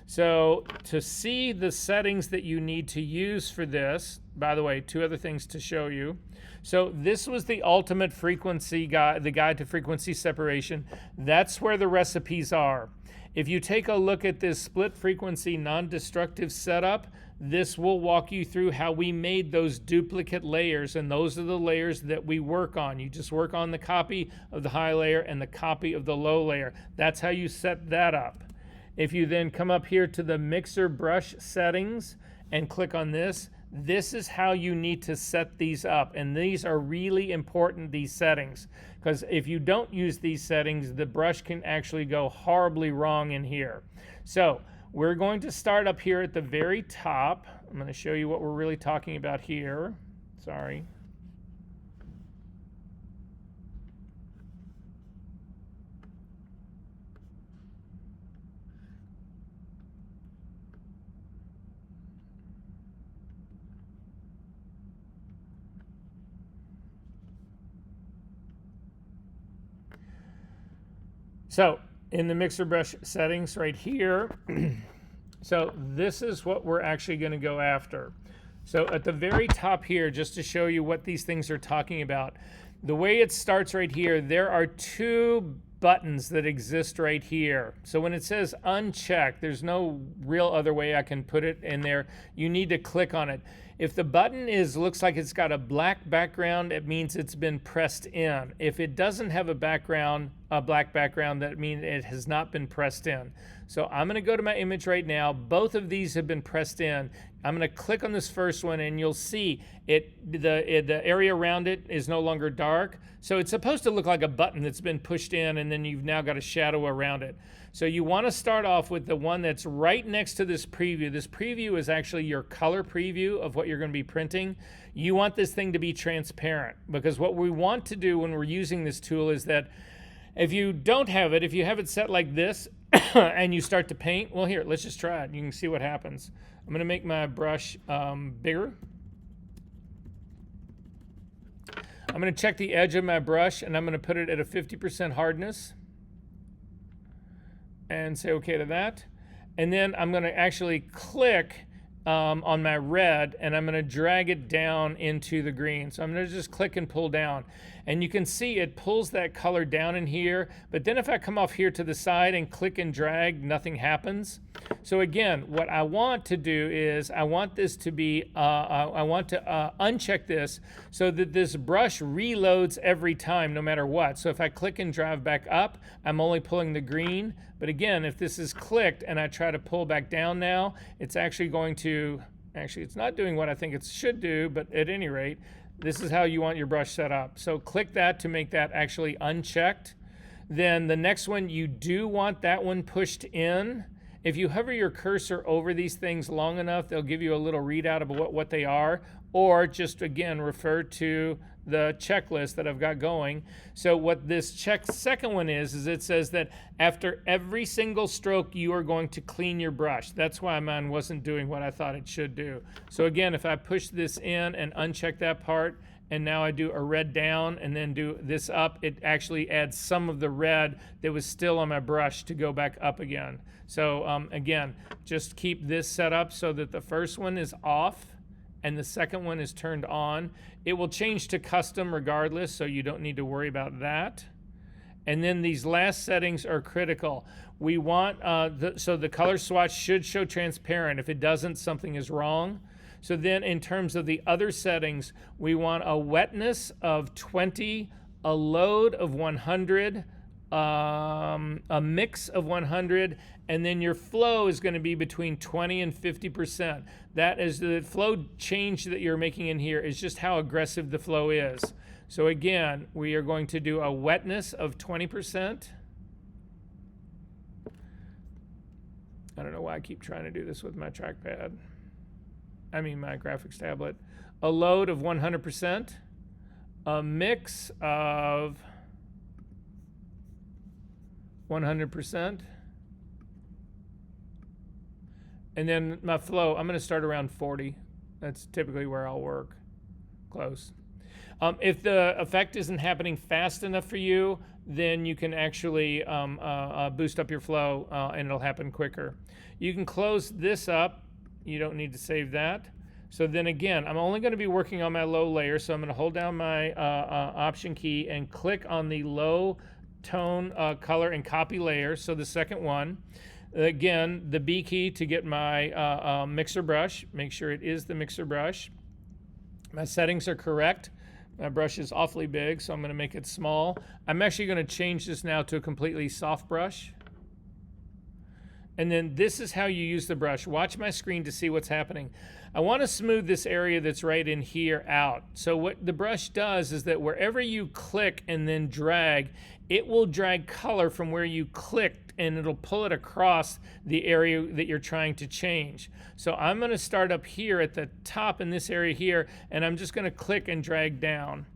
So to see the settings that you need to use for this, by the way, 2 other things to show you. So this was the ultimate frequency guide, the guide to frequency separation. That's where the recipes are. If you take a look at this split frequency non-destructive setup, this will walk you through how we made those duplicate layers, and those are the layers that we work on. You just work on the copy of the high layer and the copy of the low layer. That's how you set that up. If you then come up here to the mixer brush settings and click on this, this is how you need to set these up. And these are really important, these settings, because if you don't use these settings, the brush can actually go horribly wrong in here. So we're going to start up here at the very top. I'm going to show you what we're really talking about here. Sorry. So in the mixer brush settings right here, so this is what we're actually going to go after. So at the very top here, just to show you what these things are talking about, the way it starts right here, there are 2 buttons that exist right here. So when it says unchecked, there's no real other way I can put it in there. You need to click on it. If the button looks like it's got a black background, it means it's been pressed in. If it doesn't have a black background, that means it has not been pressed in. So I'm going to go to my image right now. Both of these have been pressed in. I'm going to click on this first one, and you'll see the area around it is no longer dark. So it's supposed to look like a button that's been pushed in, and then you've now got a shadow around it. So you want to start off with the one that's right next to this preview. This preview is actually your color preview of what you're going to be printing. You want this thing to be transparent, because what we want to do when we're using this tool is that if you don't have it, if you have it set like this and you start to paint, well, here, let's just try it. You can see what happens. I'm going to make my brush bigger. I'm going to check the edge of my brush, and I'm going to put it at a 50% hardness and say OK to that. And then I'm going to actually click on my red, and I'm going to drag it down into the green. So I'm going to just click and pull down. And you can see it pulls that color down in here. But then if I come off here to the side and click and drag, nothing happens. So again, what I want to do is I want this to be, I want to uncheck this so that this brush reloads every time, no matter what. So if I click and drive back up, I'm only pulling the green. But again, if this is clicked and I try to pull back down now, it's actually going to to, actually it's not doing what I think it should do, but at any rate, this is how you want your brush set up. So click that to make that actually unchecked. Then the next one, you do want that one pushed in. If you hover your cursor over these things long enough, they'll give you a little readout of what they are, or just again refer to the checklist that I've got going. So what this second one is it says that after every single stroke you are going to clean your brush. That's why mine wasn't doing what I thought it should do. So again, if I push this in and uncheck that part, and now I do a red down and then do this up, it actually adds some of the red that was still on my brush to go back up again. So again, just keep this set up so that the first one is off and the second one is turned on. It will change to custom regardless, so you don't need to worry about that. And then these last settings are critical. We want, so the color swatch should show transparent. If it doesn't, something is wrong. So then in terms of the other settings, we want a wetness of 20, a load of 100, a mix of 100, and then your flow is going to be between 20 and 50%. That is the flow change that you're making in here is just how aggressive the flow is. So again, we are going to do a wetness of 20%. I don't know why I keep trying to do this with my trackpad. My graphics tablet. A load of 100%, a mix of 100%, and then my flow, I'm going to start around 40. That's typically where I'll work. Close. If the effect isn't happening fast enough for you, then you can actually boost up your flow and it'll happen quicker. You can close this up. You don't need to save that. So then again, I'm only going to be working on my low layer, so I'm going to hold down my option key and click on the low tone color and copy layer, so the second one. Again, the B key to get my mixer brush. Make sure it is the mixer brush. My settings are correct. My brush is awfully big, so I'm going to make it small. I'm actually going to change this now to a completely soft brush. And then this is how you use the brush. Watch my screen to see what's happening. I want to smooth this area that's right in here out. So what the brush does is that wherever you click and then drag, it will drag color from where you clicked and it'll pull it across the area that you're trying to change. So I'm going to start up here at the top in this area here, and I'm just going to click and drag down.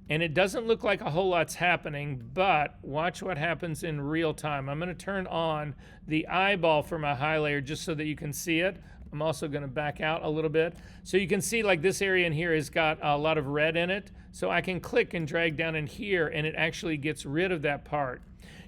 And it doesn't look like a whole lot's happening, but watch what happens in real time. I'm going to turn on the eyeball for my high layer just so that you can see it. I'm also going to back out a little bit. So you can see like this area in here has got a lot of red in it. So I can click and drag down in here and it actually gets rid of that part.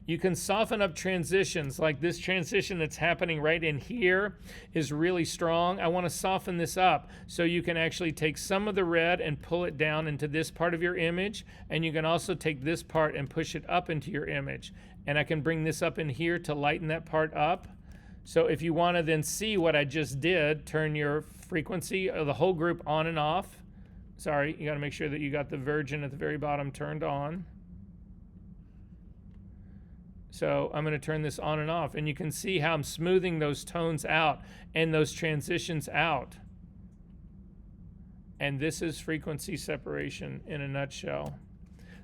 You can soften up transitions, like this transition that's happening right in here is really strong. I want to soften this up so you can actually take some of the red and pull it down into this part of your image, and you can also take this part and push it up into your image. And I can bring this up in here to lighten that part up. So if you want to then see what I just did, turn your frequency of the whole group on and off. Sorry, you got to make sure that you got the virgin at the very bottom turned on. So I'm going to turn this on and off, and you can see how I'm smoothing those tones out and those transitions out. And this is frequency separation in a nutshell.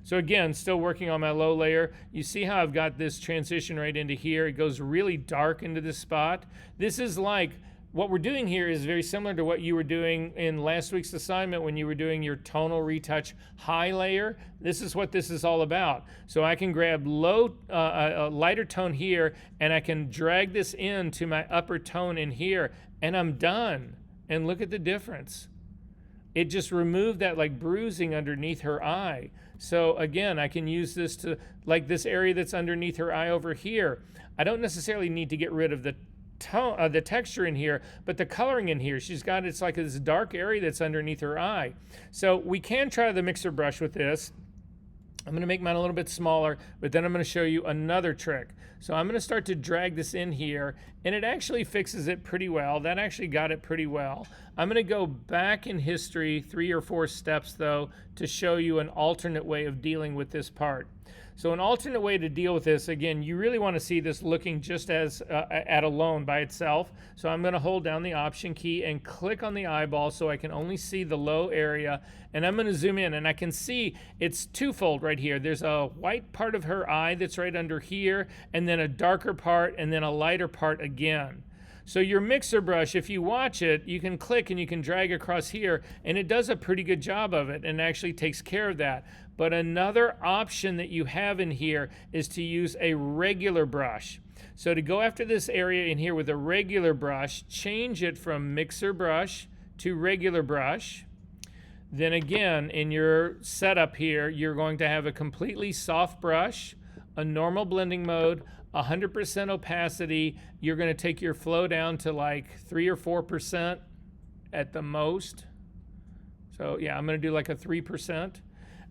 So again, still working on my low layer. You see how I've got this transition right into here. It goes really dark into this spot. This is like, what we're doing here is very similar to what you were doing in last week's assignment when you were doing your tonal retouch high layer. This is what this is all about. So I can grab a lighter tone here, and I can drag this into my upper tone in here, and I'm done. And look at the difference. It just removed that like bruising underneath her eye. So again, I can use this to, like this area that's underneath her eye over here. I don't necessarily need to get rid of the texture in here, but the coloring in here, she's got, it's like this dark area that's underneath her eye. So we can try the mixer brush with this. I'm going to make mine a little bit smaller, but then I'm going to show you another trick. So I'm going to start to drag this in here, and it actually fixes it pretty well. That actually got it pretty well. I'm going to go back in history 3 or 4 steps though to show you an alternate way of dealing with this part. So an alternate way to deal with this, again, you really want to see this looking just as at alone by itself. So I'm going to hold down the Option key and click on the eyeball so I can only see the low area. And I'm going to zoom in and I can see it's twofold right here. There's a white part of her eye that's right under here, and then a darker part, and then a lighter part again. So your mixer brush, if you watch it, you can click and you can drag across here, and it does a pretty good job of it and actually takes care of that. But another option that you have in here is to use a regular brush. So to go after this area in here with a regular brush, change it from mixer brush to regular brush. Then again, in your setup here, you're going to have a completely soft brush, a normal blending mode, 100% opacity. You're going to take your flow down to like 3 or 4% at the most. So yeah, I'm going to do like a 3%.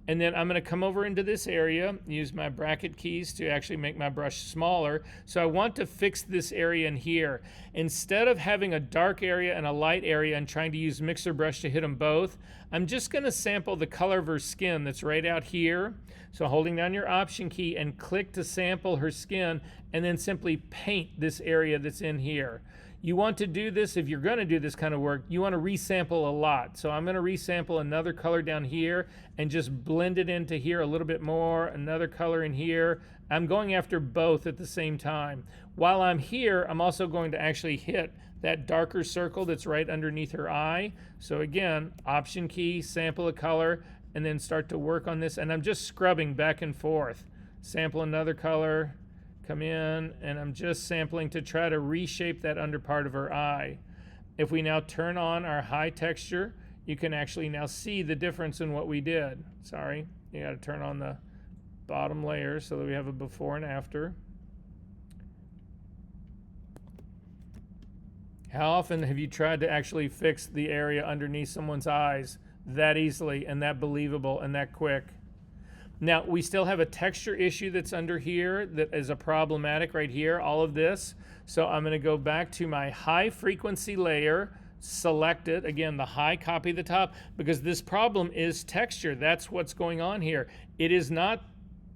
And then I'm going to come over into this area, use my bracket keys to actually make my brush smaller. So I want to fix this area in here. Instead of having a dark area and a light area and trying to use mixer brush to hit them both, I'm just going to sample the color of her skin that's right out here. So holding down your Option key and click to sample her skin, and then simply paint this area that's in here. You want to do this, if you're going to do this kind of work, you want to resample a lot. So I'm going to resample another color down here and just blend it into here a little bit more, another color in here. I'm going after both at the same time. While I'm here, I'm also going to actually hit that darker circle that's right underneath her eye. So again, Option key, sample a color, and then start to work on this. And I'm just scrubbing back and forth. Sample another color, come in, and I'm just sampling to try to reshape that under part of her eye. If we now turn on our high texture, you can actually now see the difference in what we did. Sorry, you got to turn on the bottom layer so that we have a before and after. How often have you tried to actually fix the area underneath someone's eyes that easily and that believable and that quick? Now, we still have a texture issue that's under here that is a problematic right here, all of this. So I'm going to go back to my high frequency layer, select it, again, the high, copy the top, because this problem is texture. That's what's going on here. It is not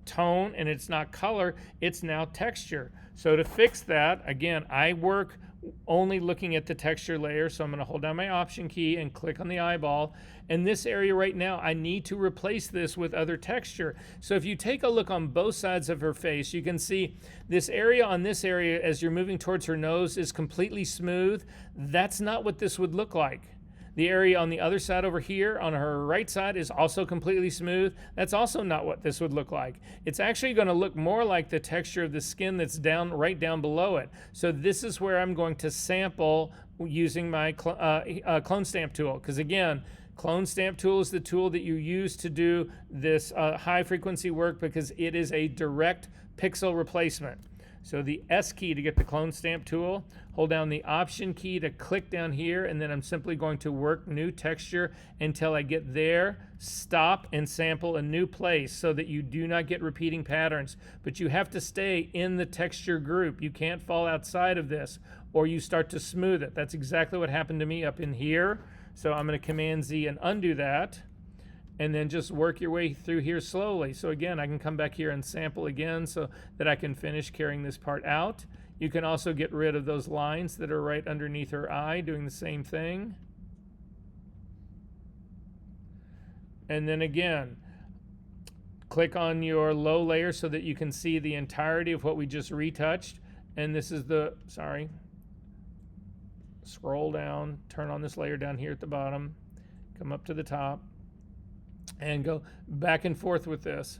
tone and it's not color, it's now texture. So to fix that, again, I work only looking at the texture layer, so I'm going to hold down my Option key and click on the eyeball. And this area right now, I need to replace this with other texture. So if you take a look on both sides of her face, you can see this area on this area as you're moving towards her nose is completely smooth. That's not what this would look like. The area on the other side over here on her right side is also completely smooth. That's also not what this would look like. It's actually going to look more like the texture of the skin that's right down below it. So this is where I'm going to sample using my clone stamp tool. Because again, clone stamp tool is the tool that you use to do this high frequency work because it is a direct pixel replacement. So the S key to get the clone stamp tool, hold down the Option key to click down here, and then I'm simply going to work new texture until I get there, stop, and sample a new place so that you do not get repeating patterns. But you have to stay in the texture group. You can't fall outside of this or you start to smooth it. That's exactly what happened to me up in here. So I'm going to Command Z and undo that. And then just work your way through here slowly. So again, I can come back here and sample again so that I can finish carrying this part out. You can also get rid of those lines that are right underneath her eye, doing the same thing. And then again, click on your low layer so that you can see the entirety of what we just retouched. And this is the, sorry, scroll down, turn on this layer down here at the bottom, come up to the top, and go back and forth with this.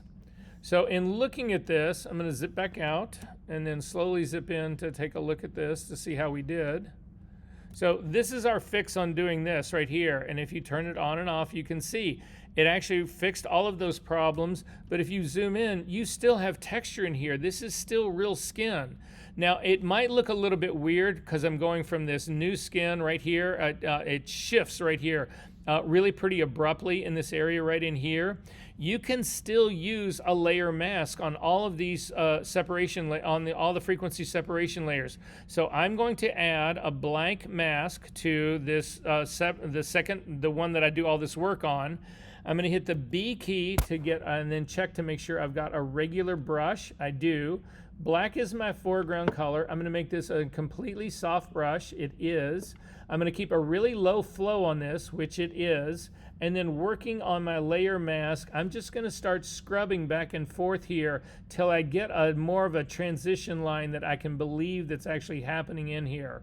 So in looking at this, I'm going to zip back out and then slowly zip in to take a look at this to see how we did. So this is our fix on doing this right here. And if you turn it on and off, you can see it actually fixed all of those problems. But if you zoom in, you still have texture in here. This is still real skin. Now, it might look a little bit weird because I'm going from this new skin right here. It shifts right here. Really pretty abruptly in this area right in here. You can still use a layer mask on all of these all the frequency separation layers. So I'm going to add a blank mask to this the one that I do all this work on. I'm going to hit the B key to get, and then check to make sure I've got a regular brush. I do. Black is my foreground color. I'm going to make this a completely soft brush. It is. I'm going to keep a really low flow on this, which it is. And then working on my layer mask, I'm just going to start scrubbing back and forth here till I get a more of a transition line that I can believe that's actually happening in here.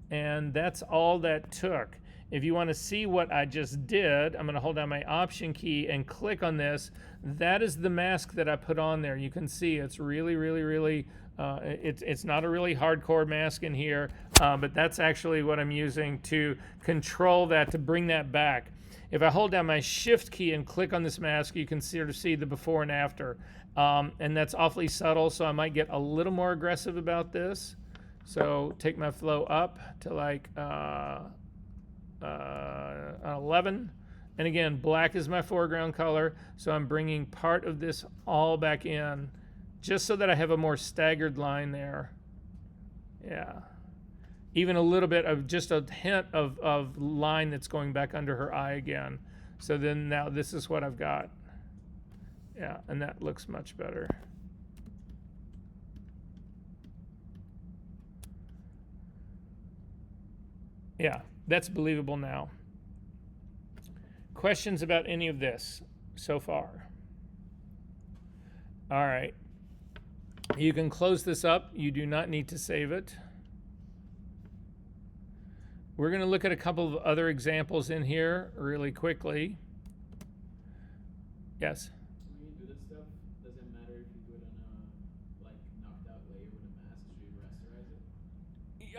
And that's all that took. If you want to see what I just did, I'm going to hold down my Option key and click on this. That is the mask that I put on there. You can see it's really, really, really, it's not a really hardcore mask in here, but that's actually what I'm using to control that, to bring that back. If I hold down my Shift key and click on this mask, you can sort of see the before and after. And that's awfully subtle, so I might get a little more aggressive about this. So take my flow up to like 11. And again, black is my foreground color, so I'm bringing part of this all back in just so that I have a more staggered line there. Yeah. Even a little bit of just a hint of line that's going back under her eye again. So then now this is what I've got. Yeah, and that looks much better. Yeah, that's believable now. Questions about any of this so far? All right. You can close this up. You do not need to save it. We're going to look at a couple of other examples in here really quickly. Yes? When you do this stuff, does it matter if you do it on a like knocked out layer with a mask? Should you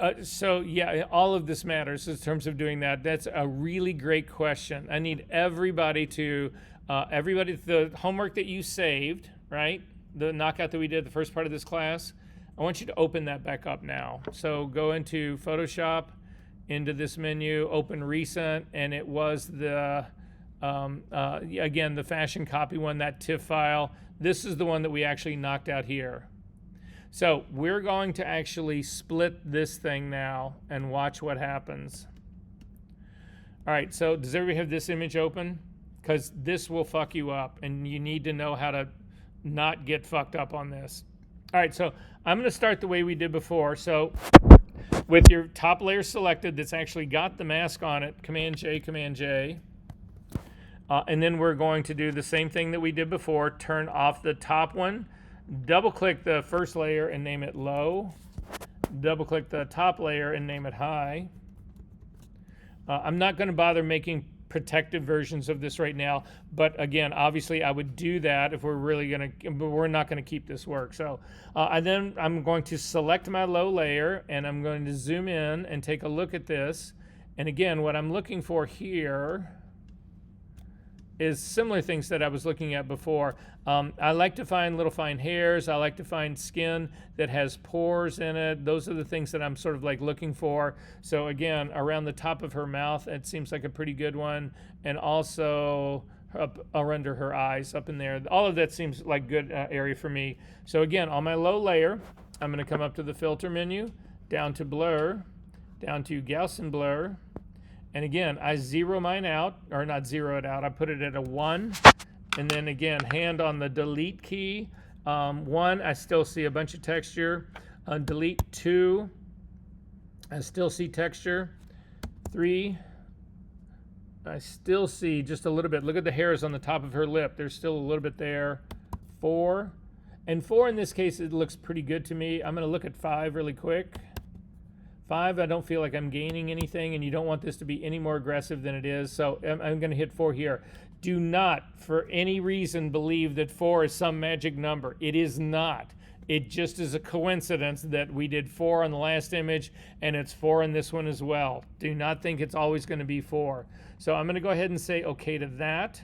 rasterize it? So yeah, all of this matters in terms of doing that. That's a really great question. I need everybody to, the homework that you saved, right? The knockout that we did the first part of this class, I want you to open that back up now. So go into Photoshop, into this menu, open recent, and it was the, again, the fashion copy one, that TIFF file. This is the one that we actually knocked out here. So we're going to actually split this thing now and watch what happens. All right, so does everybody have this image open? Because this will fuck you up, and you need to know how to not get fucked up on this. All right, so I'm going to start the way we did before. So with your top layer selected that's actually got the mask on it, Command J, Command J. And then we're going to do the same thing that we did before, turn off the top one. Double click the first layer and name it low. Double click the top layer and name it high. I'm not going to bother making protective versions of this right now, but again, obviously I would do that if we're really going to, but we're not going to keep this work. So and then I'm going to select my low layer and I'm going to zoom in and take a look at this. And again, what I'm looking for here is similar things that I was looking at before. I like to find little fine hairs. I like to find skin that has pores in it. Those are the things that I'm sort of like looking for. So again, around the top of her mouth, it seems like a pretty good one. And also up under her eyes, up in there. All of that seems like good area for me. So again, on my low layer, I'm going to come up to the filter menu, down to blur, down to Gaussian blur. And again, I zero mine out, or not zero it out, I put it at a 1. And then again, hand on the delete key. 1, I still see a bunch of texture. Delete 2, I still see texture. 3, I still see just a little bit. Look at the hairs on the top of her lip. There's still a little bit there. 4, and 4 in this case, it looks pretty good to me. I'm going to look at 5 really quick. 5, I don't feel like I'm gaining anything, and you don't want this to be any more aggressive than it is, so I'm going to hit 4 here. Do not, for any reason, believe that 4 is some magic number. It is not. It just is a coincidence that we did 4 on the last image, and it's 4 on this one as well. Do not think it's always going to be 4. So I'm going to go ahead and say OK to that,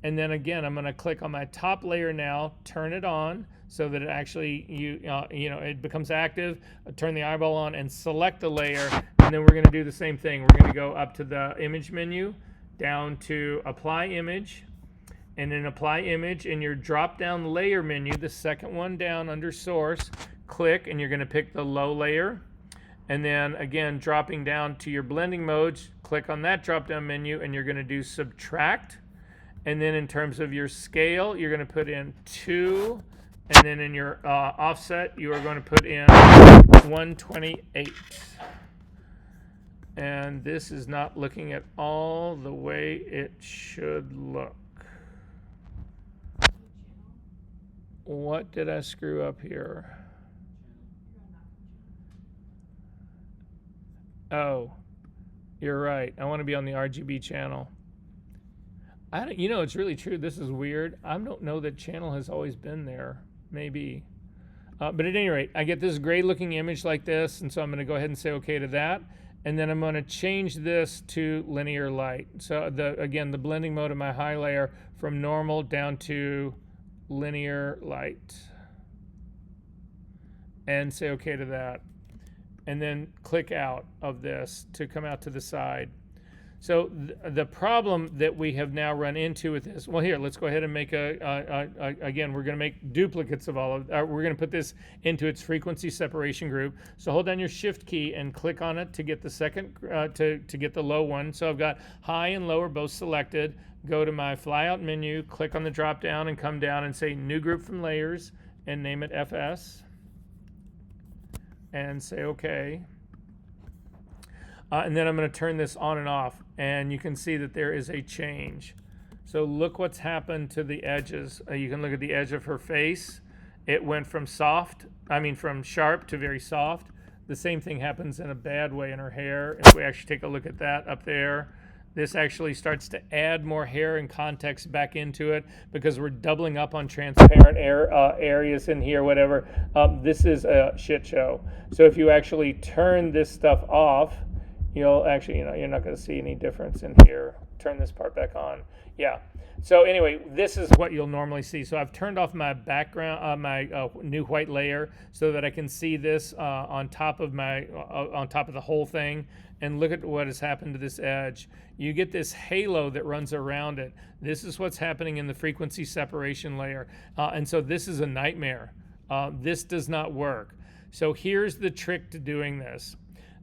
and then again, I'm going to click on my top layer now, turn it on, so that it actually, it becomes active. Turn the eyeball on and select the layer. And then we're going to do the same thing. We're going to go up to the image menu, down to apply image, and then apply image. In your drop down layer menu, the second one down under source, click, and you're going to pick the low layer. And then again, dropping down to your blending modes, click on that drop down menu, and you're going to do subtract. And then in terms of your scale, you're going to put in 2. And then in your offset, you are going to put in 128. And this is not looking at all the way it should look. What did I screw up here? Oh, you're right. I want to be on the RGB channel. It's really true. This is weird. I don't know that channel has always been there. Maybe. But at any rate, I get this great looking image like this. And so I'm going to go ahead and say okay to that. And then I'm going to change this to linear light. So the blending mode of my high layer from normal down to linear light. And say okay to that. And then click out of this to come out to the side. So the problem that we have now run into with this, well, here, let's go ahead and make again, we're going to make duplicates of all of, we're going to put this into its frequency separation group. So hold down your shift key and click on it to get the second, to get the low one. So I've got high and low are both selected. Go to my flyout menu, click on the drop down and come down and say new group from layers and name it FS. And say okay. And then I'm going to turn this on and off, and you can see that there is a change. So look what's happened to the edges. You can look at the edge of her face. It went from from sharp to very soft. The same thing happens in a bad way in her hair. If we actually take a look at that up there, this actually starts to add more hair and context back into it because we're doubling up on transparent areas in here, whatever. This is a shit show. So if you actually turn this stuff off, you'll actually, you're not going to see any difference in here. Turn this part back on. Yeah. So anyway, this is what you'll normally see. So I've turned off my background, my new white layer, so that I can see this on top of the whole thing. And look at what has happened to this edge. You get this halo that runs around it. This is what's happening in the frequency separation layer. And so this is a nightmare. This does not work. So here's the trick to doing this.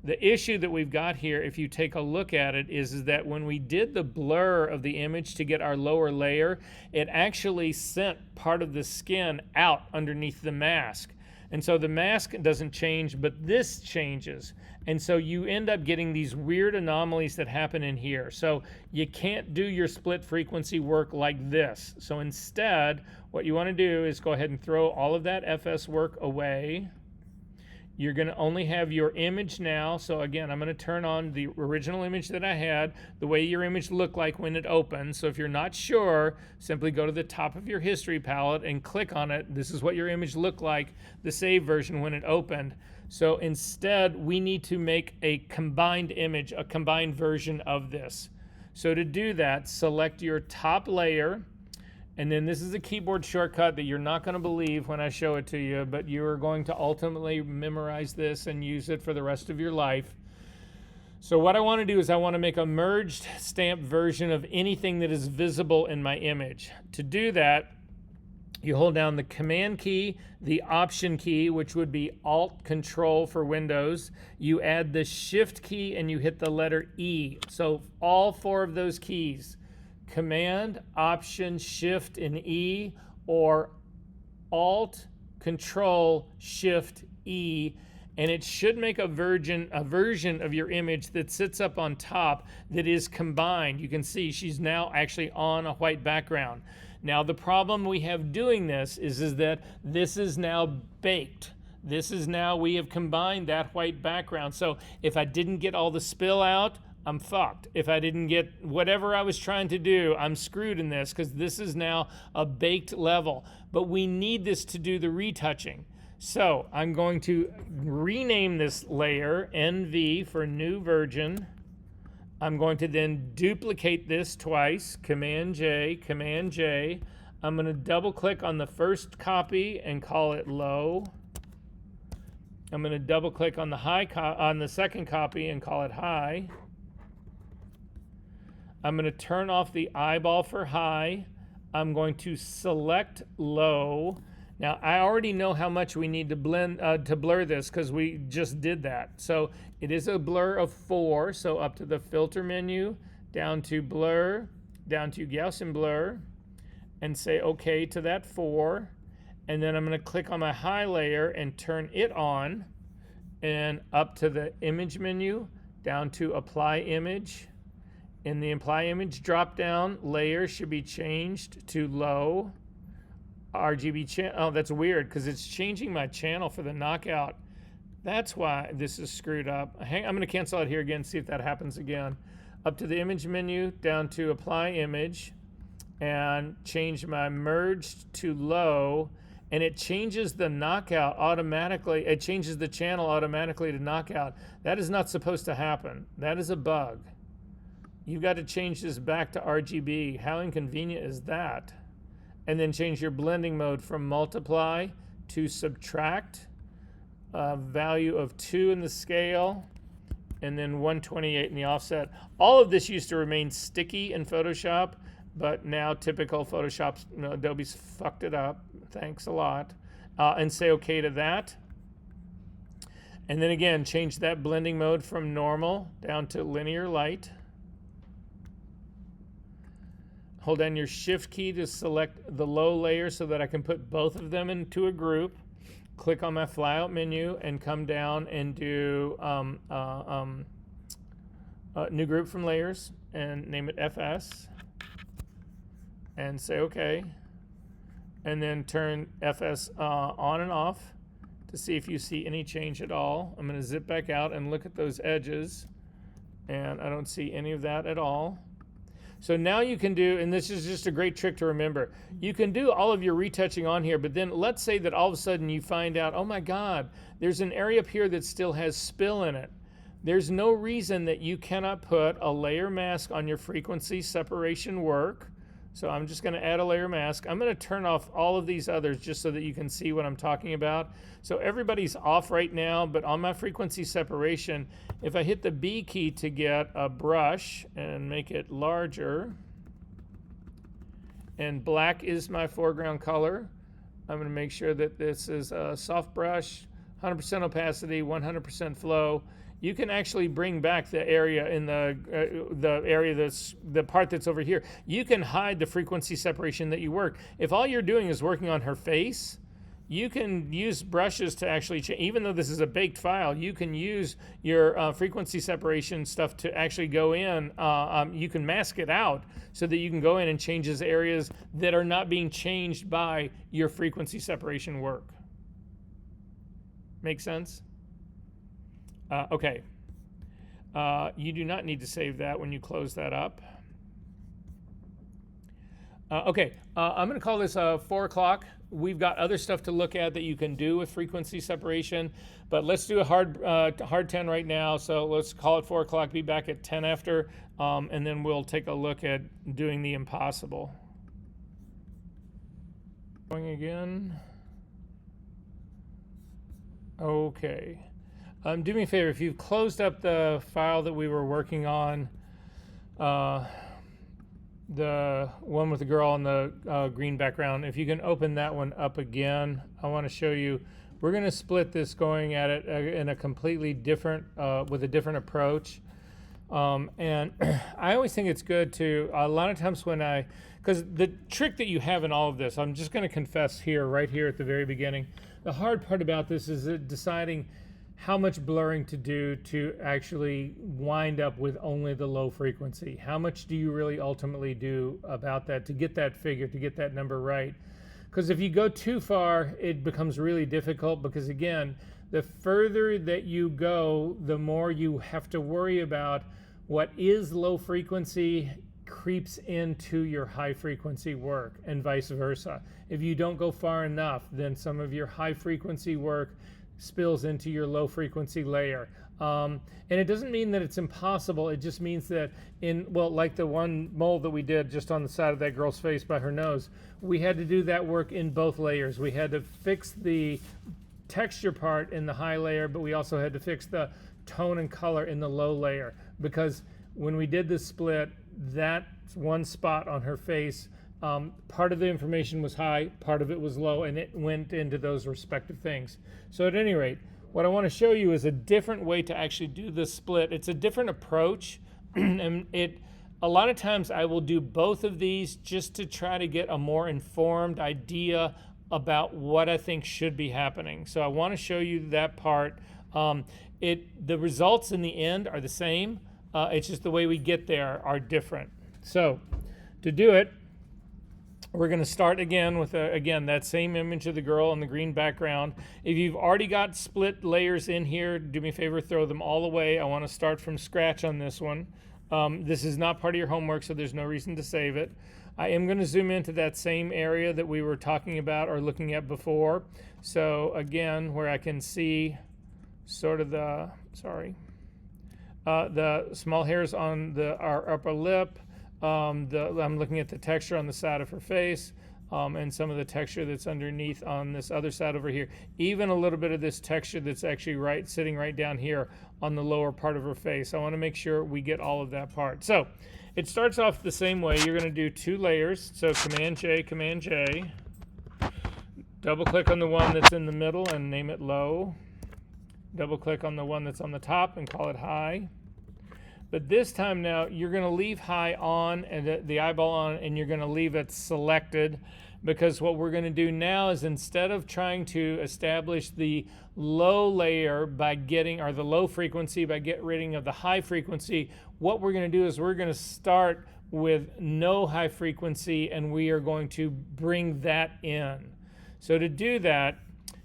The issue that we've got here, if you take a look at it, is that when we did the blur of the image to get our lower layer, it actually sent part of the skin out underneath the mask. And so the mask doesn't change, but this changes. And so you end up getting these weird anomalies that happen in here. So you can't do your split frequency work like this. So instead, what you want to do is go ahead and throw all of that FS work away. You're going to only have your image now. So again, I'm going to turn on the original image that I had, the way your image looked like when it opened. So if you're not sure, simply go to the top of your history palette and click on it. This is what your image looked like, the save version when it opened. So instead, we need to make a combined image, a combined version of this. So to do that, select your top layer. And then this is a keyboard shortcut that you're not going to believe when I show it to you, but you are going to ultimately memorize this and use it for the rest of your life. So what I want to do is I want to make a merged stamped version of anything that is visible in my image. To do that, you hold down the Command key, the Option key, which would be Alt Control for Windows. You add the Shift key and you hit the letter E. So all 4 of those keys. Command, Option, Shift, and E, or Alt, Control, Shift, E, and it should make a version of your image that sits up on top that is combined. You can see she's now actually on a white background. Now the problem we have doing this is that this is now baked. This is now, we have combined that white background. So if I didn't get all the spill out, I'm fucked. If I didn't get whatever I was trying to do, I'm screwed in this because this is now a baked level. But we need this to do the retouching. So I'm going to rename this layer NV for new version. I'm going to then duplicate this twice, Command J, Command J. I'm going to double click on the first copy and call it low. I'm going to double click on the on the second copy and call it high. I'm going to turn off the eyeball for high. I'm going to select low. Now I already know how much we need to blur this because we just did that. So it is a blur of 4. So up to the filter menu, down to blur, down to Gaussian blur and say OK to that 4. And then I'm going to click on my high layer and turn it on, and up to the image menu, down to apply image. In the apply image drop down, layer should be changed to low. RGB channel. Oh, that's weird because it's changing my channel for the knockout. That's why this is screwed up. I'm going to cancel it here again, see if that happens again. Up to the image menu, down to apply image, and change my merged to low, and it changes the knockout automatically. It changes the channel automatically to knockout. That is not supposed to happen. That is a bug. You've got to change this back to RGB. How inconvenient is that? And then change your blending mode from multiply to subtract, value of 2 in the scale, and then 128 in the offset. All of this used to remain sticky in Photoshop, but now typical Photoshop, Adobe's fucked it up. Thanks a lot. And say OK to that. And then again, change that blending mode from normal down to linear light. Hold down your shift key to select the low layer so that I can put both of them into a group. Click on my flyout menu and come down and do new group from layers and name it FS. And say OK. And then turn FS on and off to see if you see any change at all. I'm going to zip back out and look at those edges. And I don't see any of that at all. So now you can do, and this is just a great trick to remember, you can do all of your retouching on here, but then let's say that all of a sudden you find out, oh my God, there's an area up here that still has spill in it. There's no reason that you cannot put a layer mask on your frequency separation work. So I'm just going to add a layer mask. I'm going to turn off all of these others just so that you can see what I'm talking about. So everybody's off right now, but on my frequency separation, if I hit the B key to get a brush and make it larger, and black is my foreground color, I'm going to make sure that this is a soft brush, 100% opacity, 100% flow. You can actually bring back the area in the area that's the part that's over here. You can hide the frequency separation that you work. If all you're doing is working on her face, you can use brushes to actually change. Even though this is a baked file, you can use your frequency separation stuff to actually go in. You can mask it out so that you can go in and change those areas that are not being changed by your frequency separation work. Make sense? Okay. You do not need to save that when you close that up. Okay, I'm going to call this 4 o'clock. We've got other stuff to look at that you can do with frequency separation, but let's do a hard 10 right now. So let's call it 4 o'clock, be back at 10 after, and then we'll take a look at doing the impossible. Going again. Okay. Do me a favor, if you've closed up the file that we were working on, the one with the girl on the green background, if you can open that one up again, I want to show you, we're going to split this going at it in a completely different, with a different approach. And I always think it's good to, a lot of times when because the trick that you have in all of this, I'm just going to confess here, right here at the very beginning, the hard part about this is deciding how much blurring to do to actually wind up with only the low frequency. How much do you really ultimately do about that to get that figure, to get that number right? Because if you go too far, it becomes really difficult because, again, the further that you go, the more you have to worry about what is low frequency creeps into your high frequency work and vice versa. If you don't go far enough, then some of your high frequency work spills into your low frequency layer. And it doesn't mean that it's impossible. It just means that like the one mold that we did just on the side of that girl's face by her nose, we had to do that work in both layers. We had to fix the texture part in the high layer, but we also had to fix the tone and color in the low layer, because when we did the split, that one spot on her face, part of the information was high, part of it was low, and it went into those respective things. So at any rate, what I want to show you is a different way to actually do this split. It's a different approach, and a lot of times I will do both of these just to try to get a more informed idea about what I think should be happening. So I want to show you that part. The results in the end are the same. It's just the way we get there are different. So to do it, we're going to start again with, that same image of the girl on the green background. If you've already got split layers in here, do me a favor, throw them all away. I want to start from scratch on this one. This is not part of your homework, so there's no reason to save it. I am going to zoom into that same area that we were talking about or looking at before. So again, where I can see sort of the small hairs on our upper lip. I'm looking at the texture on the side of her face, and some of the texture that's underneath on this other side over here. Even a little bit of this texture that's actually sitting right down here on the lower part of her face. I want to make sure we get all of that part. So it starts off the same way. You're going to do 2 layers. So Command J. Double click on the one that's in the middle and name it low. Double click on the one that's on the top and call it high. But this time now, you're going to leave high on and the eyeball on, and you're going to leave it selected, because what we're going to do now is, instead of trying to establish the low layer by the low frequency by getting rid of the high frequency, what we're going to do is we're going to start with no high frequency, and we are going to bring that in. So to do that,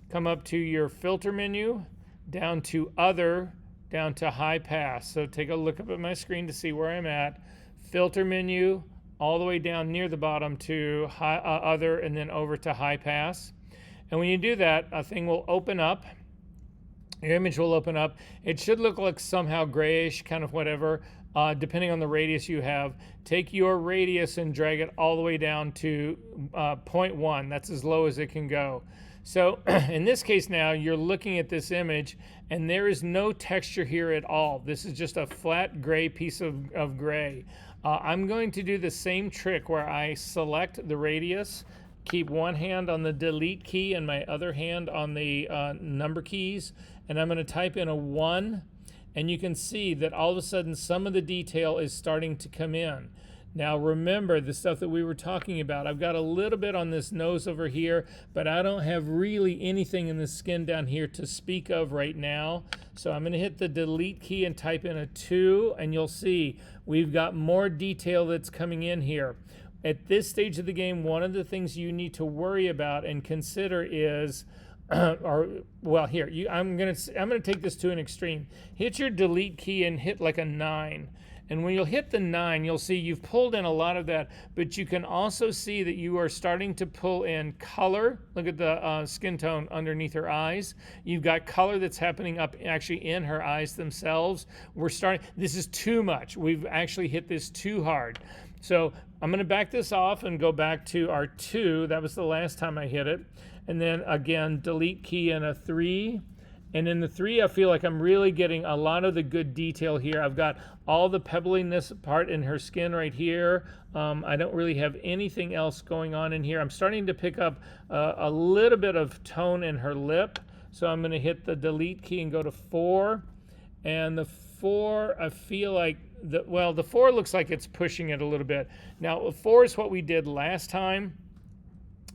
come up to your filter menu, down to other, down to high pass. So take a look up at my screen to see where I'm at. Filter menu, all the way down near the bottom to other, and then over to high pass. And when you do that, a thing will open up. Your image will open up. It should look like somehow grayish, kind of whatever, depending on the radius you have. Take your radius and drag it all the way down to 0.1. That's as low as it can go. So in this case now, you're looking at this image, and there is no texture here at all. This is just a flat gray piece of gray. I'm going to do the same trick where I select the radius, keep one hand on the delete key and my other hand on the number keys, and I'm going to type in a 1, and you can see that all of a sudden some of the detail is starting to come in. Now remember the stuff that we were talking about. I've got a little bit on this nose over here, but I don't have really anything in the skin down here to speak of right now. So I'm going to hit the delete key and type in a 2, and you'll see we've got more detail that's coming in here. At this stage of the game, one of the things you need to worry about and consider is, I'm going to take this to an extreme. Hit your delete key and hit like a 9. And when you'll hit the 9, you'll see you've pulled in a lot of that, but you can also see that you are starting to pull in color. Look at the skin tone underneath her eyes. You've got color that's happening up actually in her eyes themselves. This is too much. We've actually hit this too hard. So I'm going to back this off and go back to our 2. That was the last time I hit it. And then again, delete key and a 3. And in the 3, I feel like I'm really getting a lot of the good detail here. I've got all the pebbliness part in her skin right here. I don't really have anything else going on in here. I'm starting to pick up a little bit of tone in her lip. So I'm going to hit the delete key and go to 4. And the 4, I feel like, the 4 looks like it's pushing it a little bit. Now, 4 is what we did last time.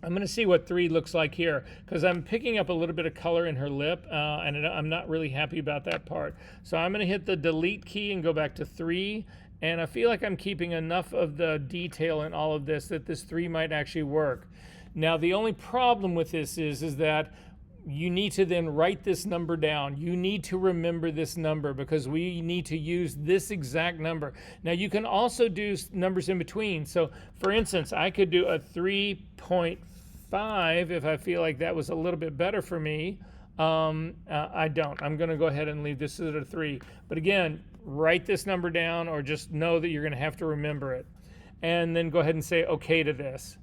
I'm going to see what 3 looks like here, because I'm picking up a little bit of color in her lip, and I'm not really happy about that part. So I'm going to hit the delete key and go back to 3, and I feel like I'm keeping enough of the detail in all of this that this 3 might actually work. Now, the only problem with this is that you need to then write this number down. You need to remember this number, because we need to use this exact number. Now, you can also do numbers in between. So for instance, I could do a 3.5 if I feel like that was a little bit better for me. I don't. I'm going to go ahead and leave this at a 3. But again, write this number down, or just know that you're going to have to remember it. And then go ahead and say okay to this.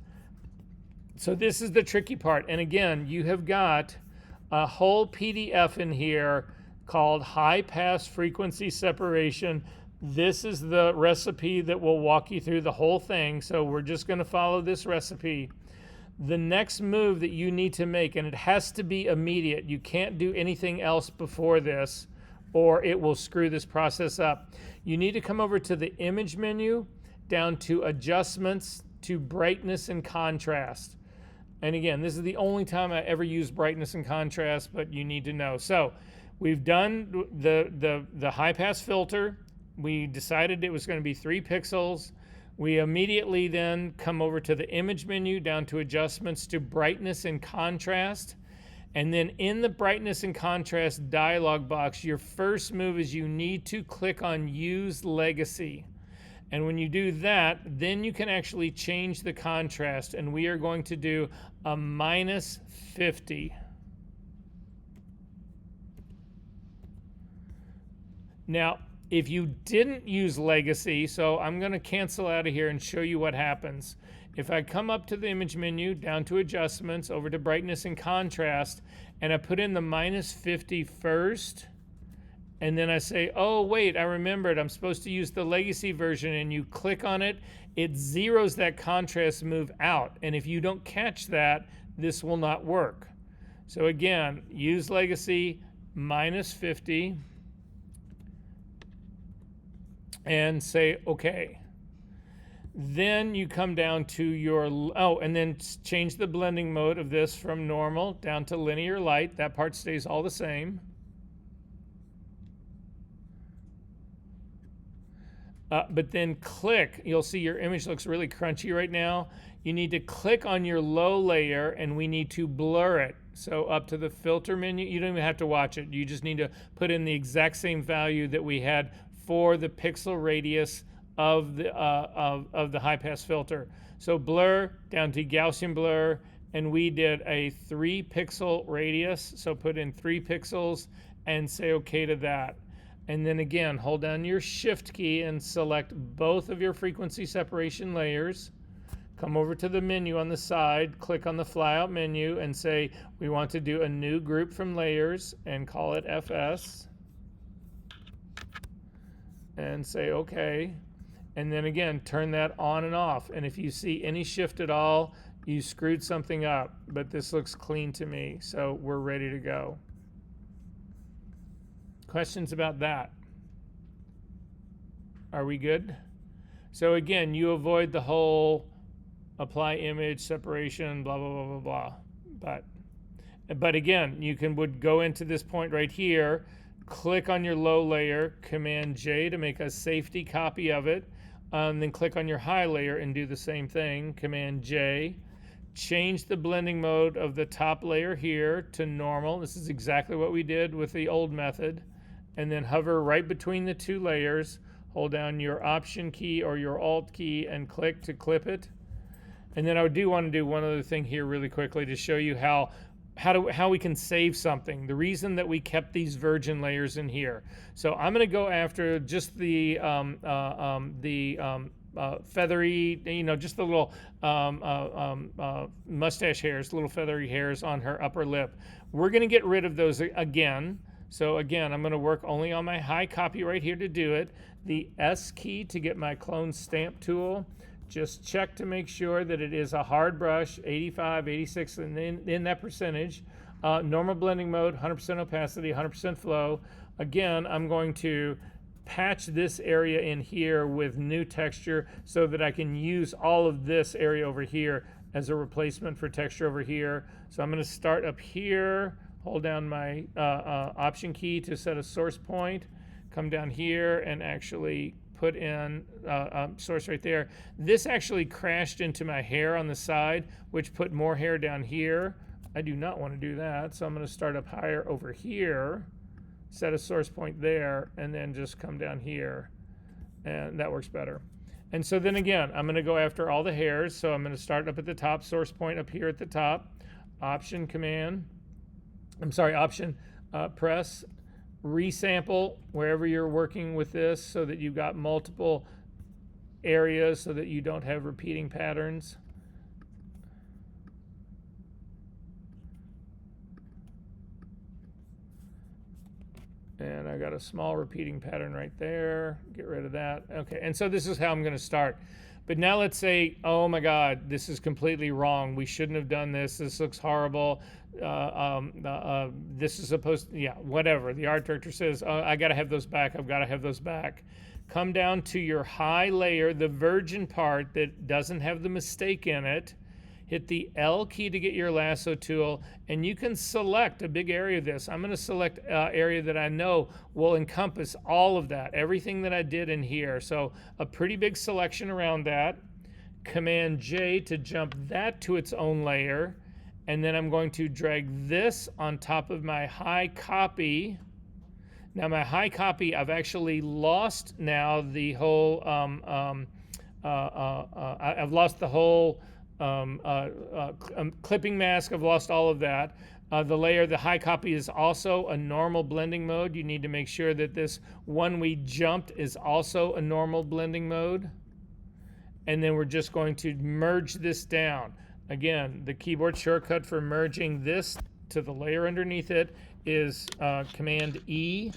So this is the tricky part. And again, you have got a whole PDF in here called High Pass Frequency Separation. This is the recipe that will walk you through the whole thing. So we're just going to follow this recipe. The next move that you need to make, and it has to be immediate, you can't do anything else before this, or it will screw this process up. You need to come over to the image menu, down to adjustments to brightness and contrast. And again, this is the only time I ever use brightness and contrast, but you need to know. So we've done the high pass filter. We decided it was going to be 3 pixels. We immediately then come over to the image menu, down to adjustments to brightness and contrast. And then in the brightness and contrast dialog box, your first move is you need to click on Use Legacy. And when you do that, then you can actually change the contrast. And we are going to do a -50. Now, if you didn't use Legacy, so I'm going to cancel out of here and show you what happens. If I come up to the image menu, down to adjustments, over to brightness and contrast, and I put in the -50 first, and then I say, oh, wait, I remembered, I'm supposed to use the legacy version, and you click on it, it zeroes that contrast move out. And if you don't catch that, this will not work. So again, use legacy, -50, and say, okay. Then you come down to your, and then change the blending mode of this from normal down to linear light. That part stays all the same. But then click, you'll see your image looks really crunchy right now. You need to click on your low layer and we need to blur it. So up to the filter menu, you don't even have to watch it. You just need to put in the exact same value that we had for the pixel radius of the high pass filter. So blur down to Gaussian blur, and we did a 3 pixel radius. So put in 3 pixels and say okay to that. And then again, hold down your shift key and select both of your frequency separation layers. Come over to the menu on the side, click on the flyout menu and say we want to do a new group from layers and call it FS. And say okay. And then again, turn that on and off. And if you see any shift at all, you screwed something up, but this looks clean to me. So we're ready to go. Questions about that? Are we good? So again, you avoid the whole apply image separation, blah, blah, blah, blah, blah. But again, you would go into this point right here, click on your low layer, Command J to make a safety copy of it. Then click on your high layer and do the same thing, Command J. Change the blending mode of the top layer here to normal. This is exactly what we did with the old method. And then hover right between the 2 layers, hold down your Option key or your Alt key and click to clip it. And then I do want to do one other thing here really quickly to show you how we can save something. The reason that we kept these virgin layers in here. So I'm going to go after just the feathery, just the little mustache hairs, little feathery hairs on her upper lip. We're going to get rid of those again. So again, I'm going to work only on my high copy right here to do it. The S key to get my clone stamp tool. Just check to make sure that it is a hard brush, 85, 86, and in that percentage. Normal blending mode, 100% opacity, 100% flow. Again, I'm going to patch this area in here with new texture so that I can use all of this area over here as a replacement for texture over here. So I'm going to start up here, hold down my Option key to set a source point, come down here and actually put in source right there. This actually crashed into my hair on the side, which put more hair down here. I do not want to do that, so I'm going to start up higher over here, set a source point there, and then just come down here, and that works better. And so then again, I'm going to go after all the hairs, so I'm going to start up at the top, source point up here at the top, Option press, resample wherever you're working with this so that you've got multiple areas so that you don't have repeating patterns. And I got a small repeating pattern right there. Get rid of that. Okay, and so this is how I'm going to start. But now let's say, oh my God, this is completely wrong. We shouldn't have done this. This looks horrible. This is supposed to, yeah, whatever. The art director says, oh, I got to have those back. I've got to have those back. Come down to your high layer, the virgin part that doesn't have the mistake in it. Hit the L key to get your lasso tool, and you can select a big area of this. I'm going to select an area that I know will encompass all of that, everything that I did in here. So a pretty big selection around that. Command J to jump that to its own layer, and then I'm going to drag this on top of my high copy. Now my high copy, I've actually lost now the whole, I've lost the whole clipping mask. I've lost all of that. The high copy is also a normal blending mode. You need to make sure that this one we jumped is also a normal blending mode. And then we're just going to merge this down. Again, the keyboard shortcut for merging this to the layer underneath it is Command E.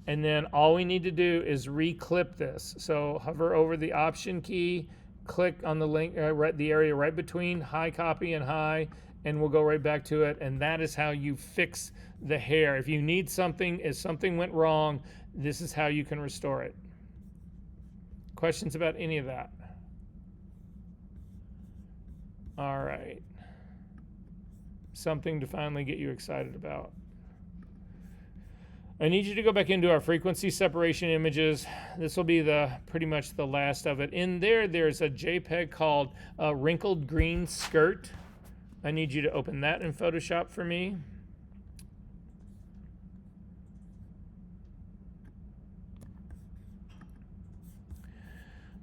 And then all we need to do is reclip this. So hover over the Option key, click on the link, the area right between high copy and high, and we'll go right back to it. And that is how you fix the hair. If you need something, if something went wrong, this is how you can restore it. Questions about any of that? All right. Something to finally get you excited about. I need you to go back into our frequency separation images. This will be pretty much the last of it. In there, there's a JPEG called Wrinkled Green Skirt. I need you to open that in Photoshop for me.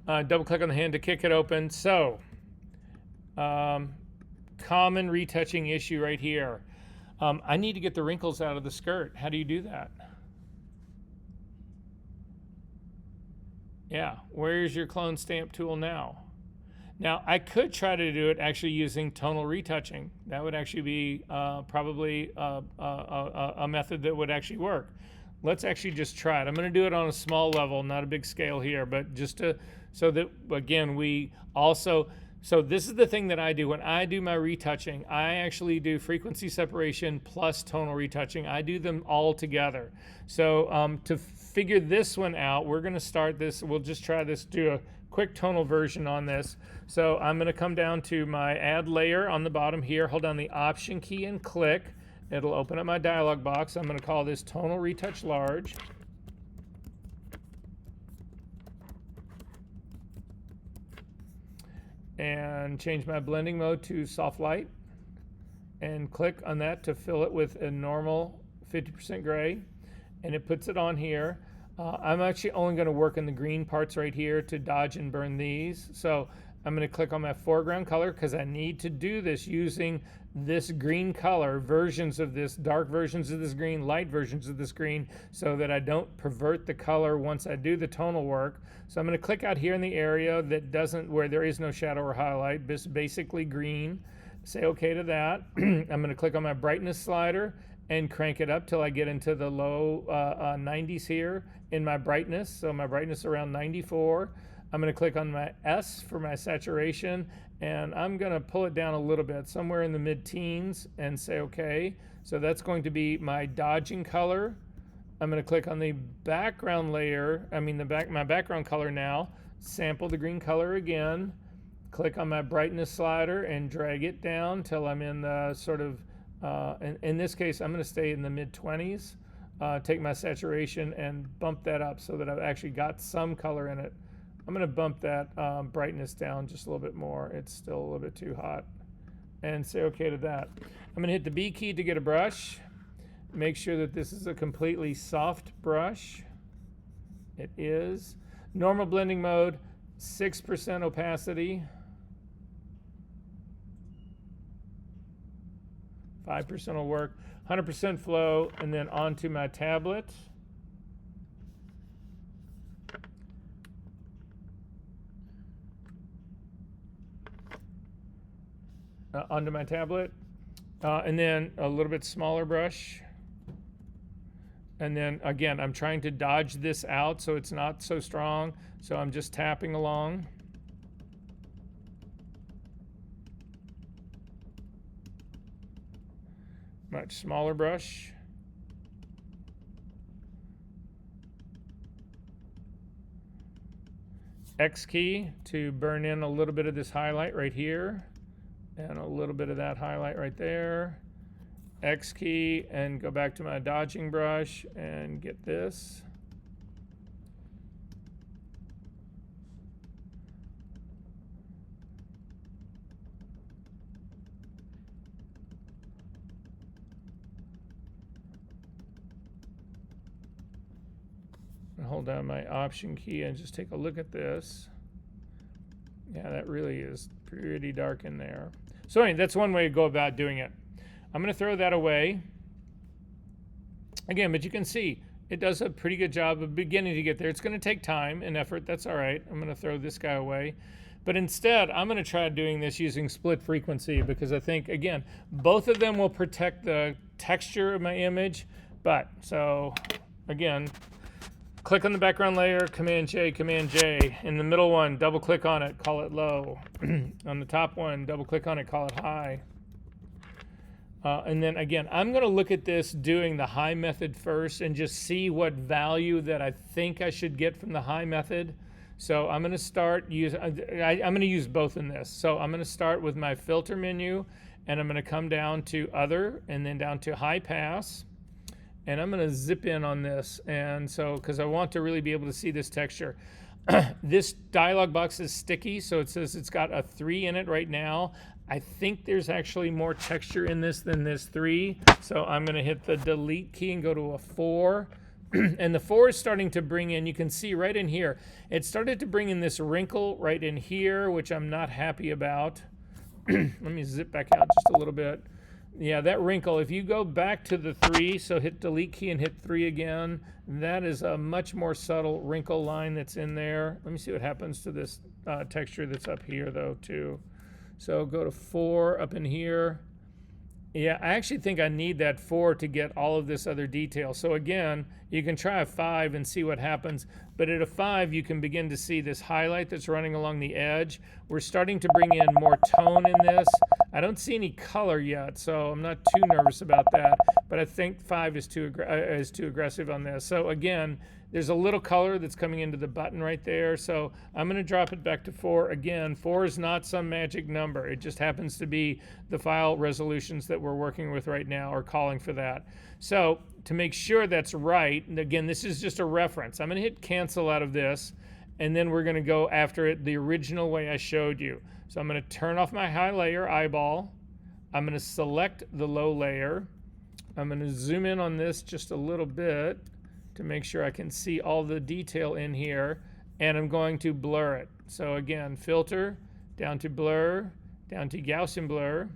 Double click on the hand to kick it open. So, common retouching issue right here. I need to get the wrinkles out of the skirt. How do you do that? Yeah, where's your clone stamp tool now? Now, I could try to do it actually using tonal retouching. That would actually be probably a method that would actually work. Let's actually just try it. I'm going to do it on a small level, not a big scale here, but just to, so that, again, we also, so this is the thing that I do. When I do my retouching, I actually do frequency separation plus tonal retouching. I do them all together. So to figure this one out, we're going to start this. We'll just try this, do a quick tonal version on this. So I'm going to come down to my add layer on the bottom here, hold down the Option key and click. It'll open up my dialog box. I'm going to call this Tonal Retouch Large. And change my blending mode to soft light. And click on that to fill it with a normal 50% gray. And it puts it on here. I'm actually only going to work in the green parts right here to dodge and burn these. So I'm going to click on my foreground color because I need to do this using this green color, versions of this, dark versions of this green, light versions of this green, so that I don't pervert the color once I do the tonal work. So I'm going to click out here in the area that doesn't, where there is no shadow or highlight, just basically green. Say okay to that. I'm going to click on my brightness slider and crank it up till I get into the low 90s here in my brightness. So my brightness around 94. I'm going to click on my S for my saturation, and I'm going to pull it down a little bit, somewhere in the mid-teens, and say okay. So that's going to be my dodging color. I'm going to click on the background layer, my background color now, sample the green color again, click on my brightness slider and drag it down till I'm in the sort of, in this case, I'm going to stay in the mid-20s. Take my saturation and bump that up so that I've actually got some color in it. I'm going to bump that brightness down just a little bit more. It's still a little bit too hot. And say okay to that. I'm going to hit the B key to get a brush. Make sure that this is a completely soft brush. It is. Normal blending mode, 6% opacity. 5% will work. 100% flow, and then onto my tablet. Onto my tablet, and then a little bit smaller brush. And then again, I'm trying to dodge this out so it's not so strong. So I'm just tapping along. much smaller brush. X key to burn in a little bit of this highlight right here, and a little bit of that highlight right there. X key and go back to my dodging brush and get this. Hold down my option key and just take a look at this. Yeah, that really is pretty dark in there. So anyway, that's one way to go about doing it. I'm going to throw that away. Again, but you can see it does a pretty good job of beginning to get there. It's going to take time and effort. That's all right. I'm going to throw this guy away. But instead, I'm going to try doing this using split frequency because I think, again, both of them will protect the texture of my image. But, so, again, click on the background layer, Command J. In the middle one, double click on it, call it low. On the top one, double click on it, call it high. And then again, I'm going to look at this doing the high method first and just see what value that I think I should get from the high method. So I'm going to start I'm going to use both in this. So I'm going to start with my filter menu, and I'm going to come down to other, and then down to high pass. And I'm going to zip in on this, and so because I want to really be able to see this texture. This dialog box is sticky, so it says it's got a 3 in it right now. I think there's actually more texture in this than this 3, so I'm going to hit the delete key and go to a 4. And the 4 is starting to bring in, you can see right in here, it started to bring in this wrinkle right in here, which I'm not happy about. Let me zip back out just a little bit. Yeah, that wrinkle, if you go back to the 3, so hit delete key and hit 3 again, that is a much more subtle wrinkle line that's in there. Let me see what happens to this texture that's up here though too. So go to 4 up in here. Yeah, I actually think I need that 4 to get all of this other detail. So again, you can try a 5 and see what happens. But at a 5, you can begin to see this highlight that's running along the edge. We're starting to bring in more tone in this. I don't see any color yet, so I'm not too nervous about that. But I think 5 is too aggressive on this. So again, there's a little color that's coming into the button right there. So I'm going to drop it back to 4. Again, 4 is not some magic number. It just happens to be the file resolutions that we're working with right now are calling for that. So to make sure that's right, and again, this is just a reference. I'm going to hit cancel out of this, and then we're going to go after it the original way I showed you. So I'm going to turn off my high layer eyeball. I'm going to select the low layer. I'm going to zoom in on this just a little bit to make sure I can see all the detail in here, and I'm going to blur it. So again, filter, down to blur, down to Gaussian blur.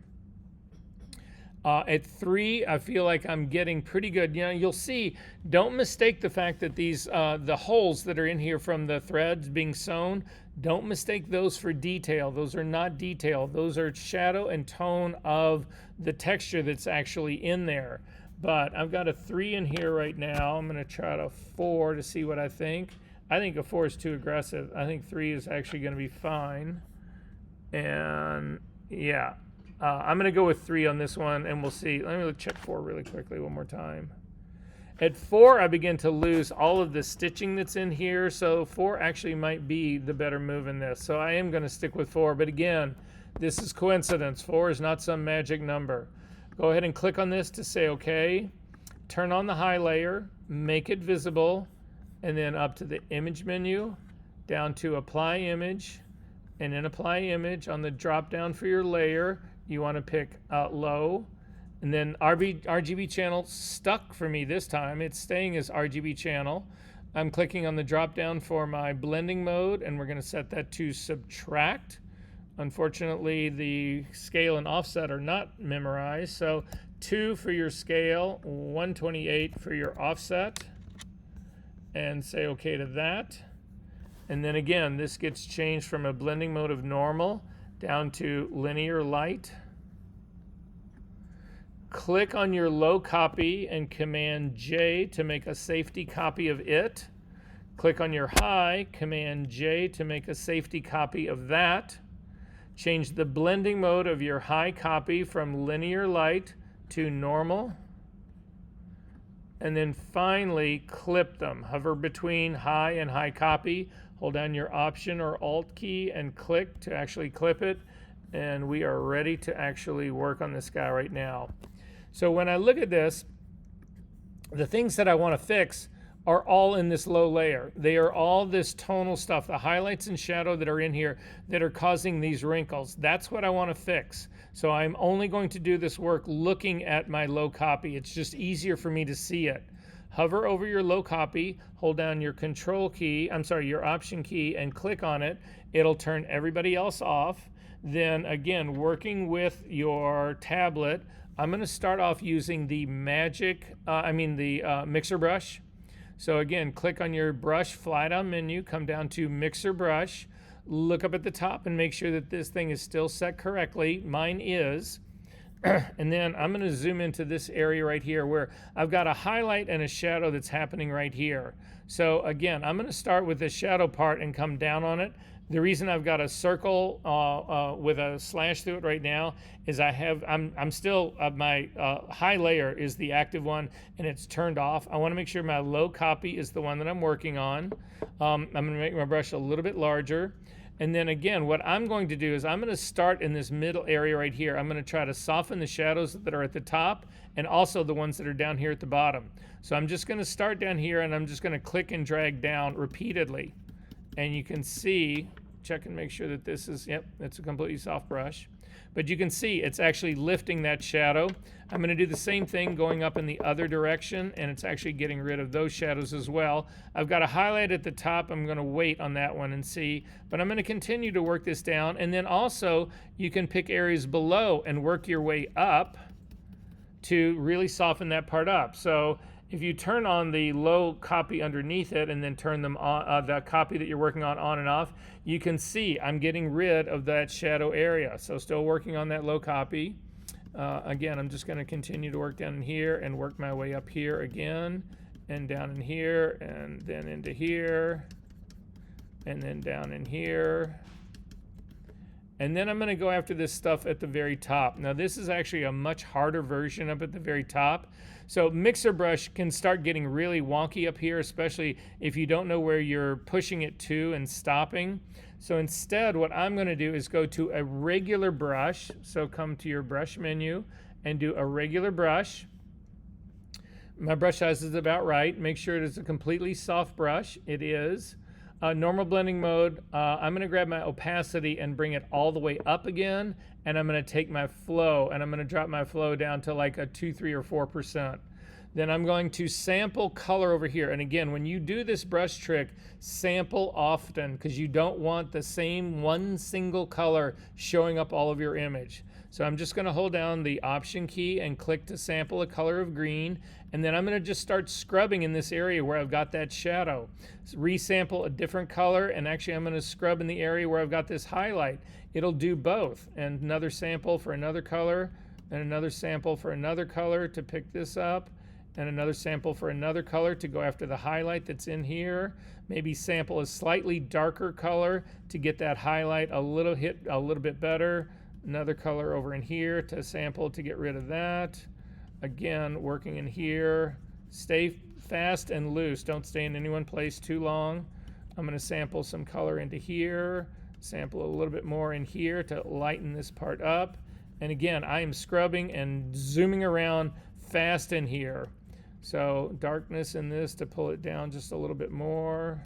At 3, I feel like I'm getting pretty good. You know, you'll see, don't mistake the fact that these, the holes that are in here from the threads being sewn, don't mistake those for detail. Those are not detail. Those are shadow and tone of the texture that's actually in there. But I've got a 3 in here right now. I'm going to try a 4 to see what I think. I think a 4 is too aggressive. I think 3 is actually going to be fine. And yeah, I'm going to go with 3 on this one, and we'll see. Let me check 4 really quickly one more time. At 4, I begin to lose all of the stitching that's in here, so 4 actually might be the better move in this. So I am going to stick with 4, but again, this is coincidence. 4 is not some magic number. Go ahead and click on this to say OK. Turn on the high layer, make it visible, and then up to the image menu, down to apply image, and then apply image. On the drop down for your layer, you want to pick low, and then RGB channel stuck for me this time. It's staying as RGB channel. I'm clicking on the drop down for my blending mode, and we're going to set that to subtract. Unfortunately, the scale and offset are not memorized, so 2 for your scale, 128 for your offset, and say OK to that. And then again, this gets changed from a blending mode of normal down to linear light. Click on your low copy and Command J to make a safety copy of it. Click on your high, Command J to make a safety copy of that. Change the blending mode of your high copy from linear light to normal, and then finally clip them. Hover between high and high copy, hold down your Option or Alt key and click to actually clip it, and we are ready to actually work on this guy right now. So when I look at this, the things that I want to fix are all in this low layer. They are all this tonal stuff, the highlights and shadow that are in here that are causing these wrinkles. That's what I want to fix. So I'm only going to do this work looking at my low copy. It's just easier for me to see it. Hover over your low copy, hold down your your Option key, and click on it. It'll turn everybody else off. Then again, working with your tablet, I'm going to start off using the mixer brush. So again, click on your brush fly down menu, come down to mixer brush, look up at the top and make sure that this thing is still set correctly. Mine is. And then I'm going to zoom into this area right here where I've got a highlight and a shadow that's happening right here. So again, I'm going to start with the shadow part and come down on it. The reason I've got a circle with a slash through it right now is I'm still, my high layer is the active one and it's turned off. I want to make sure my low copy is the one that I'm working on. I'm going to make my brush a little bit larger. And then again, what I'm going to do is I'm going to start in this middle area right here. I'm going to try to soften the shadows that are at the top and also the ones that are down here at the bottom. So I'm just going to start down here and I'm just going to click and drag down repeatedly. And you can see, check and make sure that this is, yep, it's a completely soft brush. But you can see it's actually lifting that shadow. I'm going to do the same thing going up in the other direction, and it's actually getting rid of those shadows as well. I've got a highlight at the top. I'm going to wait on that one and see, but I'm going to continue to work this down. And then also you can pick areas below and work your way up to really soften that part up. So if you turn on the low copy underneath it and then turn them on, the copy that you're working on and off, you can see I'm getting rid of that shadow area. So still working on that low copy. Again, I'm just going to continue to work down in here and work my way up here again and down in here and then into here and then down in here. And then I'm going to go after this stuff at the very top. Now this is actually a much harder version up at the very top. So mixer brush can start getting really wonky up here, especially if you don't know where you're pushing it to and stopping. So instead, what I'm going to do is go to a regular brush. So come to your brush menu and do a regular brush. My brush size is about right. Make sure it is a completely soft brush. It is. Normal blending mode, I'm going to grab my opacity and bring it all the way up again, and I'm going to take my flow and I'm going to drop my flow down to like a 2, 3, or 4%. Then I'm going to sample color over here. And again, when you do this brush trick, sample often because you don't want the same one single color showing up all of your image. So I'm just going to hold down the Option key and click to sample a color of green. And then I'm going to just start scrubbing in this area where I've got that shadow. So resample a different color, and actually I'm going to scrub in the area where I've got this highlight. It'll do both. And another sample for another color, and another sample for another color to pick this up, and another sample for another color to go after the highlight that's in here. Maybe sample a slightly darker color to get that highlight a little bit better. Another color over in here to sample to get rid of that. Again, working in here. Stay fast and loose. Don't stay in any one place too long. I'm going to sample some color into here. Sample a little bit more in here to lighten this part up. And again, I am scrubbing and zooming around fast in here. So darkness in this to pull it down just a little bit more.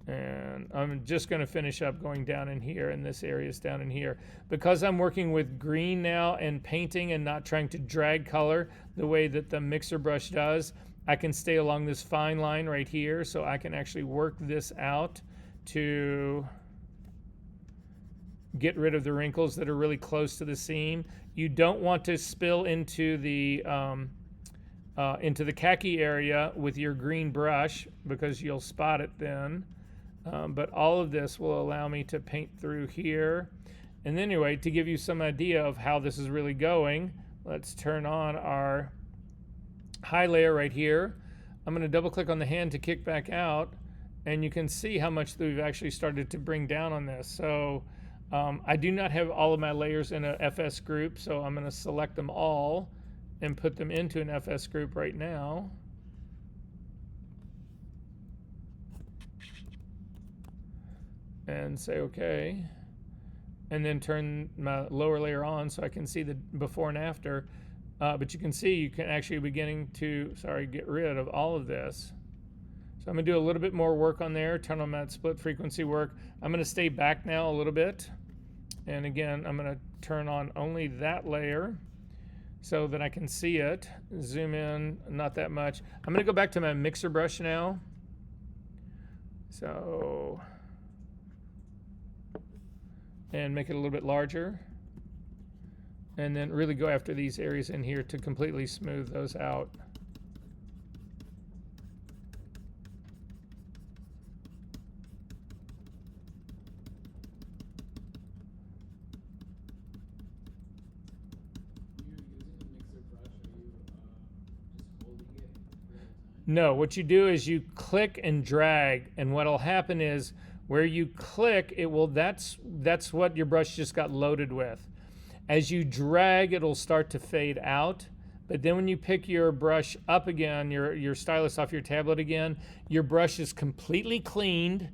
And I'm just going to finish up going down in here, and this area is down in here. Because I'm working with green now and painting and not trying to drag color the way that the mixer brush does, I can stay along this fine line right here, so I can actually work this out to get rid of the wrinkles that are really close to the seam. You don't want to spill into the khaki area with your green brush because you'll spot it then. But all of this will allow me to paint through here. And anyway, to give you some idea of how this is really going, let's turn on our high layer right here. I'm going to double click on the hand to kick back out. and you can see how much we've actually started to bring down on this. So I do not have all of my layers in a FS group, so I'm going to select them all and put them into an FS group right now. And say okay. And then turn my lower layer on so I can see the before and after. But you can see you can actually beginning to, get rid of all of this. So I'm gonna do a little bit more work on there, turn on that split frequency work. I'm gonna stay back now a little bit. And again, I'm gonna turn on only that layer so that I can see it. Zoom in, not that much. I'm gonna go back to my mixer brush now. So, and make it a little bit larger. And then really go after these areas in here to completely smooth those out. No, what you do is you click and drag, and what'll happen is where you click, it will, that's what your brush just got loaded with. As you drag, it'll start to fade out, but then when you pick your brush up again, your stylus off your tablet again, your brush is completely cleaned,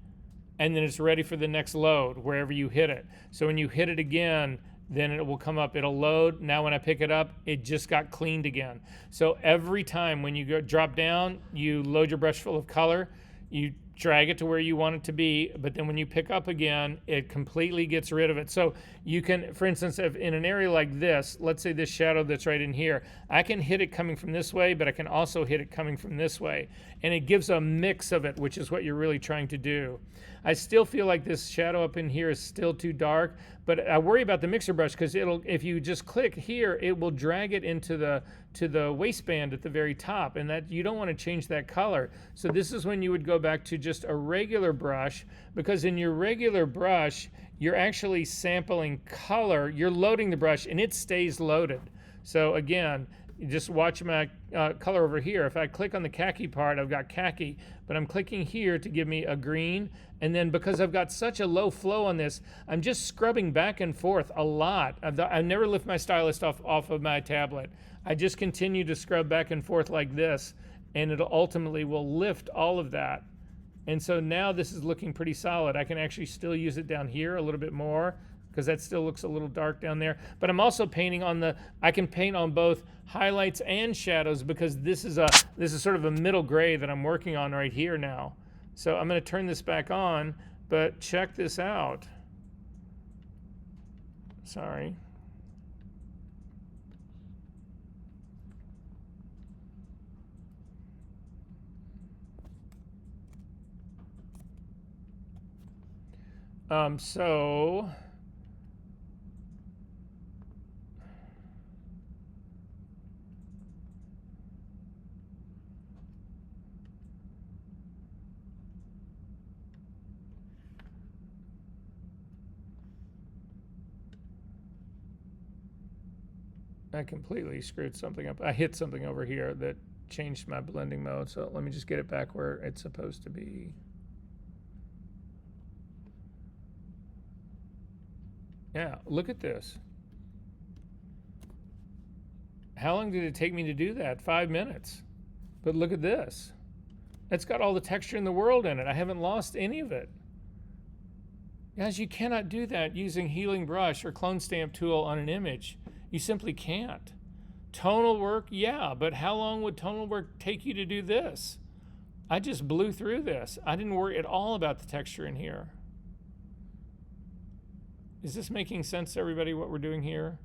and then it's ready for the next load wherever you hit it. So when you hit it again, then it will come up, it'll load. Now when I pick it up, it just got cleaned again. So every time when you go drop down, you load your brush full of color, you drag it to where you want it to be, but then when you pick up again, it completely gets rid of it. So you can, for instance, if in an area like this, let's say this shadow that's right in here, I can hit it coming from this way, but I can also hit it coming from this way. And it gives a mix of it, which is what you're really trying to do. I still feel like this shadow up in here is still too dark, but I worry about the mixer brush because it'll, if you just click here, it will drag it into the waistband at the very top, and that you don't want to change that color. So this is when you would go back to just a regular brush, because in your regular brush, you're actually sampling color, you're loading the brush and it stays loaded. So again, you just watch my color over here. If I click on the khaki part, I've got khaki, but I'm clicking here to give me a green. And then because I've got such a low flow on this, I'm just scrubbing back and forth a lot. I never lift my stylus off of my tablet. I just continue to scrub back and forth like this, and it ultimately will lift all of that. And so now this is looking pretty solid. I can actually still use it down here a little bit more because that still looks a little dark down there. But I'm also painting on I can paint on both highlights and shadows because this is sort of a middle gray that I'm working on right here now. So I'm going to turn this back on, but check this out. Sorry. So I completely screwed something up. I hit something over here that changed my blending mode. So let me just get it back where it's supposed to be. Yeah, look at this. How long did it take me to do that? 5 minutes. But look at this. It's got all the texture in the world in it. I haven't lost any of it. Guys, you cannot do that using Healing Brush or Clone Stamp tool on an image. You simply can't. Tonal work, yeah, but how long would tonal work take you to do this? I just blew through this. I didn't worry at all about the texture in here. Is this making sense to everybody what we're doing here?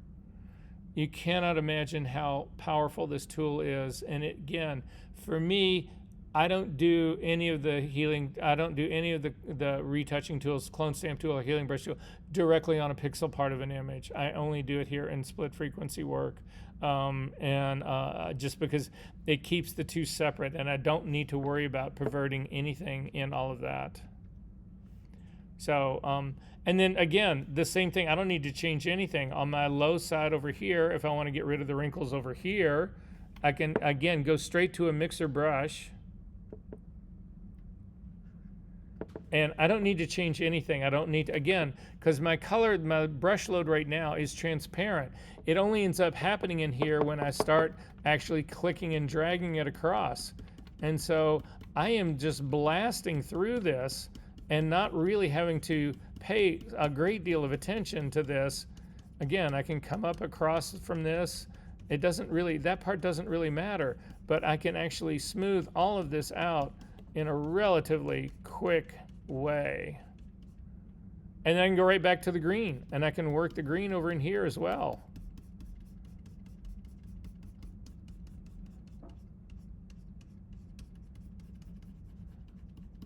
You cannot imagine how powerful this tool is. And it, again, for me, I don't do any of the healing, I don't do any of the retouching tools, Clone Stamp tool or Healing Brush tool, directly on a pixel part of an image. I only do it here in split frequency work. Just because it keeps the two separate and I don't need to worry about perverting anything in all of that. So, and then again, the same thing, I don't need to change anything. On my low side over here, if I want to get rid of the wrinkles over here, I can, again, go straight to a mixer brush. And I don't need to change anything. I don't need to, again, because my brush load right now is transparent. It only ends up happening in here when I start actually clicking and dragging it across. And so I am just blasting through this and not really having to pay a great deal of attention to this. Again, I can come up across from this. It doesn't really, that part doesn't really matter, but I can actually smooth all of this out in a relatively quick way. And then I can go right back to the green, and I can work the green over in here as well.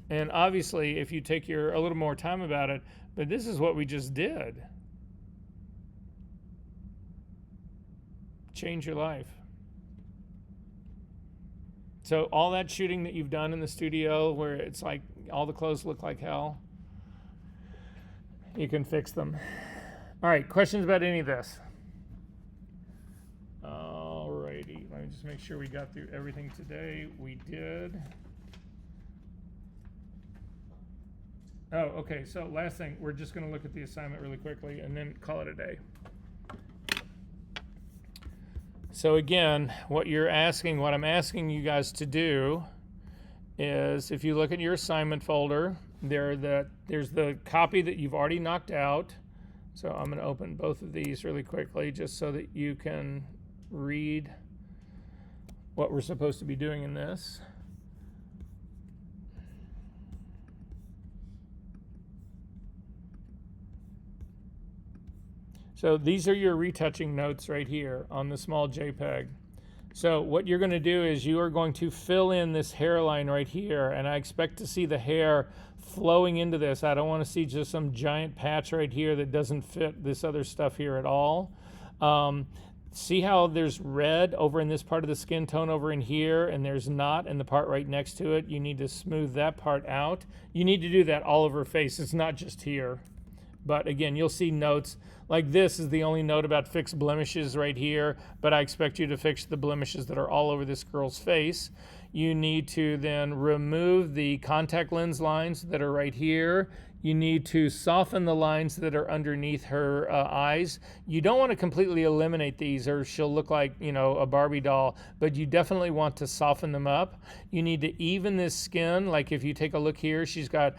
And obviously, if you take a little more time about it, but this is what we just did. Change your life. So all that shooting that you've done in the studio where it's like all the clothes look like hell, you can fix them. All right, questions about any of this? All righty, let me just make sure we got through everything today. We did. Oh, okay, so last thing, we're just gonna look at the assignment really quickly and then call it a day. So again, what I'm asking you guys to do is, if you look at your assignment folder, there's the copy that you've already knocked out. So I'm gonna open both of these really quickly just so that you can read what we're supposed to be doing in this. So these are your retouching notes right here on the small JPEG. So what you're going to do is you are going to fill in this hairline right here, and I expect to see the hair flowing into this. I don't want to see just some giant patch right here that doesn't fit this other stuff here at all. See how there's red over in this part of the skin tone over in here, and there's not in the part right next to it. You need to smooth that part out. You need to do that all over her face. It's not just here. But again, you'll see notes like this is the only note about fixed blemishes right here, but I expect you to fix the blemishes that are all over this girl's face. You need to then remove the contact lens lines that are right here. You need to soften the lines that are underneath her eyes. You don't want to completely eliminate these or she'll look like, a Barbie doll, but you definitely want to soften them up. You need to even this skin. Like if you take a look here, she's got,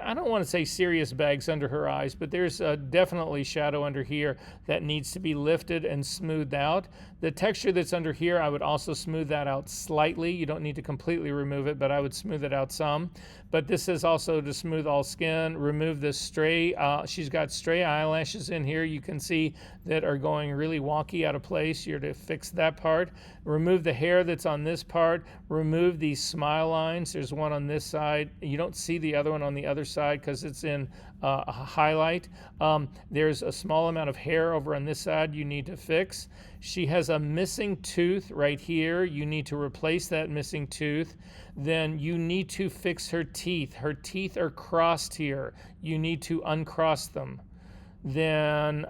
I don't want to say serious bags under her eyes, but there's definitely shadow under here that needs to be lifted and smoothed out. The texture that's under here, I would also smooth that out slightly. You don't need to completely remove it, but I would smooth it out some. But this is also to smooth all skin, remove the stray, she's got stray eyelashes in here you can see that are going really wonky out of place. You're to fix that part. Remove the hair that's on this part, remove these smile lines. There's one on this side. You don't see the other one on the other side because it's in a highlight. There's a small amount of hair over on this side you need to fix. She has a missing tooth right here. You need to replace that missing tooth. Then you need to fix her teeth. Her teeth are crossed here. You need to uncross them. Then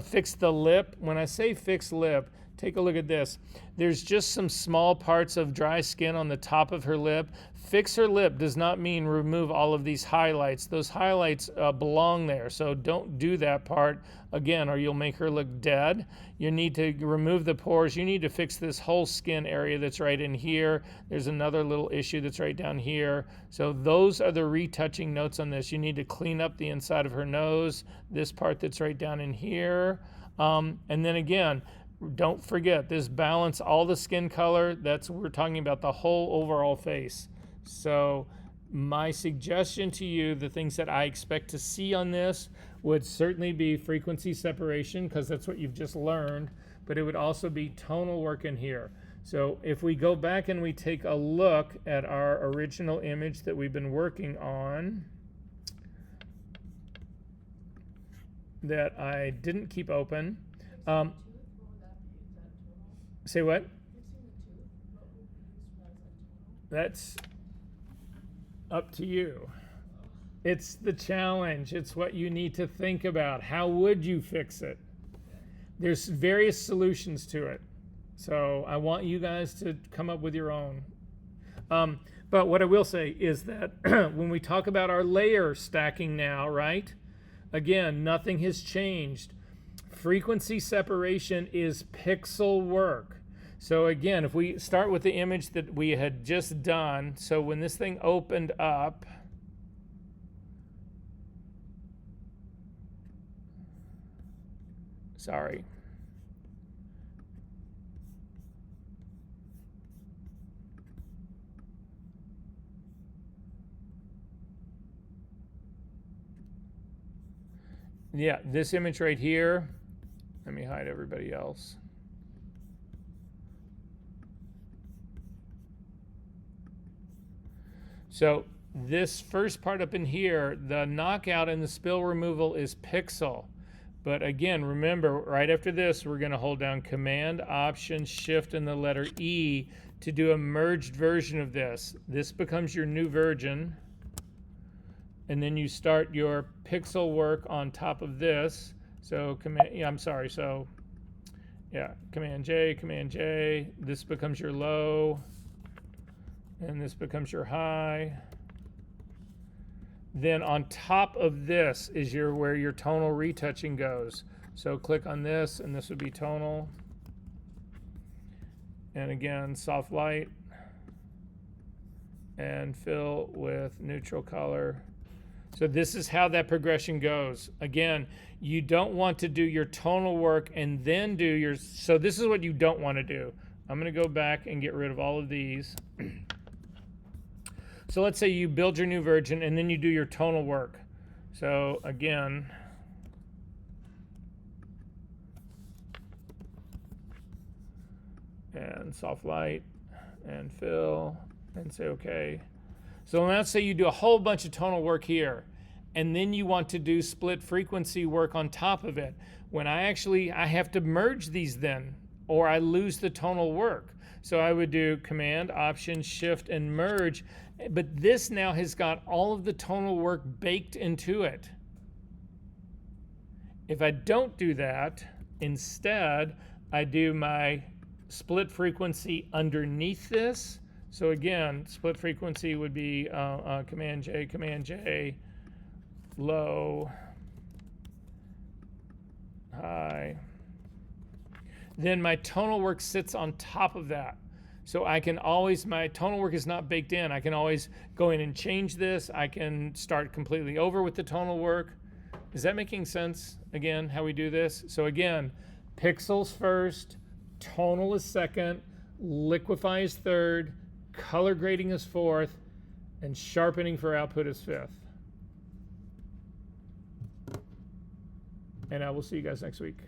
fix the lip. When I say fix lip, take a look at this. There's just some small parts of dry skin on the top of her lip. Fix her lip does not mean remove all of these highlights. Those highlights belong there, so don't do that part again or you'll make her look dead. You need to remove the pores. You need to fix this whole skin area that's right in here. There's another little issue that's right down here. So those are the retouching notes on this. You need to clean up the inside of her nose, this part that's right down in here. And then again, don't forget this balance, all the skin color, we're talking about the whole overall face. So my suggestion to you, the things that I expect to see on this would certainly be frequency separation because that's what you've just learned, but it would also be tonal work in here. So if we go back and we take a look at our original image that we've been working on that I didn't keep open. Say what? That's up to you. It's the challenge. It's what you need to think about. How would you fix it? There's various solutions to it. So I want you guys to come up with your own. But But what I will say is that when we talk about our layer stacking now, right? Again, nothing has changed. Frequency separation is pixel work. So again, if we start with the image that we had just done, so when this thing opened up, sorry. Yeah, this image right here, let me hide everybody else. So this first part up in here, the knockout and the spill removal is pixel. But again, remember, right after this, we're going to hold down Command, Option, Shift, and the letter E to do a merged version of this. This becomes your new version. And then you start your pixel work on top of this. So Command J, this becomes your low, and this becomes your high. Then on top of this is where your tonal retouching goes. So click on this, and this would be tonal. And again, soft light, and fill with neutral color. So this is how that progression goes. Again, you don't want to do your tonal work and then do your, so this is what you don't want to do. I'm going to go back and get rid of all of these. So let's say you build your new version and then you do your tonal work. So again, and soft light and fill and say okay. So let's say you do a whole bunch of tonal work here, and then you want to do split frequency work on top of it. When I have to merge these then, or I lose the tonal work. So I would do Command, Option, Shift, and Merge, but this now has got all of the tonal work baked into it. If I don't do that, instead, I do my split frequency underneath this. So again, split frequency would be Command J, low, high. Then my tonal work sits on top of that. So I can always, my tonal work is not baked in. I can always go in and change this. I can start completely over with the tonal work. Is that making sense, again, how we do this? So again, pixels first, tonal is second, liquify is third, color grading is fourth, and sharpening for output is fifth. And I will see you guys next week.